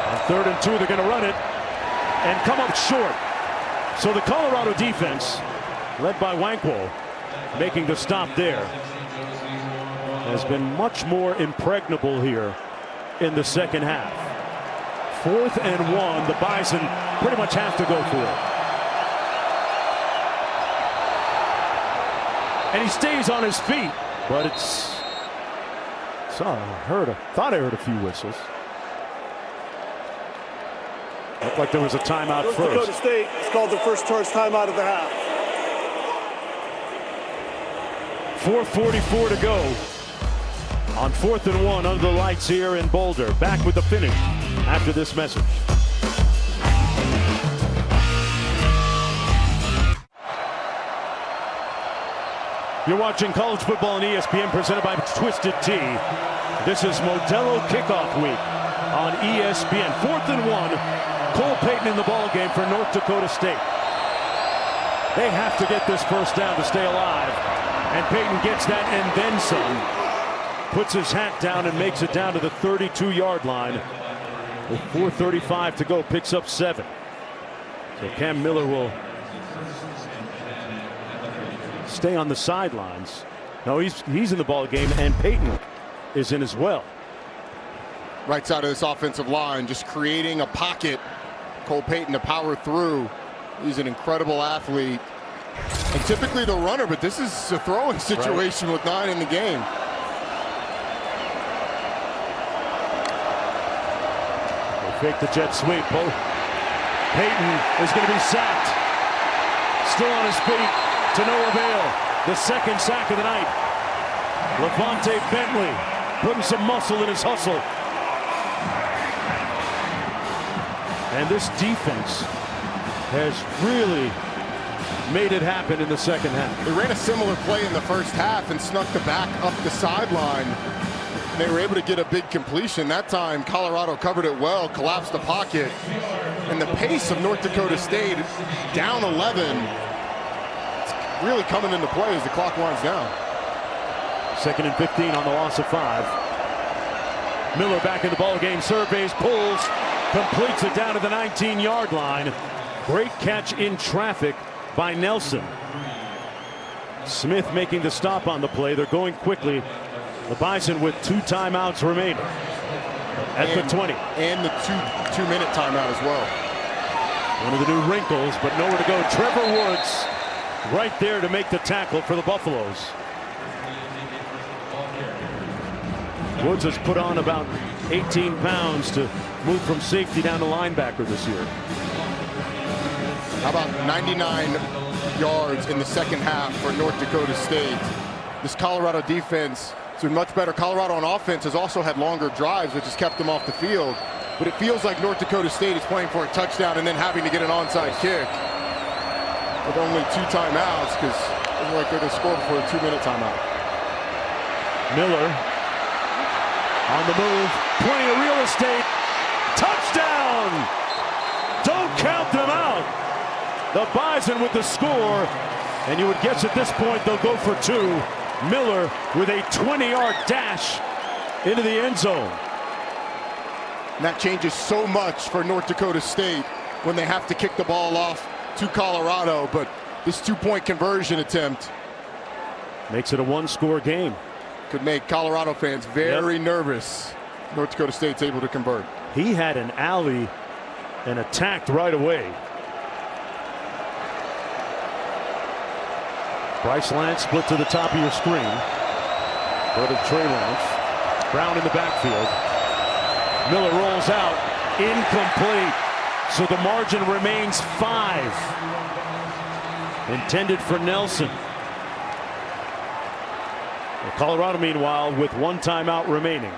Speaker 1: On 3rd and 2, they're going to run it and come up short. So the Colorado defense, led by Wankwell, making the stop there, has been much more impregnable here in the second half. 4th and 1, the Bison pretty much have to go for it. And he stays on his feet, but thought I heard a few whistles. Looked like there was a timeout
Speaker 5: North
Speaker 1: first.
Speaker 5: Dakota State is called the first charge timeout of the half.
Speaker 1: 4:44 to go on 4th and 1 under the lights here in Boulder. Back with the finish after this message. You're watching college football on ESPN, presented by Twisted Tea. This is Modelo Kickoff Week on ESPN. 4th and 1. Cole Payton in the ball game for North Dakota State. They have to get this first down to stay alive. And Payton gets that and then some. puts his hat down and makes it down to the 32-yard line. With 4:35 to go, picks up 7. So Cam Miller will stay on the sidelines. No, he's in the ball game, and Peyton is in as well.
Speaker 2: Right side of this offensive line, just creating a pocket. Cole Payton to power through. He's an incredible athlete. And typically the runner, but this is a throwing situation with 9 in the game.
Speaker 1: They fake the jet sweep. Payton is going to be sacked. Still on his feet to no avail. The second sack of the night. Levante Bentley putting some muscle in his hustle. And this defense has really made it happen in the second half.
Speaker 2: They ran a similar play in the first half and snuck the back up the sideline. They were able to get a big completion. That time, Colorado covered it well, collapsed the pocket. And the pace of North Dakota State, down 11, it's really coming into play as the clock winds down.
Speaker 1: 2nd and 15 on the loss of 5. Miller back in the ball game, surveys, pulls, completes it down to the 19-yard line. Great catch in traffic by Nelson. Smith making the stop on the play. They're going quickly. The Bison with 2 timeouts remaining at the 20.
Speaker 2: And the two-minute timeout as well.
Speaker 1: One of the new wrinkles, but nowhere to go. Trevor Woods right there to make the tackle for the Buffaloes. Woods has put on about 18 pounds to move from safety down to linebacker this year.
Speaker 2: How about 99 yards in the second half for North Dakota State? This Colorado defense has been much better. Colorado on offense has also had longer drives, which has kept them off the field. But it feels like North Dakota State is playing for a touchdown and then having to get an onside kick with only 2 timeouts, because it looks like they're going to score before a 2-minute timeout.
Speaker 1: Miller on the move, plenty of real estate. Touchdown! Don't count them out. The Bison with the score, and you would guess at this point they'll go for 2. Miller with a 20-yard dash into the end zone.
Speaker 2: And that changes so much for North Dakota State when they have to kick the ball off to Colorado, but this 2-point conversion attempt
Speaker 1: makes it a 1-score game.
Speaker 2: Could make Colorado fans very nervous. North Dakota State's able to convert.
Speaker 1: He had an alley and attacked right away. Bryce Lance split to the top of your screen. Go to Trey Lance. Brown in the backfield. Miller rolls out. Incomplete. So the margin remains 5. Intended for Nelson. Colorado, meanwhile, with 1 timeout remaining.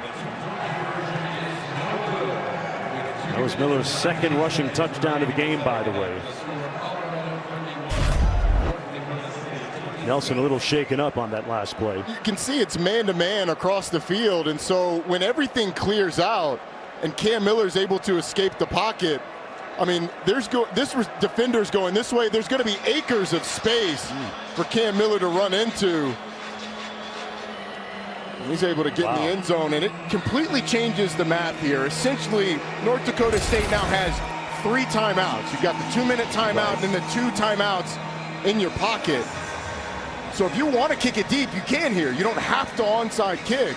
Speaker 1: That was Miller's 2nd rushing touchdown of the game, by the way. Nelson a little shaken up on that last play.
Speaker 2: You can see it's man-to-man across the field, and so when everything clears out and Cam Miller's able to escape the pocket, I mean, defender's going this way. There's going to be acres of space for Cam Miller to run into. He's able to get in the end zone, and it completely changes the math here. Essentially, North Dakota State now has 3 timeouts. You've got the 2-minute timeout and then the 2 timeouts in your pocket. So if you want to kick it deep, you can here. You don't have to onside kick.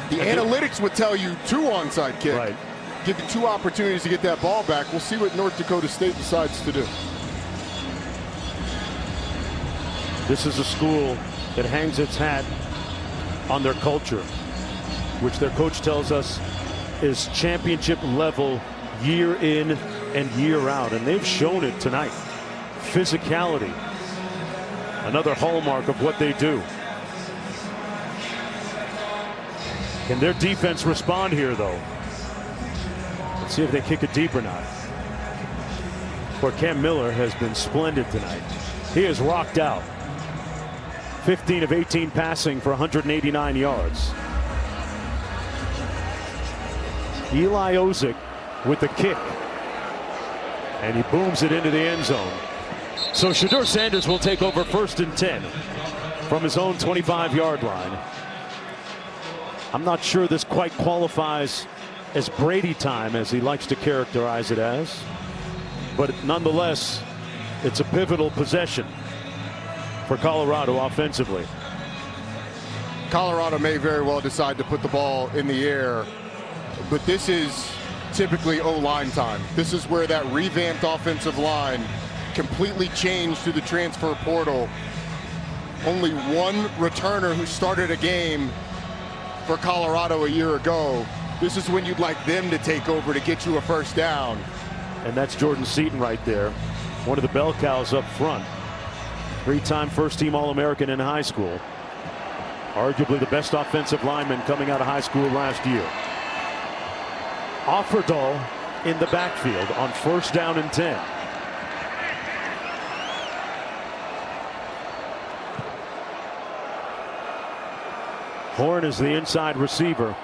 Speaker 2: The analytics would tell you 2 onside kick.
Speaker 1: Right.
Speaker 2: Give you 2 opportunities to get that ball back. We'll see what North Dakota State decides to do.
Speaker 1: This is a school that hangs its hat on their culture, which their coach tells us is championship level year in and year out, and they've shown it tonight. Physicality, another hallmark of what they do. Can their defense respond here, though? Let's see if they kick it deep or not. For Cam Miller has been splendid tonight. He is rocked out. 15 of 18 passing for 189 yards. Eli Ozick with the kick. And he booms it into the end zone. So Shedeur Sanders will take over 1st and 10 from his own 25-yard line. I'm not sure this quite qualifies as Brady time, as he likes to characterize it as. But nonetheless, it's a pivotal possession for Colorado offensively.
Speaker 2: Colorado may very well decide to put the ball in the air, but this is typically O-line time. This is where that revamped offensive line completely changed through the transfer portal. Only one returner who started a game for Colorado a year ago. This is when you'd like them to take over to get you a first down.
Speaker 1: And that's Jordan Seaton right there, one of the bell cows up front. 3-time first-team All-American in high school. Arguably the best offensive lineman coming out of high school last year. Offerdahl in the backfield on 1st down and 10. Horn is the inside receiver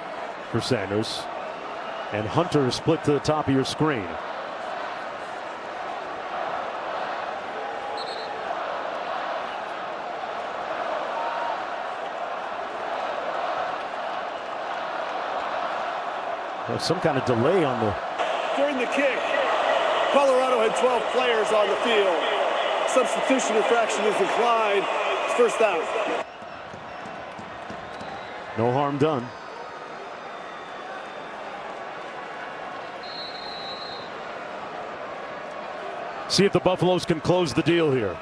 Speaker 1: for Sanders, and Hunter is split to the top of your screen. There's some kind of delay on the.
Speaker 5: During the kick, Colorado had 12 players on the field. Substitution infraction is declined. It's first down.
Speaker 1: No harm done. See if the Buffaloes can close the deal here.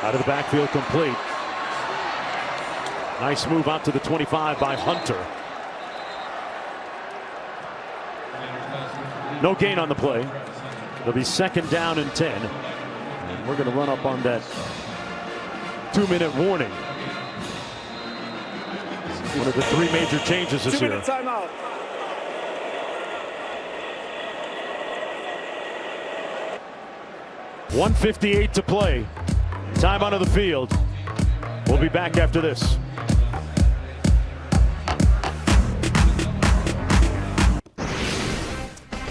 Speaker 1: Out of the backfield, complete. Nice move out to the 25 by Hunter. No gain on the play. It'll be 2nd down and 10. And we're going to run up on that 2-minute warning. One of the 3 major changes this year.
Speaker 5: 2-minute timeout.
Speaker 1: .158 to play. Time onto the field. We'll be back after this.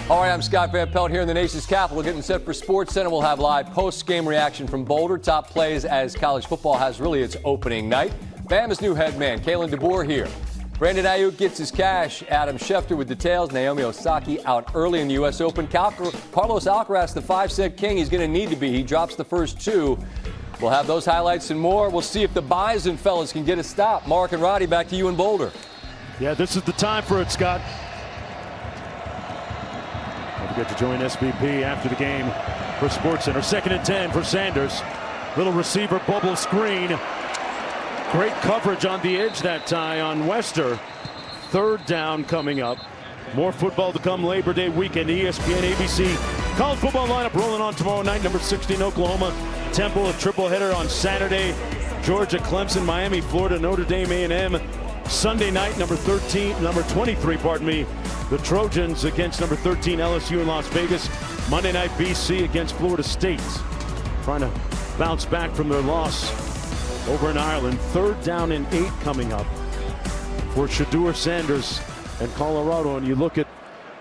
Speaker 16: All right, I'm Scott Van Pelt here in the nation's capital, getting set for Sports Center. We'll have live post-game reaction from Boulder. Top plays as college football has really its opening night. Bama's new head man, Kalen DeBoer, here. Brandon Ayuk gets his cash. Adam Schefter with details. Naomi Osaka out early in the U.S. Open. Carlos Alcaraz, the 5-set king, he's going to need to be. He drops the first 2. We'll have those highlights and more. We'll see if the Bison fellas can get a stop. Mark and Roddy, back to you in Boulder.
Speaker 1: Yeah, this is the time for it, Scott. Don't forget to join SVP after the game for Sports Center. 2nd and 10 for Sanders. Little receiver bubble screen. Great coverage on the edge that time on Wester. 3rd down coming up. More football to come Labor Day weekend. ESPN, ABC. College football lineup rolling on tomorrow night. Number 16, Oklahoma. Temple, a triple header on Saturday. Georgia, Clemson, Miami, Florida, Notre Dame, A&M. Sunday night, number 23, the Trojans against number 13, LSU in Las Vegas. Monday night, BC against Florida State. Trying to bounce back from their loss over in Ireland. 3rd down and 8 coming up for Shedeur Sanders and Colorado. And you look at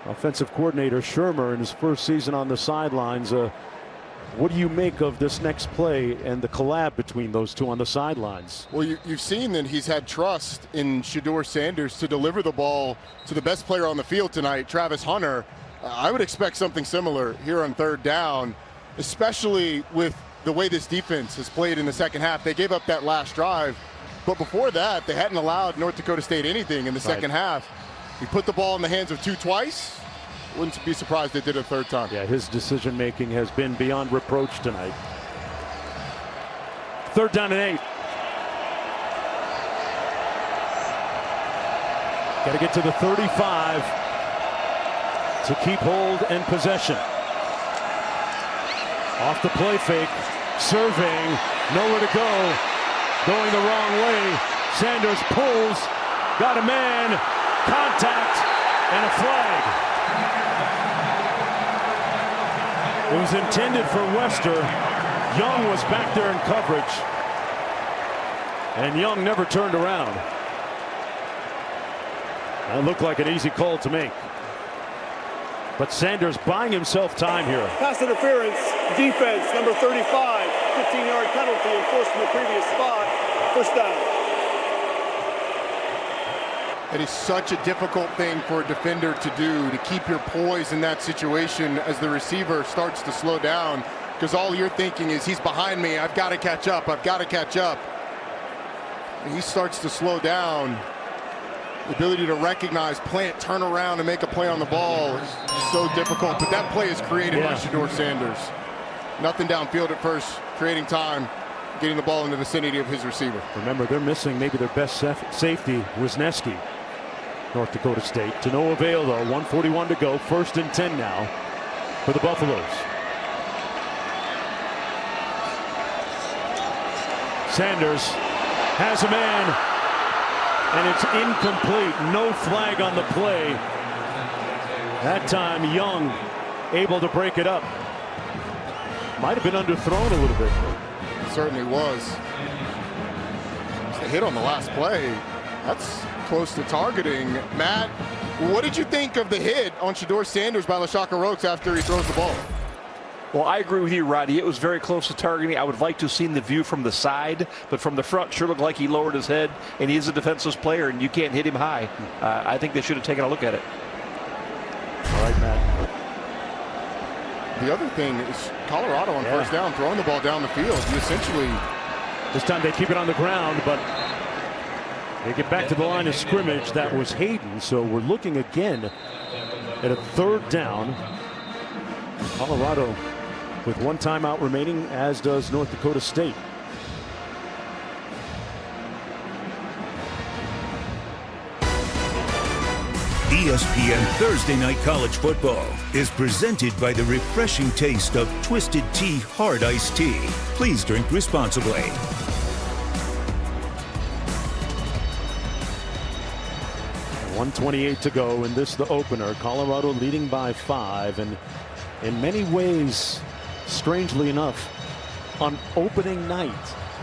Speaker 1: offensive coordinator Shermer in his first season on the sidelines. What do you make of this next play and the collab between those two on the sidelines?
Speaker 2: Well, you've seen that he's had trust in Shedeur Sanders to deliver the ball to the best player on the field tonight, Travis Hunter. I would expect something similar here on 3rd down, especially with the way this defense has played in the second half. They gave up that last drive, but before that, they hadn't allowed North Dakota State anything in the second half. He put the ball in the hands of 2 twice. Wouldn't be surprised they did it a 3rd time.
Speaker 1: Yeah, his decision making has been beyond reproach tonight. 3rd down and 8. Got to get to the 35 to keep hold and possession. Off the play fake, surveying, nowhere to go, going the wrong way. Sanders pulls, got a man, contact, and a flag. It was intended for Wester. Young was back there in coverage, and Young never turned around. That looked like an easy call to make. But Sanders buying himself time here.
Speaker 5: Pass interference, defense, number 35, 15-yard penalty, enforced from the previous spot, first down.
Speaker 2: It is such a difficult thing for a defender to do, to keep your poise in that situation as the receiver starts to slow down, because all you're thinking is, he's behind me, I've got to catch up, I've got to catch up. And he starts to slow down. The ability to recognize, plant, turn around, and make a play on the ball is so difficult, but that play is created by Shedeur Sanders. Nothing downfield at first, creating time, getting the ball in the vicinity of his receiver.
Speaker 1: Remember, they're missing maybe their best safety, Wisniewski. North Dakota State. To no avail, though. 1:41 to go. 1st and 10 now for the Buffaloes. Sanders has a man, and it's incomplete. No flag on the play. That time, Young able to break it up. Might have been underthrown a little bit.
Speaker 2: It certainly was. It's a hit on the last play. That's close to targeting. Matt, what did you think of the hit on Shedeur Sanders by LaShaka Rokes after he throws the ball?
Speaker 7: Well, I agree with you, Roddy. It was very close to targeting. I would like to have seen the view from the side, but from the front, sure looked like he lowered his head, and he is a defenseless player, and you can't hit him high. I think they should have taken a look at it.
Speaker 1: All right, Matt.
Speaker 2: The other thing is Colorado on first down, throwing the ball down the field. You essentially...
Speaker 1: This time they keep it on the ground, but they get back to the line of scrimmage. That was Hayden, so we're looking again at a 3rd down. Colorado with 1 timeout remaining, as does North Dakota State.
Speaker 4: ESPN Thursday Night College Football is presented by the refreshing taste of Twisted Tea Hard Iced Tea. Please drink responsibly.
Speaker 1: .128 to go, and this the opener. Colorado leading by 5, and in many ways, strangely enough, on opening night,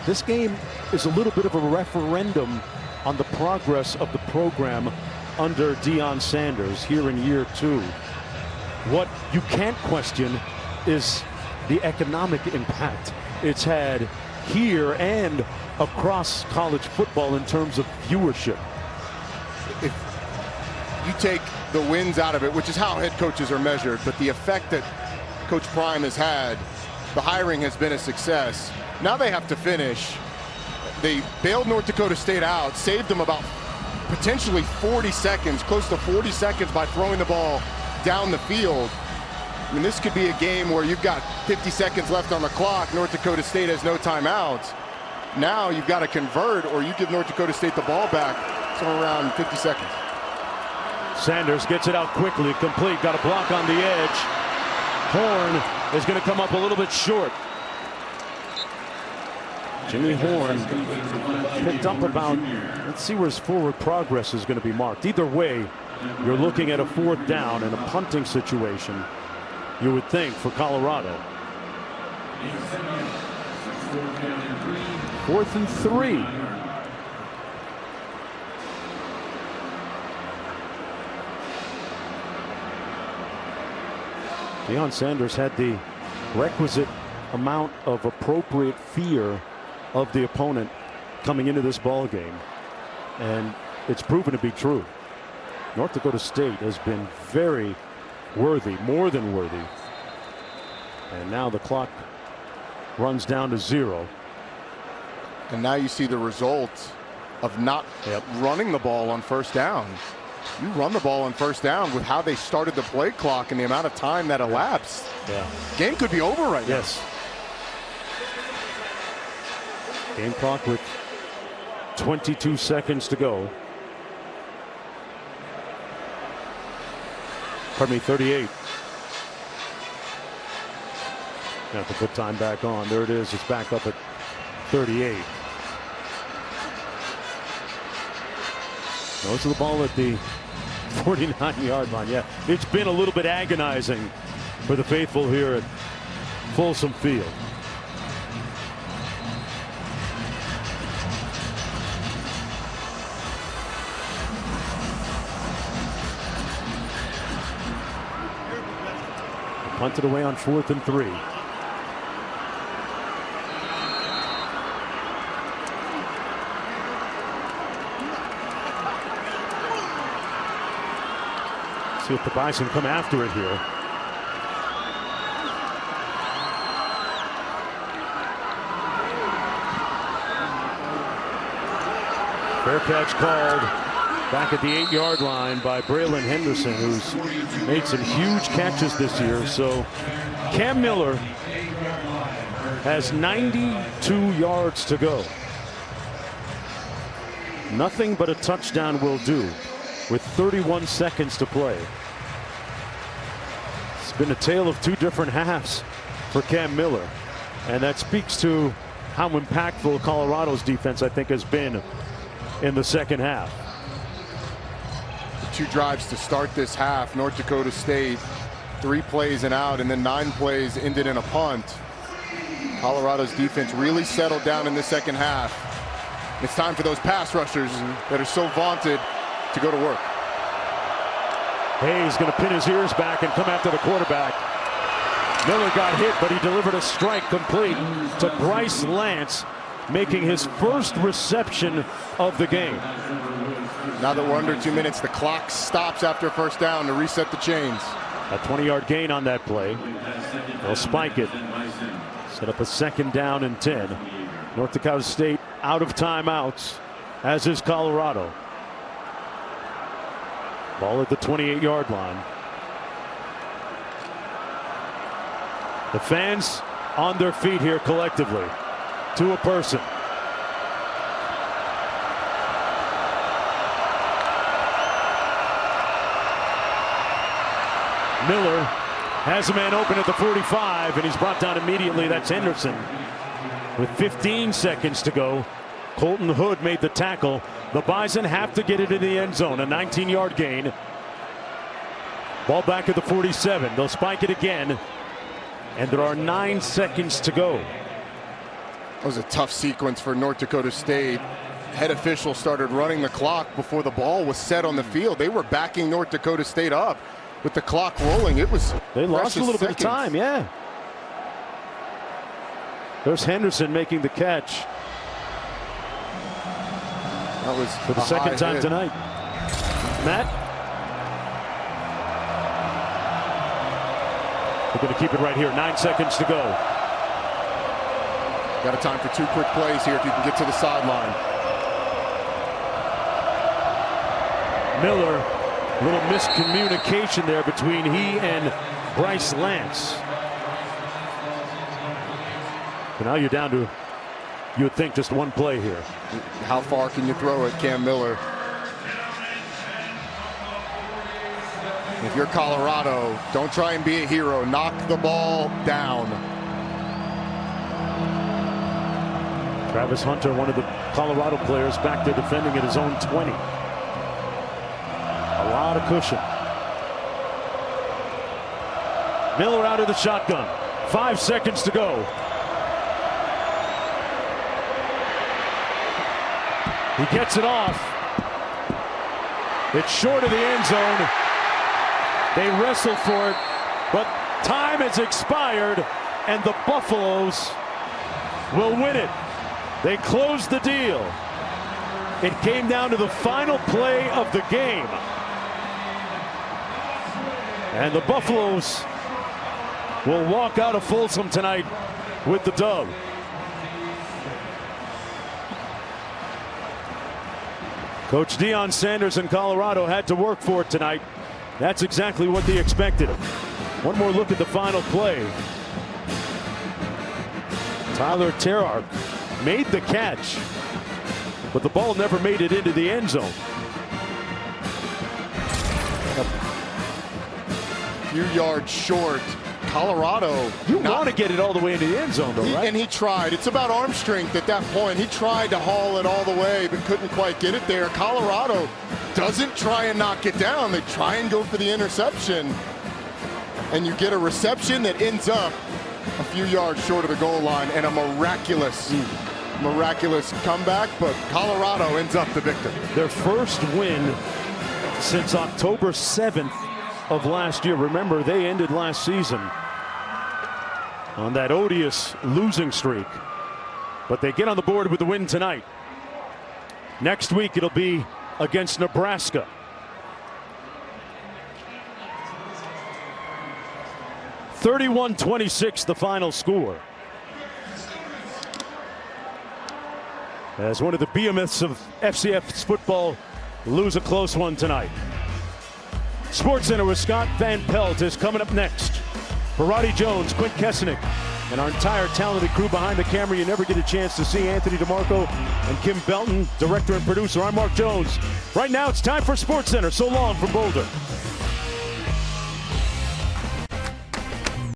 Speaker 1: this game is a little bit of a referendum on the progress of the program under Deion Sanders here in year 2. What you can't question is the economic impact it's had here and across college football in terms of viewership.
Speaker 2: If you take the wins out of it, which is how head coaches are measured, but the effect that Coach Prime has had, the hiring has been a success. Now they have to finish. They bailed North Dakota State out, saved them about potentially 40 seconds, close to 40 seconds by throwing the ball down the field. I mean, this could be a game where you've got 50 seconds left on the clock. North Dakota State has no timeouts. Now you've got to convert, or you give North Dakota State the ball back somewhere around 50 seconds.
Speaker 1: Sanders gets it out quickly, complete, got a block on the edge. Horn is going to come up a little bit short. Jimmy Horn picked up about, let's see where his forward progress is going to be marked. Either way, you're looking at a 4th down in a punting situation, you would think, for Colorado. 4th and 3. Deion Sanders had the requisite amount of appropriate fear of the opponent coming into this ball game, and it's proven to be true. North Dakota State has been very worthy, more than worthy, and now the clock runs down to 0.
Speaker 2: And now you see the result of not running the ball on first down. You run the ball on first down with how they started the play clock and the amount of time that elapsed. Game could be over right now.
Speaker 1: Yes. Game clock with 22 seconds to go. Pardon me, 38. Have to put time back on. There it is. It's back up at 38. Those are the ball at the 49-yard line. Yeah, it's been a little bit agonizing for the faithful here at Folsom Field. punted away on 4th and 3. See if the Bison come after it here. Fair catch called back at the 8-yard line by Braylon Henderson, who's made some huge catches this year. So Cam Miller has 92 yards to go. Nothing but a touchdown will do with 31 seconds to play. It's been a tale of two different halves for Cam Miller, and that speaks to how impactful Colorado's defense, I think, has been in the second half.
Speaker 2: 2 drives to start this half. North Dakota State, 3 plays and out, and then 9 plays ended in a punt. Colorado's defense really settled down in the second half. It's time for those pass rushers that are so vaunted to go to work.
Speaker 1: Hayes going to pin his ears back and come after the quarterback. Miller got hit, but he delivered a strike complete to Bryce Lance, making his first reception of the game.
Speaker 2: Now that we're under 2 minutes, the clock stops after a first down to reset the chains.
Speaker 1: A 20-yard gain on that play. They'll spike it. Set up a 2nd down and 10. North Dakota State out of timeouts, as is Colorado. Ball at the 28-yard line. The fans on their feet here collectively, to a person. Miller has a man open at the 45, and he's brought down immediately. That's Henderson. With 15 seconds to go, Colton Hood made the tackle. The Bison have to get it in the end zone. A 19-yard gain. Ball back at the 47. They'll spike it again, and there are 9 seconds to go.
Speaker 2: That was a tough sequence for North Dakota State. Head officials started running the clock before the ball was set on the field. They were backing North Dakota State up with the clock rolling. It was
Speaker 1: They lost a little bit of time, yeah. There's Henderson making the catch.
Speaker 2: That was
Speaker 1: for the second time
Speaker 2: hit
Speaker 1: tonight. Matt? We're going to keep it right here. 9 seconds to go.
Speaker 2: Got a time for 2 quick plays here if you can get to the sideline.
Speaker 1: Miller, a little miscommunication there between he and Bryce Lance. But now you're down to, you would think, just 1 play here.
Speaker 2: How far can you throw it, Cam Miller? If you're Colorado, don't try and be a hero. Knock the ball down.
Speaker 1: Travis Hunter, one of the Colorado players, back there defending at his own 20. A lot of cushion. Miller out of the shotgun. 5 seconds to go. He gets it off. It's short of the end zone. They wrestle for it, but time has expired, and the Buffaloes will win it. They close the deal. It came down to the final play of the game. And the Buffaloes will walk out of Folsom tonight with the dub. Coach Deion Sanders in Colorado had to work for it tonight. That's exactly what they expected. One more look at the final play. Tyler Terrar made the catch, but the ball never made it into the end zone.
Speaker 2: A few yards short. Colorado.
Speaker 1: You want to get it all the way into the end zone, though, right?
Speaker 2: And he tried. It's about arm strength at that point. He tried to haul it all the way, but couldn't quite get it there. Colorado doesn't try and knock it down. They try and go for the interception. And you get a reception that ends up a few yards short of the goal line, and a miraculous comeback, but Colorado ends up the victor.
Speaker 1: Their first win since October 7th of last year. Remember, they ended last season on that odious losing streak. But they get on the board with the win tonight. Next week it'll be against Nebraska. (31-26) the final score. As one of the behemoths of FCS football lose a close one tonight. SportsCenter with Scott Van Pelt is coming up next. For Roddy Jones, Quint Kessenich, and our entire talented crew behind the camera, you never get a chance to see Anthony DeMarco and Kim Belton, director and producer. I'm Mark Jones. Right now it's time for SportsCenter. So long from Boulder.